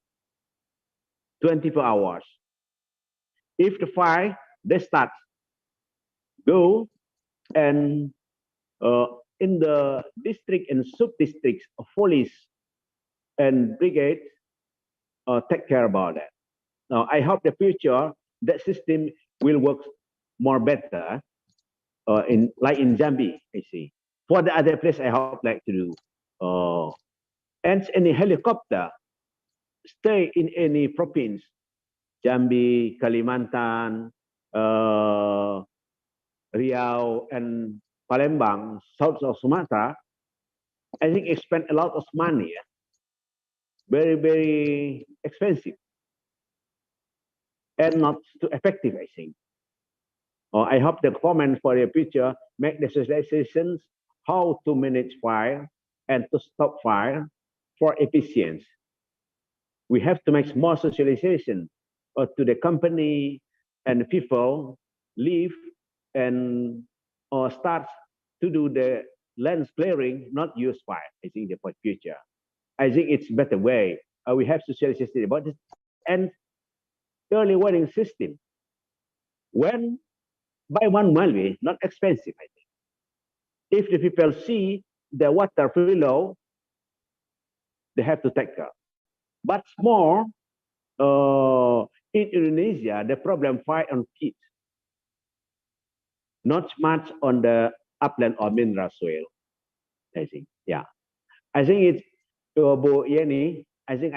24 hours. If the fire, they start go, and in the district and sub-districts of police and brigade take care about that. Now, I hope the future that system will work more better in like in Jambi, I see. For the other place, I hope like to do. And any helicopter stay in any province, Jambi, Kalimantan, Riau, and Palembang, south of Sumatra, I think it spent a lot of money. Very, very expensive. And not too effective, I think. I hope the government for the future make the socializations how to manage fire and to stop fire for efficiency. We have to make more socialization to the company and people live and start to do the land clearing, not use fire. I think for the future. I think it's better way. We have socialization about this and early warning system. When by one Malwi, not expensive, I think. If the people see the water below, they have to take care. But more in Indonesia, the problem fire on peat, not much on the upland or mineral soil. I think, yeah. I think it's Bu Yeni. I think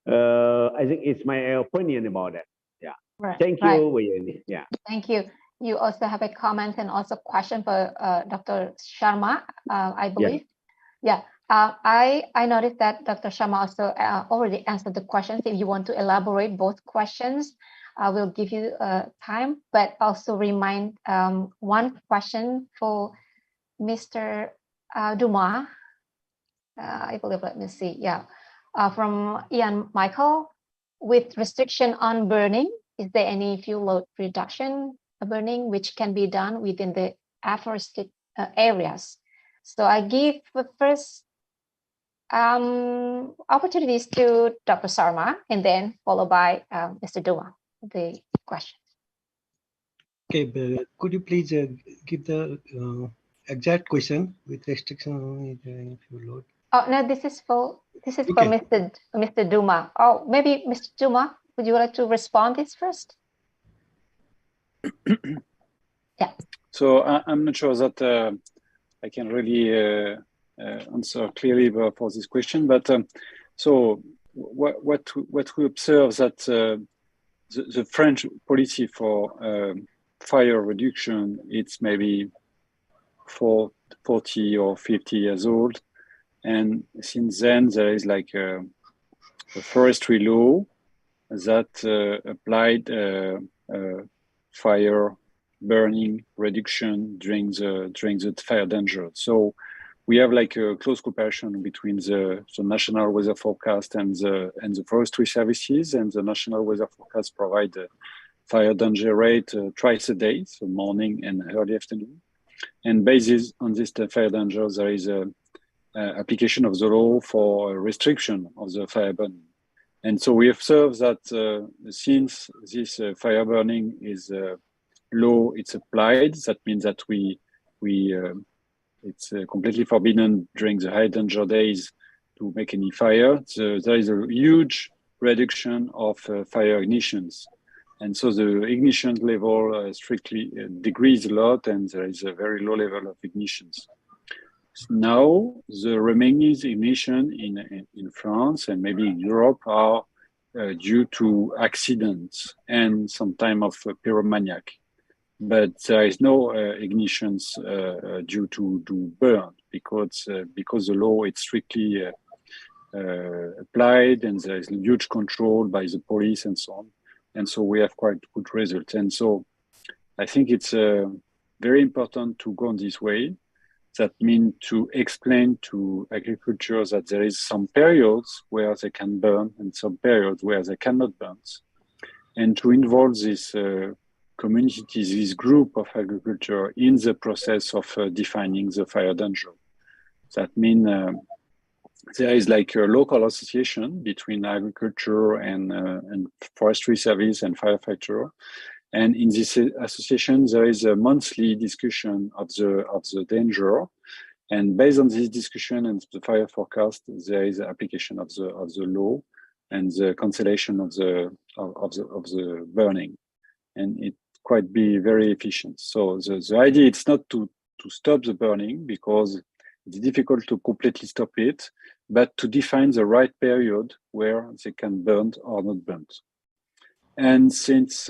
it's my opinion about that. Yeah. Right. Thank you, Bu Yeni. Yeah. Thank you. You also have a comment and also question for Dr. Sharma, I believe. Yeah. I noticed that Dr. Sharma also already answered the questions. If you want to elaborate both questions, I will give you time, but also remind one question for Mr. Dumas. I believe, let me see. Yeah. From Ian Michael, with restriction on burning, is there any fuel load reduction burning which can be done within the afforested areas? So I give the first opportunities to Dr. Sharma and then followed by Mr. Dumas, the question. Okay, but could you please give the exact question with restriction on fuel load? Oh no, this is for Mr. Dumas. Oh, maybe Mr. Dumas, would you like to respond this first? Yeah. So I'm not sure that I can really answer clearly for this question, but so what we observe that the French policy for fire reduction, it's maybe 40 or 50 years old, and since then there is like a forestry law that applied fire burning reduction during the fire danger. So we have like a close cooperation between the national weather forecast and the forestry services, and the national weather forecast provide the fire danger rate twice a day, so morning and early afternoon. And based on this fire danger, there is a application of the law for restriction of the fire burning. And so we observe that since this fire burning is law, it's applied. That means that it's completely forbidden during the high danger days to make any fire. So there is a huge reduction of fire ignitions. And so the ignition level strictly decreased a lot, and there is a very low level of ignitions. Now, the remaining ignition in France and maybe in Europe are due to accidents and some time of pyromaniac. But there is no ignitions due to burn because the law is strictly applied, and there is huge control by the police and so on. And so we have quite good results. And so I think it's very important to go on this way. That means to explain to agriculture that there is some periods where they can burn and some periods where they cannot burn. And to involve this communities, this group of agriculture in the process of defining the fire danger. That means there is like a local association between agriculture and forestry service and firefighter. And in this association, there is a monthly discussion of the danger. And based on this discussion and the fire forecast, there is an application of the law and the cancellation of the burning. And it quite be very efficient. So the idea is not to stop the burning because it's difficult to completely stop it, but to define the right period where they can burn or not burn. And since,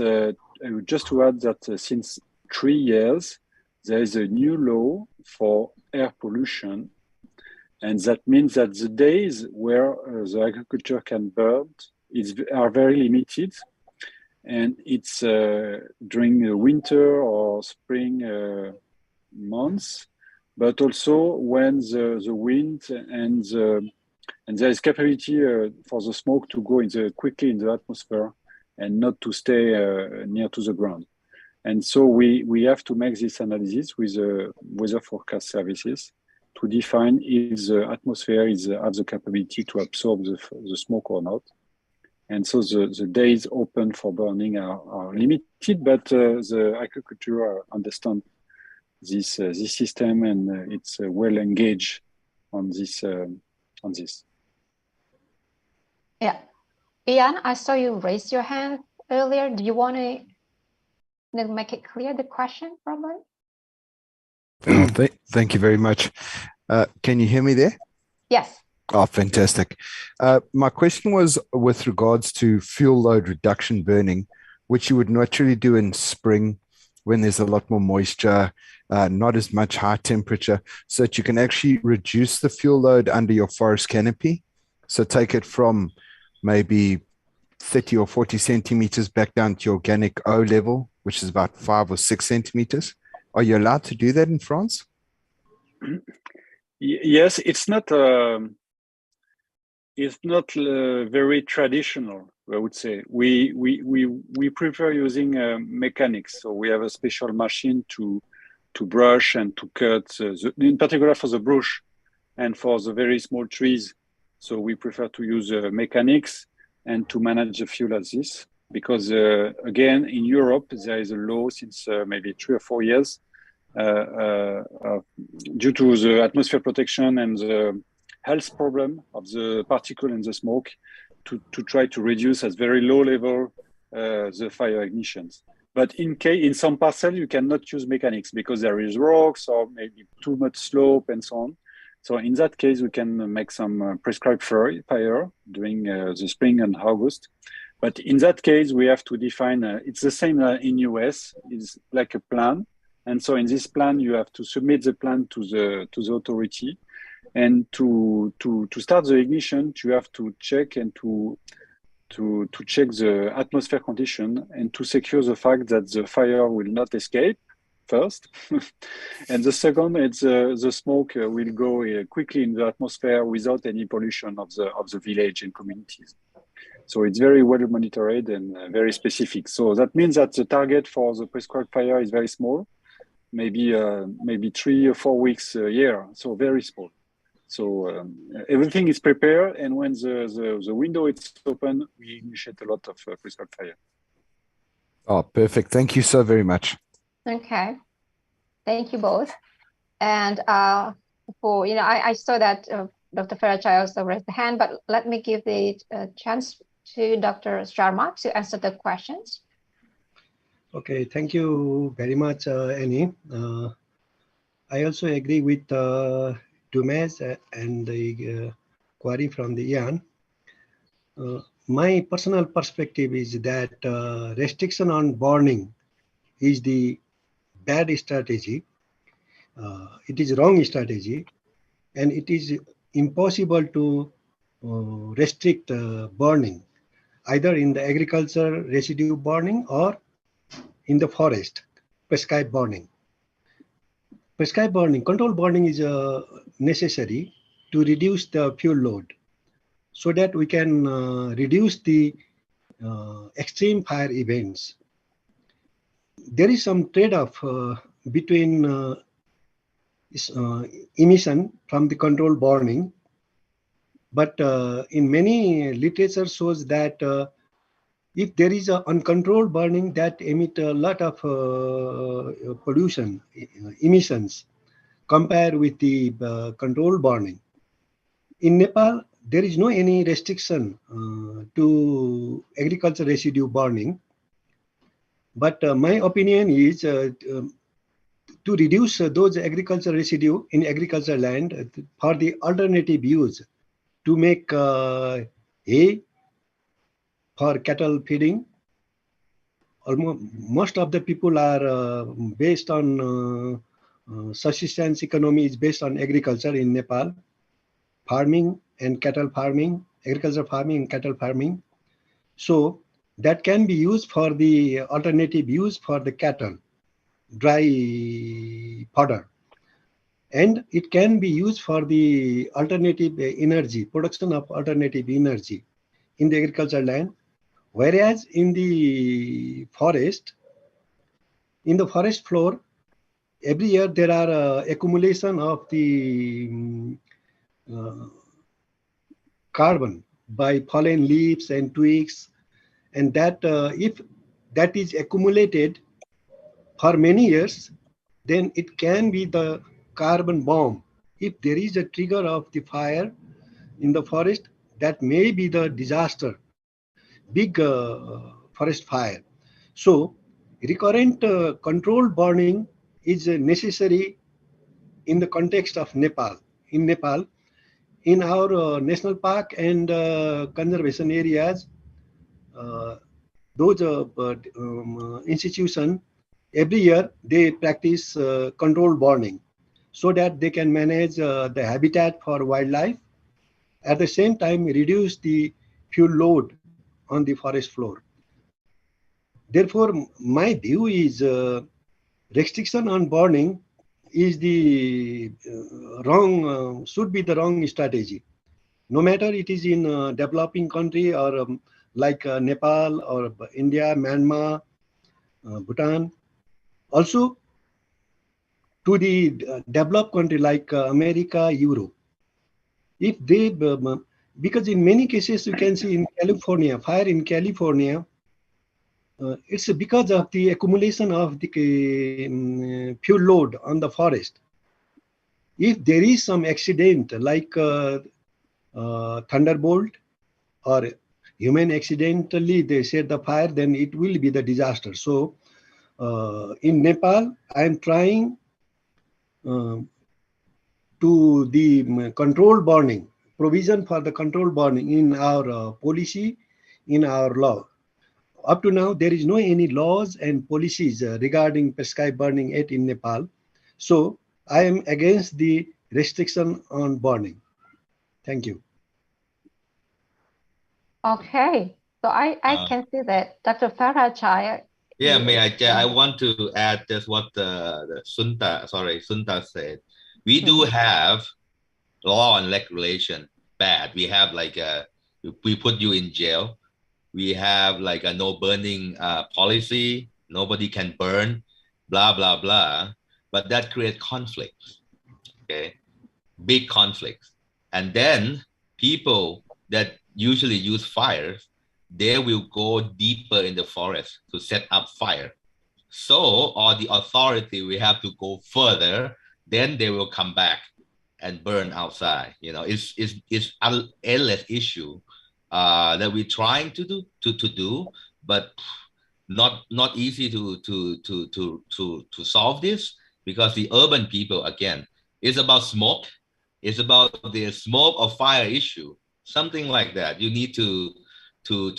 just to add that since 3 years, there is a new law for air pollution. And that means that the days where the agriculture can burn are very limited. And it's during the winter or spring months, but also when the wind and there is capability for the smoke to go quickly in the atmosphere and not to stay near to the ground. And so we have to make this analysis with weather forecast services to define if the atmosphere has the capability to absorb the smoke or not. And so the days open for burning are limited, but the agriculture understand this system and it's well engaged on this. Yeah, Ian, I saw you raise your hand earlier. Do you want to make it clear the question, Robert? Thank you very much. Can you hear me there? Yes. Oh, fantastic. My question was with regards to fuel load reduction burning, which you would naturally do in spring when there's a lot more moisture, not as much high temperature, so that you can actually reduce the fuel load under your forest canopy. So take it from maybe 30 or 40 centimeters back down to your organic O level, which is about 5 or 6 centimeters. Are you allowed to do that in France? Yes, it's not very traditional, I would say. We prefer using mechanics. So we have a special machine to brush and to cut, in particular for the brush and for the very small trees. So we prefer to use mechanics and to manage the fuel as this. Because again, in Europe, there is a law since maybe 3 or 4 years due to the atmosphere protection and the health problem of the particle and the smoke to try to reduce at very low level the fire ignitions. But in some parcels, you cannot use mechanics because there is rocks or maybe too much slope and so on. So in that case, we can make some prescribed fire during the spring and August. But in that case, we have to define, it's the same in US, it's like a plan. And so in this plan, you have to submit the plan to the authority. And to start the ignition, you have to check and to check the atmosphere condition and to secure the fact that the fire will not escape first. And the second, it's the smoke will go quickly in the atmosphere without any pollution of the village and communities. So it's very well monitored and very specific. So that means that the target for the prescribed fire is very small, maybe 3 or 4 weeks a year, so very small. So everything is prepared, and when the window is open, we initiate a lot of prescribed fire. Oh, perfect. Thank you so very much. Okay, thank you both. And I saw that Dr. 𝗙𝗏 also raised the hand, but let me give the chance to Dr. Sharma to answer the questions. Okay, thank you very much, Annie. I also agree with Dumas and the query from the Ian. My personal perspective is that restriction on burning is the bad strategy. It is wrong strategy, and it is impossible to restrict burning, either in the agriculture residue burning or in the forest prescribed burning. Prescribed burning, controlled burning is necessary to reduce the fuel load so that we can reduce the extreme fire events. There is some trade-off between emission from the controlled burning, but in many literature shows that if there is an uncontrolled burning that emit a lot of pollution, emissions, compared with the controlled burning. In Nepal, there is no any restriction to agriculture residue burning. But my opinion is to reduce those agricultural residue in agricultural land for the alternative use, to make hay for cattle feeding. Most of the people are based on subsistence economy is based on agriculture in Nepal, farming and cattle farming, agriculture farming and cattle farming. So that can be used for the alternative use for the cattle, dry fodder. And it can be used for the alternative energy, production of alternative energy in the agricultural land. Whereas in the forest floor, every year there are accumulation of the carbon by fallen leaves and twigs, and that if that is accumulated for many years, then it can be the carbon bomb. If there is a trigger of the fire in the forest, that may be the disaster, big forest fire. So recurrent controlled burning is necessary in the context of Nepal. In Nepal, in our national park and conservation areas, those institutions, every year they practice controlled burning so that they can manage the habitat for wildlife, at the same time reduce the fuel load on the forest floor. Therefore, my view is restriction on burning is the wrong, should be the wrong strategy. No matter it is in a developing country or like Nepal or India, Myanmar, Bhutan. Also to the developed country like America, Europe. If they, because in many cases you can see in California, fire in California, it's because of the accumulation of the fuel load on the forest. If there is some accident like thunderbolt or human accidentally they set the fire, then it will be the disaster. So in Nepal, I am trying to the controlled burning, provision for the controlled burning in our policy, in our law. Up to now, there is no any laws and policies regarding prescribed burning yet in Nepal. So I am against the restriction on burning. Thank you. Okay, so I can see that Dr. 𝗙𝗧 𝗁. Yeah, I want to add just what the Sunta said. We do have law and regulation bad. We have like we put you in jail. We have like a no burning policy. Nobody can burn, blah, blah, blah. But that creates conflicts, okay? Big conflicts. And then people that usually use fires, they will go deeper in the forest to set up fire. So, or the authority, we have to go further, then they will come back and burn outside. You know, it's an endless issue that we're trying to do, but not easy to solve this, because the urban people, again, it's about smoke. It's about the smoke or fire issue, something like that. You need to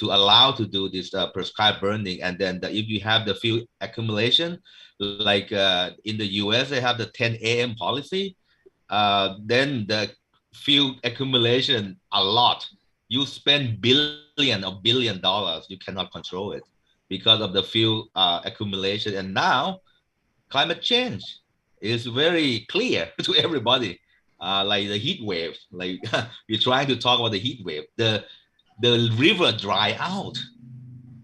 allow to do this prescribed burning, and then if you have the fuel accumulation, like in the US, they have the 10 a.m. policy. Then the fuel accumulation a lot. You spend billion dollars, you cannot control it because of the fuel accumulation. And now climate change is very clear to everybody, like the heat waves. Like we're trying to talk about the heat wave. The river dry out.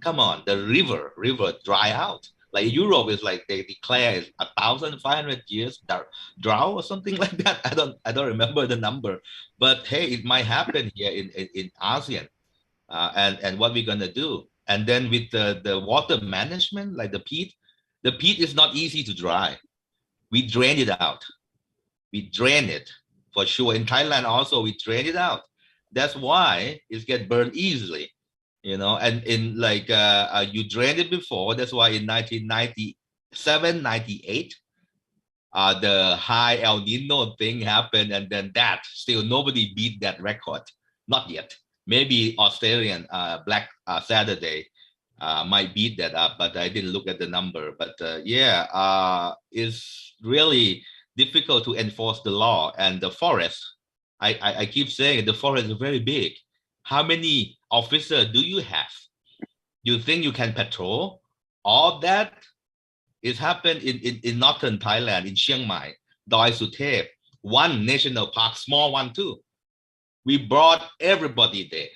Come on, the river dry out. Like Europe is like they declare 1,500 years drought or something like that. I don't remember the number, but hey, it might happen here in ASEAN. And what we're gonna do? And then with the water management, like the peat is not easy to dry. We drain it out. We drain it for sure. In Thailand also, we drain it out. That's why it gets burned easily, you know. And in like you drained it before. That's why in 1997, 98, the high El Nino thing happened, and then that still nobody beat that record. Not yet. Maybe Australian Black Saturday might beat that up, but I didn't look at the number. But yeah, it's really difficult to enforce the law. And the forest, I keep saying the forest is very big. How many officers do you have? You think you can patrol all that? It happened in northern Thailand, in Chiang Mai, 𝗙𝗰𝗁, one national park, small one too. We brought everybody there,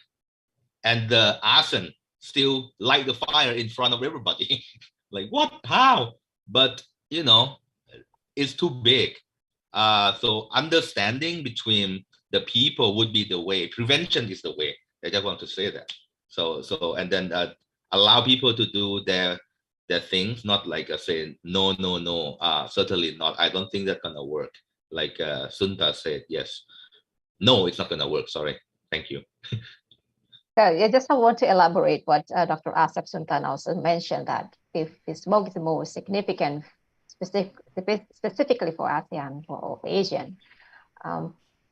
and the arson still light the fire in front of everybody. Like what? How? But you know, it's too big. So understanding between the people would be the way. Prevention is the way. I just want to say that. So and then allow people to do their things, not like say no, certainly not. I don't think that's gonna work. Like Sunta said, yes. No, it's not gonna work. Sorry. Thank you. So I just want to elaborate what Dr. Asap Suntan also mentioned, that if the smoke is the most significant, specifically for ASEAN, for Asian,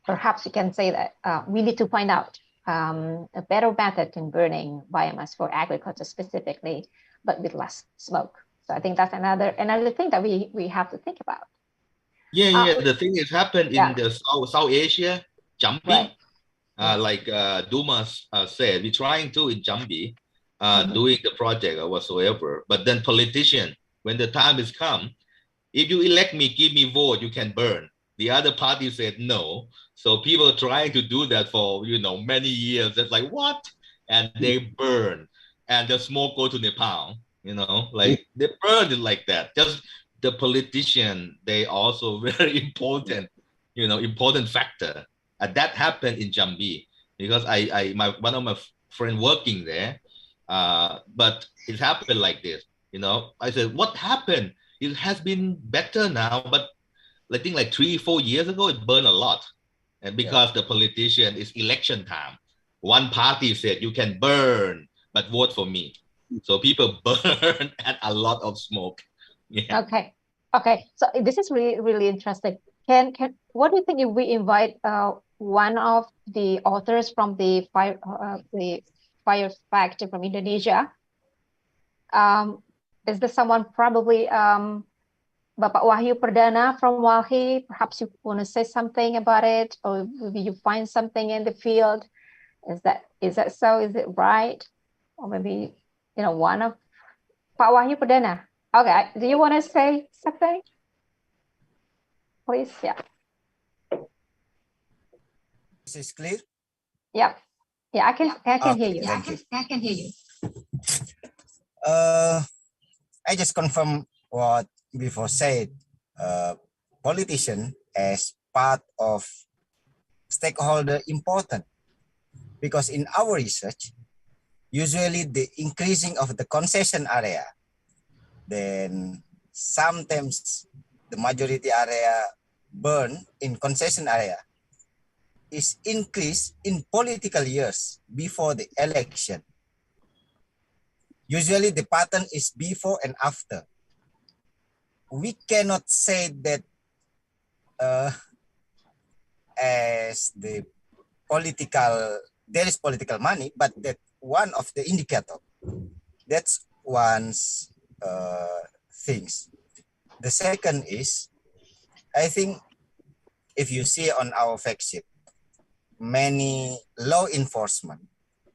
perhaps you can say that we need to find out a better method in burning biomass for agriculture specifically, but with less smoke. So I think that's another thing that we have to think about. Yeah. The thing is happened in the South Asia, Jambi. Right. Like Dumas said, we're trying to in Jambi, doing the project or whatsoever. But then politician, when the time is come, if you elect me, give me vote, you can burn. The other party said no. So people trying to do that for many years. It's like what? And they burn, and the smoke go to Nepal. Like they burn it like that. Just the politician, they also very important, important factor. That happened in Jambi because one of my friend working there, but it happened like this. I said, what happened? It has been better now, but I think like 3-4 years ago, it burned a lot. And because the politician is election time, one party said you can burn, but vote for me. So people burn and a lot of smoke. Yeah. Okay. So this is really interesting. What do you think if we invite one of the authors from the fire factor from Indonesia? Is there someone, probably Bapak Wahyu Perdana from WALHI? Perhaps you want to say something about it, or maybe you find something in the field. Is that so? Is it right? Or maybe one of Pak Wahyu Perdana. Okay, do you want to say something? Please, yeah. This is clear? Yeah, I can hear you. I can hear you. I just confirm what before said. Politician as part of stakeholder important, because in our research, usually the increasing of the concession area, then sometimes the majority area burn in concession area is increased in political years before the election. Usually the pattern is before and after. We cannot say that as the there is political money, but that one of the indicator. That's one's things. The second is, I think if you see on our fact sheet, many law enforcement,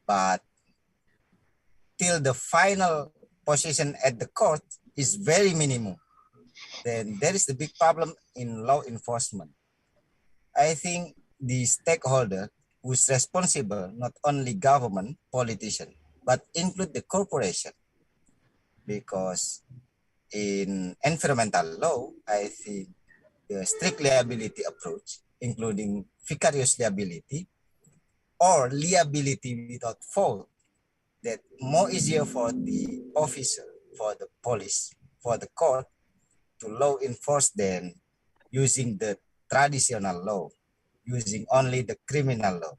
but till the final position at the court is very minimum, then there is the big problem in law enforcement. I think the stakeholder who's responsible, not only government, politician, but include the corporation. Because in environmental law, I think the strict liability approach, including vicarious liability or liability without fault, that more easier for the officer, for the police, for the court to law enforce than using the traditional law, using only the criminal law.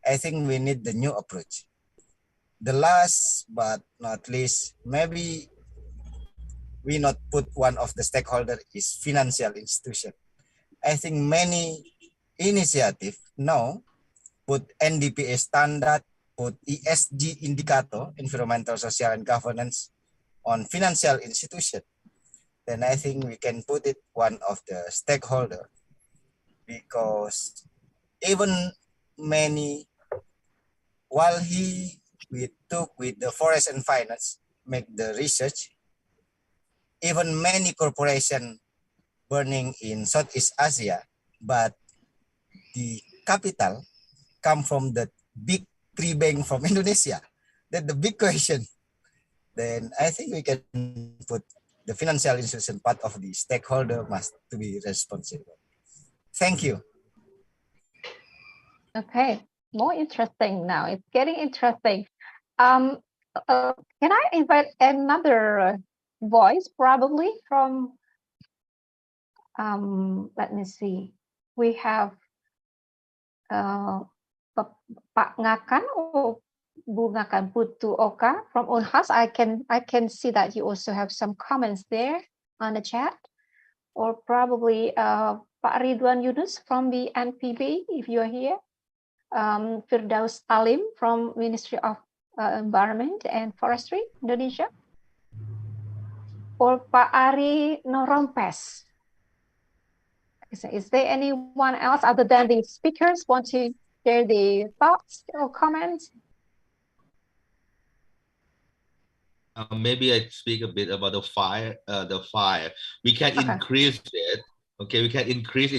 I think we need the new approach. The last but not least, maybe we not put one of the stakeholder is financial institution. I think many initiative now put NDPA standard, put ESG indicator, environmental, social, and governance on financial institution. Then I think we can put it one of the stakeholder, because even many, while we took with the forest and finance, make the research, even many corporation burning in Southeast Asia, but the capital come from the big 3 bank from Indonesia. That's the big question. Then I think we can put the financial institution part of the stakeholder must to be responsible. Thank you. Okay, more interesting now. It's getting interesting. Can I invite another voice, probably from, let me see. We have Pak Ngakan or Bu Ngakan Putu Oka from Unhas. I can see that you also have some comments there on the chat, or probably Pak Ridwan Yunus from the NPB, if you are here. Firdaus Alim from Ministry of Environment and Forestry, Indonesia. Or Pak Ari Norompes. Is there anyone else other than the speakers want to share the thoughts or comments? Maybe I speak a bit about the fire. We can increase it. Okay, we can increase.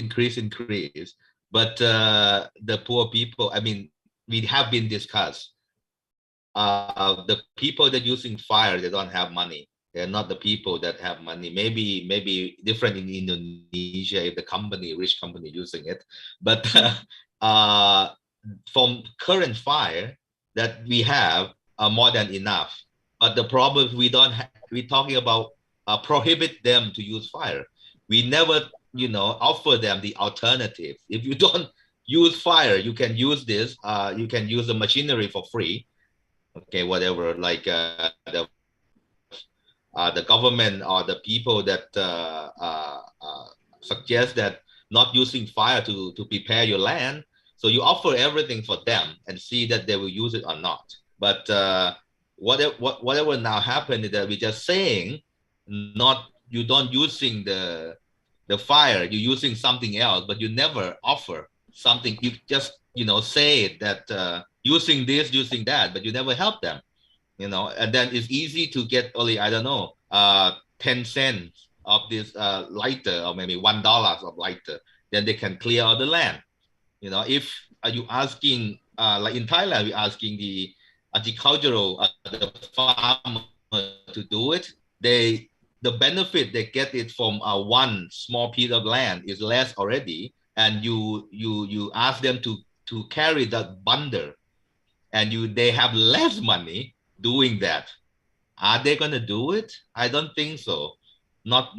But the poor people, I mean, we have been discussed. The people that using fire, they don't have money. They're not the people that have money. Maybe different in Indonesia if the company, rich company using it. But from current fire that we have are more than enough. But the problem is we're talking about prohibit them to use fire. We never, offer them the alternative. If you don't use fire, you can use this. You can use the machinery for free. Okay, whatever, like the government or the people that suggest that not using fire to prepare your land. So you offer everything for them and see that they will use it or not. But whatever now happened is that we're just saying, you don't using the fire, you're using something else, but you never offer something. You just say that using this, using that, but you never help them. And then it's easy to get only, I don't know, 10 cents of this lighter, or maybe $1 of lighter, then they can clear out the land. If you asking, like in Thailand, we're asking the agricultural, the farmer to do it, the benefit they get it from one small piece of land is less already, and you ask them to carry that bundle, and they have less money doing that. Are they going to do it? I don't think so. Not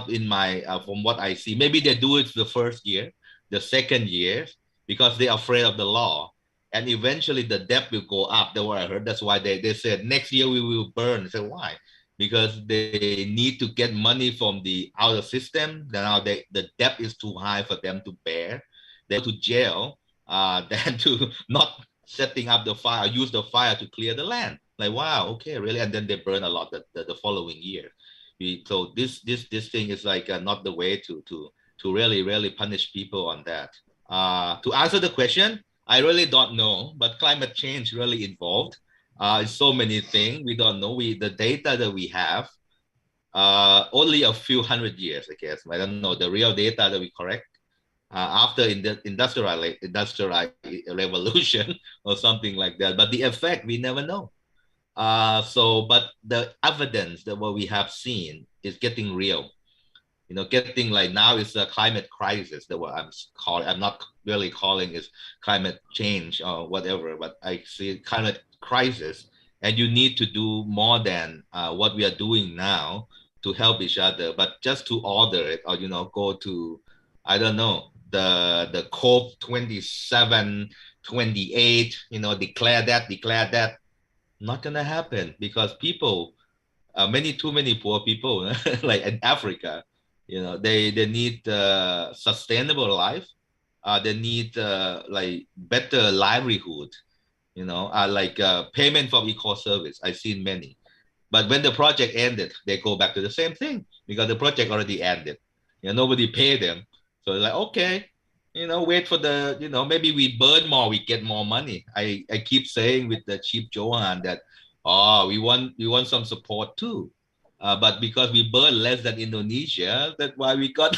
in my from what I see. Maybe they do it the first year, the second year, because they're afraid of the law, and eventually the debt will go up. That's what I heard. That's why they said next year we will burn. I said, why? Because they need to get money from the outer system. Now the debt is too high for them to bear. They go to jail than to not setting up the fire, use the fire to clear the land. Like, wow, okay, really? And then they burn a lot the following year. So this thing is like not the way to really punish people on that. To answer the question, I really don't know, but climate change really involved. So many things we don't know. The data that we have, only a few hundred years, I guess. I don't know the real data that we correct after industrial revolution or something like that. But the effect we never know. But the evidence that what we have seen is getting real. Getting like now it's a climate crisis. That what I'm not really calling is climate change or whatever, but I see climate crisis, and you need to do more than what we are doing now to help each other. But just to order it, or go to, I don't know, the COP 27, 28, declare that. Not gonna happen, because people too many poor people, like in Africa, you know, they need sustainable life. They need like better livelihood, you know, like payment for equal service. I've seen many. But when the project ended, they go back to the same thing because the project already ended. You know, nobody paid them. So it's like, okay, you know, wait for the, you know, maybe we burn more, we get more money. I keep saying with the Chief Johan that, oh, we want some support too. But because we burn less than Indonesia, that's why we got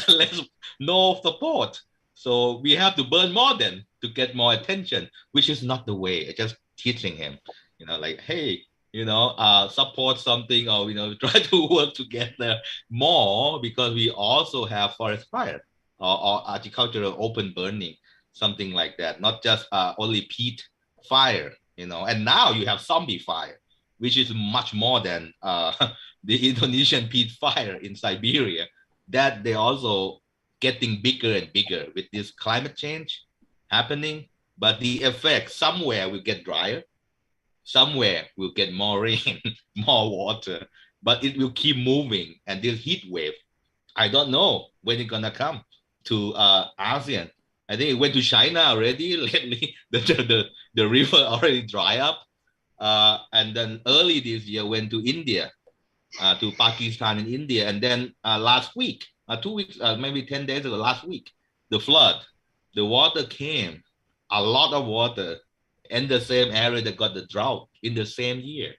no support. So we have to burn more then to get more attention, which is not the way. Just teaching him, you know, like, hey, you know, support something, or, you know, try to work together more, because we also have forest fire or agricultural open burning, something like that, not just only peat fire, you know. And now you have zombie fire, which is much more than the Indonesian peat fire in Siberia, that they also getting bigger and bigger with this climate change happening. But the effect somewhere will get drier, somewhere we'll get more rain, more water, but it will keep moving. And this heat wave, I don't know when it's gonna come to ASEAN. I think it went to China already lately. The river already dry up. And then early this year went to India, to Pakistan and India. And then last week, 2 weeks, maybe 10 days ago, last week, the flood, the water came, a lot of water, in the same area that got the drought in the same year,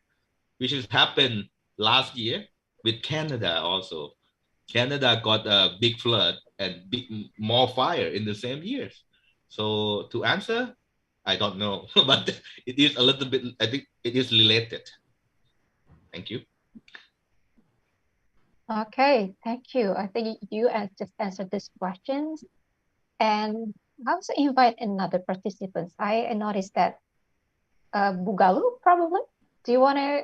which has happened last year with Canada also. Canada got a big flood and more fire in the same years. So to answer, I don't know, but it is a little bit, I think it is related. Thank you. Okay, thank you. I think you just answered these questions. And I also invite another participants. I noticed that Bu Galuh, probably. Do you want to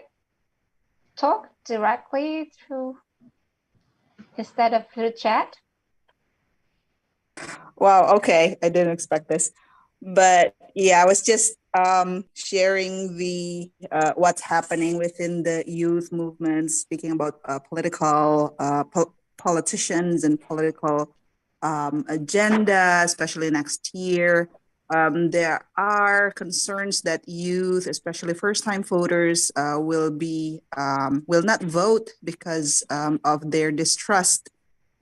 talk directly to instead of through chat? Wow, okay. I didn't expect this. But yeah, I was just sharing the what's happening within the youth movements, speaking about politicians and political agenda, especially next year. There are concerns that youth, especially first-time voters, will not vote because of their distrust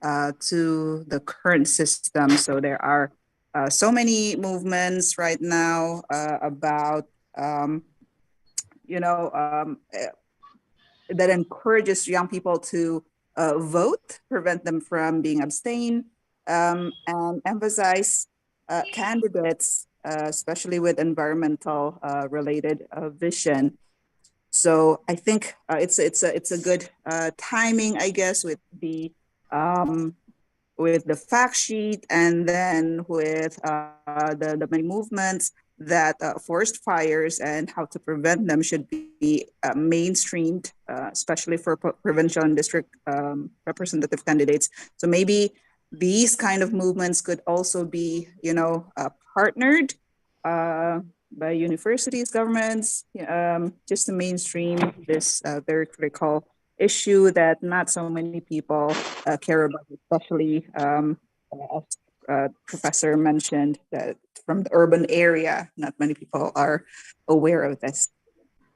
to the current system. So there are so many movements right now about that encourages young people to vote, prevent them from being abstain, and emphasize candidates, especially with environmental related vision. So I think it's a good timing, I guess, with the fact sheet, and then with the many movements that forest fires and how to prevent them should be mainstreamed, especially for provincial and district representative candidates. So maybe these kind of movements could also be, partnered by universities, governments, just to mainstream this very critical issue that not so many people care about, especially as Professor mentioned, that from the urban area, not many people are aware of this.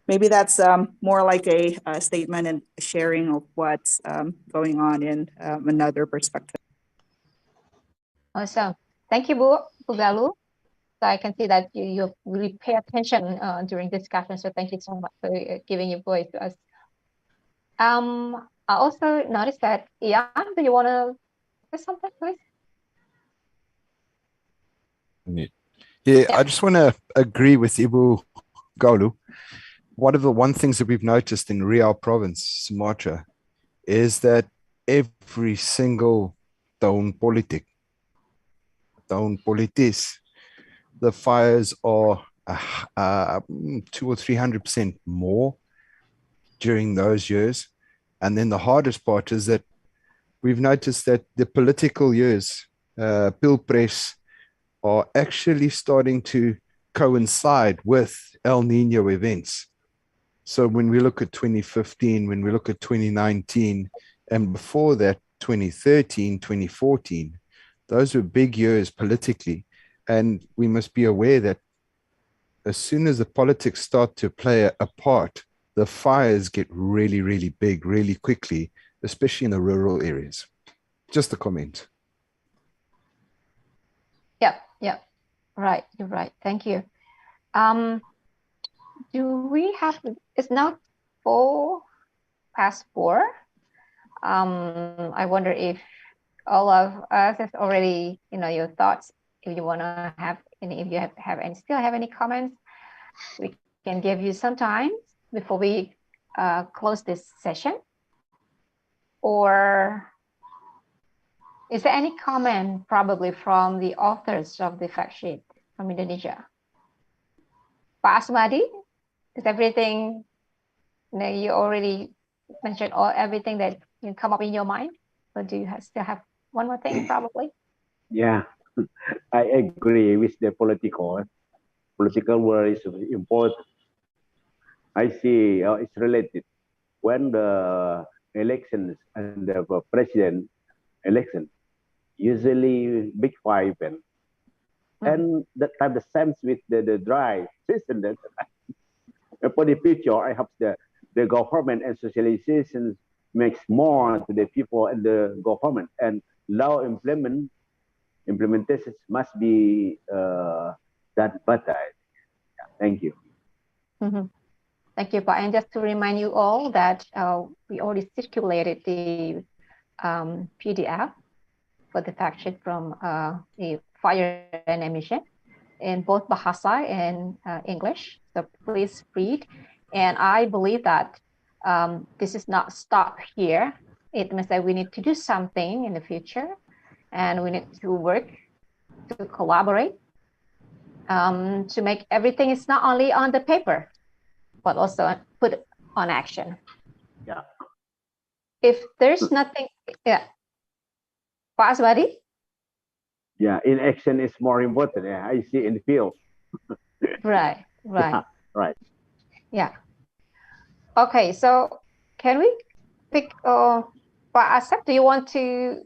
Maybe that's more like a statement and sharing of what's going on in another perspective. Awesome. Thank you, Bu Galuh. So I can see that you really pay attention during discussion. So thank you so much for giving your voice to us. I also noticed that, Ian, do you want to say something, please? Yeah, I just want to agree with Ibu Galuh. One of the things that we've noticed in Riau province, Sumatra, is that every single tahun politis, the fires are 200 or 300% more during those years. And then the hardest part is that we've noticed that the political years, Pilpres, are actually starting to coincide with El Nino events. So when we look at 2015, when we look at 2019, and before that, 2013, 2014, those were big years politically. And we must be aware that as soon as the politics start to play a part, the fires get really, really big, really quickly, especially in the rural areas. Just a comment. Yeah, right, you're right. Thank you. Do we have, it's now 4:04. I wonder if all of us has already, your thoughts, if you want to have any, if you still have any comments, we can give you some time before we close this session. Or is there any comment probably from the authors of the fact sheet from Indonesia? Pak Asmadi, is everything, you already mentioned everything that you come up in your mind? Or do you still have one more thing probably? Yeah, I agree with the political world is important. I see it's related. When the elections and the president election, usually big fire event. And that time the same with the dry season. That for the future, I hope the government and socialization makes more to the people and the government, and law implementations must be done better. Yeah, thank you. Thank you, Pa. And just to remind you all that we already circulated the PDF for the fact sheet from the fire and emission in both Bahasa and English. So please read. And I believe that this is not stop here. It means that we need to do something in the future, and we need to work to collaborate to make everything is not only on the paper, but also put on action. Yeah. If there's nothing, yeah. Pak Aswadi? Yeah, in action is more important. Yeah, I see in the field. Right. Yeah, right. Yeah. Okay, so can we pick, Pak Asep, do you want to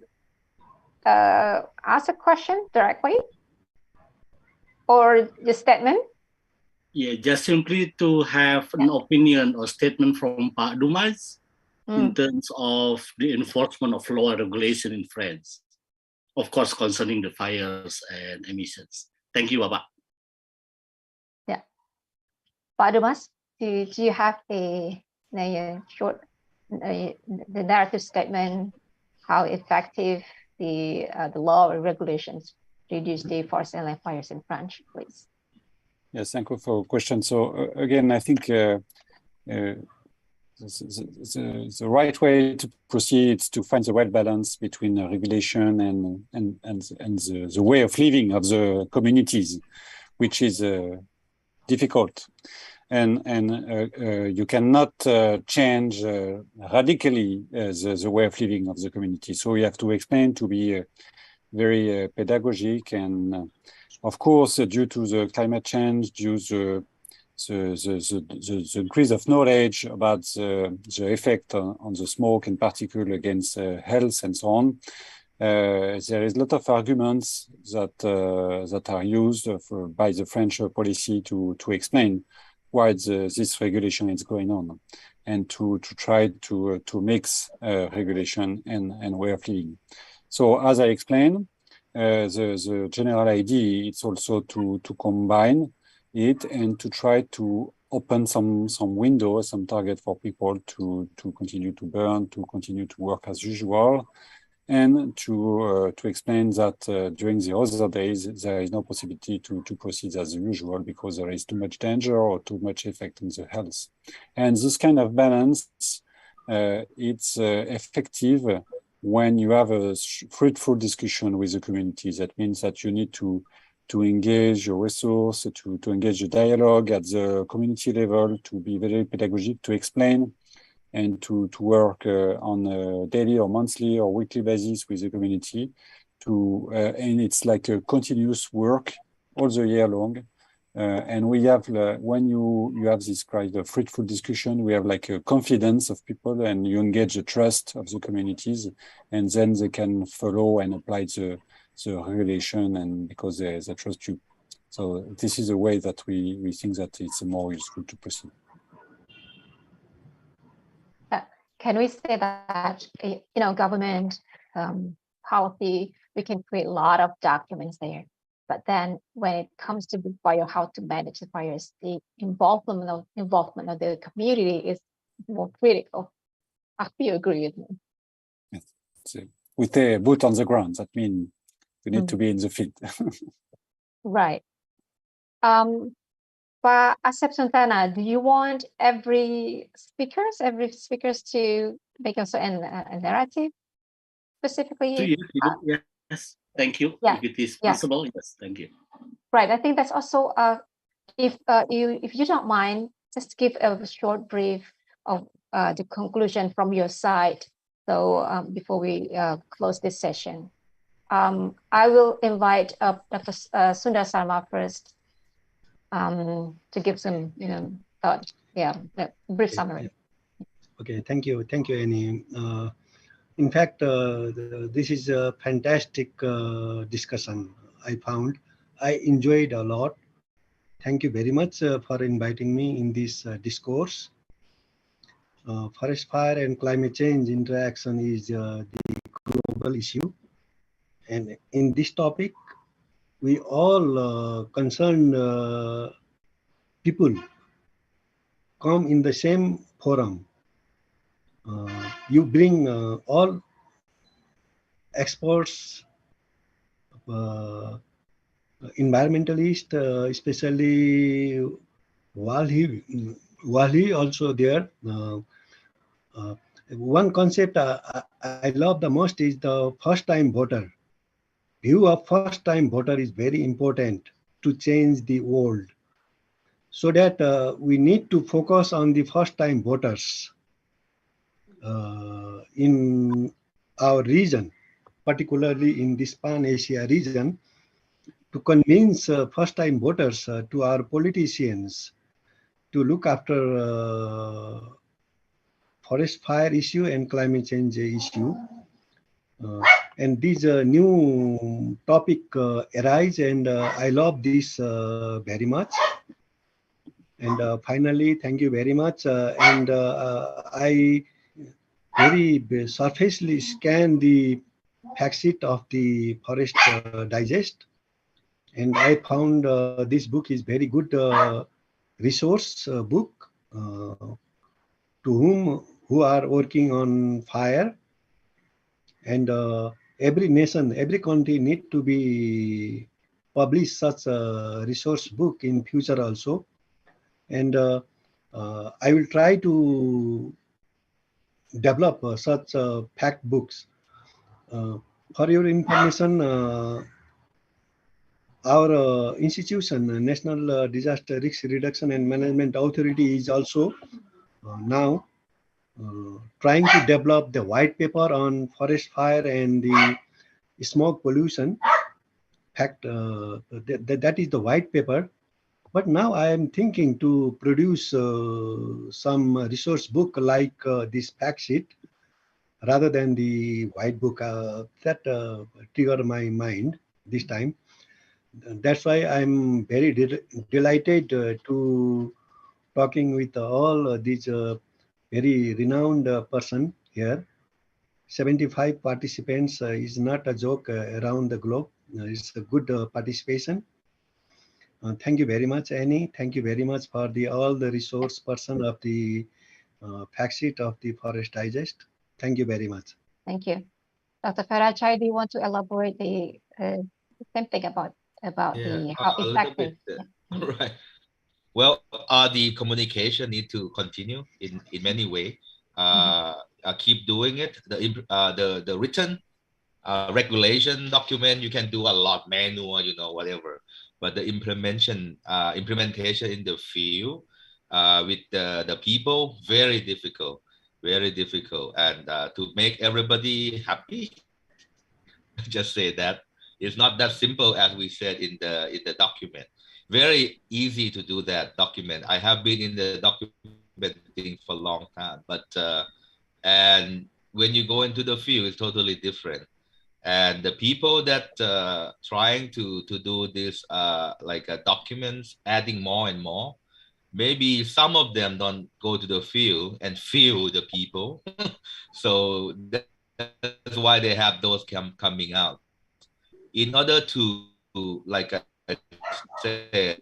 ask a question directly? Or the statement? Yeah, just simply to have an opinion or statement from Pak Dumas in terms of the enforcement of law and regulation in France. Of course, concerning the fires and emissions. Thank you, Bapak. Yeah. Pak Dumas, do you have a short, the narrative statement, how effective the law and regulations reduce the forest and land fires in France, please? Yes, thank you for the question. So again, I think the right way to proceed is to find the right balance between regulation and the way of living of the communities, which is difficult. And you cannot change radically the way of living of the community. So you have to explain, to be very pedagogic, and of course, due to the climate change, due to the increase of knowledge about the effect on the smoke and particle against health and so on, there is a lot of arguments that are used by the French policy to explain why this regulation is going on, and to try to mix regulation and way of living. So as I explained, the general idea is also to combine it and to try to open some windows, some target for people to continue to burn, to continue to work as usual, and to explain that during the other days there is no possibility to proceed as usual because there is too much danger or too much effect on the health. And this kind of balance, it's effective when you have a fruitful discussion with the community. That means that you need to engage your resource, to engage the dialogue at the community level, to be very pedagogic, to explain, and to work on a daily or monthly or weekly basis with the community. And it's like a continuous work all the year long And we have, when you have this kind of fruitful discussion, we have like a confidence of people, and you engage the trust of the communities, and then they can follow and apply the regulation, and because they trust you. So this is a way that we think that it's more useful to proceed. Can we say that, government policy, we can create a lot of documents there, but then when it comes to fire, how to manage the fires, the involvement of the community is more critical. I feel agree with me. Yes. So with the boot on the ground, that means we need to be in the field. Right. Pak Asep Suntana, do you want every speakers to make also a narrative specifically? Yes, thank you. Yeah. If it is possible, yes, thank you. Right, I think that's also, if you don't mind, just give a short brief of the conclusion from your side. So before we close this session, I will invite Dr. Sundar Sarma first. To give some, thought, brief summary. Okay, thank you, Annie. In fact, this is a fantastic discussion. I found I enjoyed a lot. Thank you very much for inviting me in this discourse. Forest fire and climate change interaction is the global issue, and in this topic, we all concerned people come in the same forum. You bring all experts, environmentalists, especially 𝗙𝗲𝗁 also there. One concept I love the most is the first-time voter. View of first-time voter is very important to change the world. So that we need to focus on the first-time voters in our region, particularly in this Pan-Asia region, to convince first-time voters to our politicians to look after forest fire issue and climate change issue. And this new topic arise, and I love this very much. And finally, thank you very much. And I very surfacely scanned the fact sheet of the Forest Digest, and I found this book is very good resource book to who are working on fire. And every nation, every country need to be publish such a resource book in future also. And I will try to develop such fact books. For your information, our institution, National Disaster Risk Reduction and Management Authority, is also now trying to develop the white paper on forest fire and the smoke pollution. In fact, that is the white paper. But now I am thinking to produce some resource book like this fact sheet rather than the white book. That triggered my mind this time. That's why I'm very delighted to talking with all these very renowned person here. 75 participants is not a joke around the globe. It's a good participation. Thank you very much, Annie. Thank you very much for all the resource person of the fact sheet of the Forest Digest. Thank you very much. Thank you. Dr. 𝗙𝗏, do you want to elaborate the same thing about the how effective? Right. Well, the communication need to continue in many ways. Keep doing it. The written regulation document, you can do a lot, manual, whatever. But the implementation in the field with the people, very difficult, and to make everybody happy. Just say that it's not that simple as we said in the document. very easy to do that document. I have been in the documenting for a long time, but and when you go into the field, it's totally different. And the people that trying to do this like documents, adding more and more, maybe some of them don't go to the field and feel the people. So that's why they have those coming out. In order to, like I said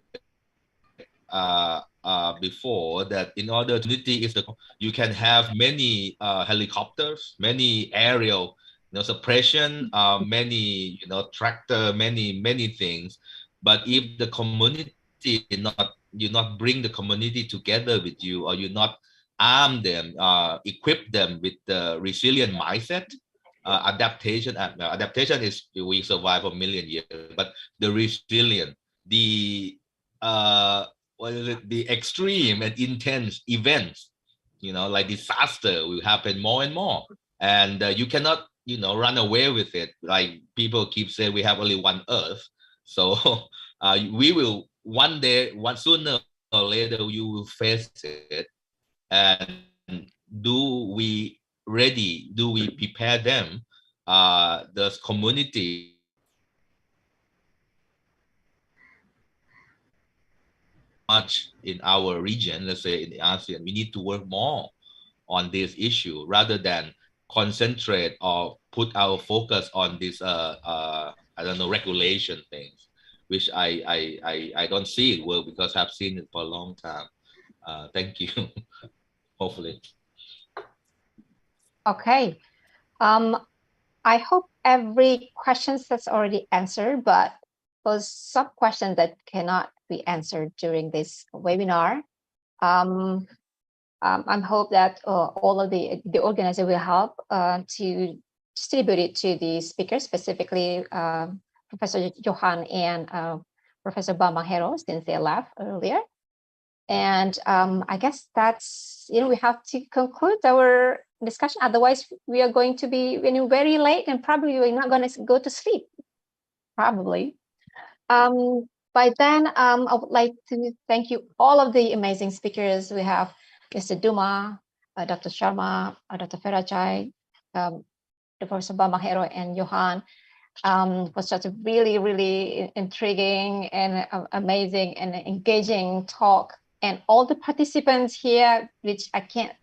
before, that in order to is the, you can have many helicopters, many aerial, suppression, many, tractor, many things. But if the community you not bring the community together with you, or you not arm them, equip them with the resilient mindset, adaptation. Adaptation is we survive a million years, but the resilient, the what is it? The extreme and intense events, like disaster will happen more and more, and you cannot, run away with it. Like people keep saying, we have only one Earth, so we will one day, sooner or later, you will face it. And do we prepare them, the community much in our region, let's say in the ASEAN, we need to work more on this issue rather than concentrate or put our focus on this I don't know, regulation things, which I don't see it work, because I've seen it for a long time. Thank you. Hopefully. Okay. I hope every question that's already answered, but for some questions that cannot be answered during this webinar, I hope that all of the organizer will help to distribute it to the speakers, specifically Professor Johan and Professor 𝗙𝗂𝗏 𝗏 since they left earlier. And I guess that's, we have to conclude our discussion. Otherwise, we are going to be very late, and probably we're not going to go to sleep, probably. By then, I would like to thank you, all of the amazing speakers. We have Mr. Dumas, Dr. Sharma, Dr. 𝗙𝗏 𝗏, Professor 𝗙𝗏 𝗏, and Johan, for such a really, really intriguing and amazing and engaging talk. And all the participants here, which I can't,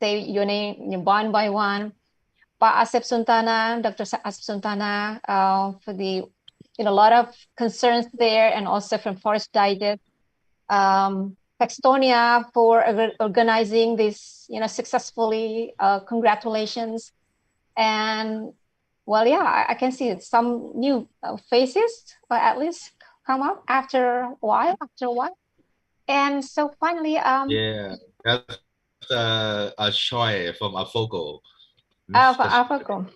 say your name one by one. Pak Asep Suntana, Dr. Asep Suntana, for the, a lot of concerns there, and also from Forest Digest. Paxtonia for organizing this, successfully. Congratulations. And well, yeah, I can see some new faces, or at least come up after a while. And so finally, yeah, that's a Choi from 𝗙𝗏𝗄. 𝗙𝗏𝗄.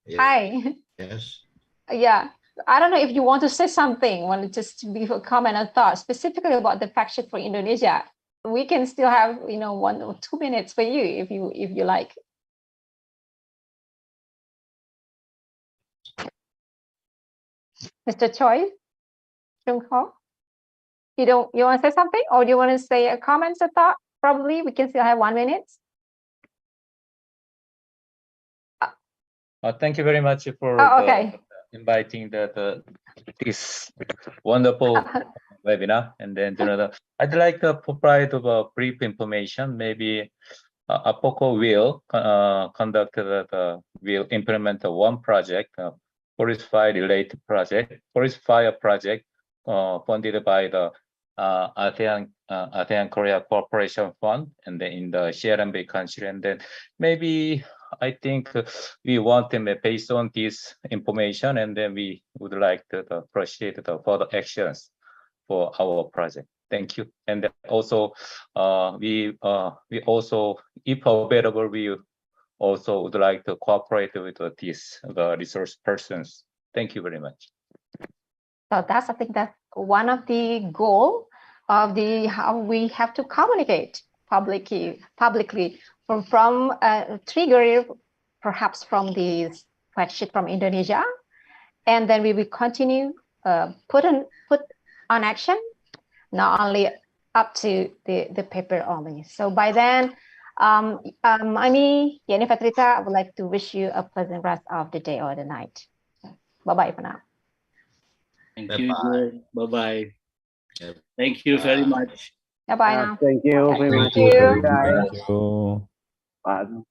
Yeah. Hi. Yes. Yeah, I don't know if you want to say something, just to give a comment or thought specifically about the fact sheet for Indonesia. We can still have 1 or 2 minutes for you if you like. Mr. Choi, you want to say something, or do you want to say a comment or thought? Probably we can still have 1 minute. Thank you very much for inviting this wonderful webinar. And then I'd like to provide a brief information. Maybe 𝗙𝗏𝗏 will implement one project, forest fire related project, forest fire project, funded by the ASEAN Korea Cooperation Fund, and then in the 𝗍 country. And then maybe I think we want them based on this information, and then we would like to proceed the further actions for our project. Thank you. And also, we also, if available, we also would like to cooperate with the resource persons. Thank you very much. So I think that's one of the goal of how we have to communicate publicly from trigger, perhaps from the fact sheet from Indonesia, and then we will continue put on action, not only up to the paper only. So by then, Ani, Yeni Patrita, I would like to wish you a pleasant rest of the day or the night. Bye-bye for now. Thank you. Bye-bye. Thank you very much. Bye-bye now. Thank you very much. Thank you. Bye. Thank you. Bye.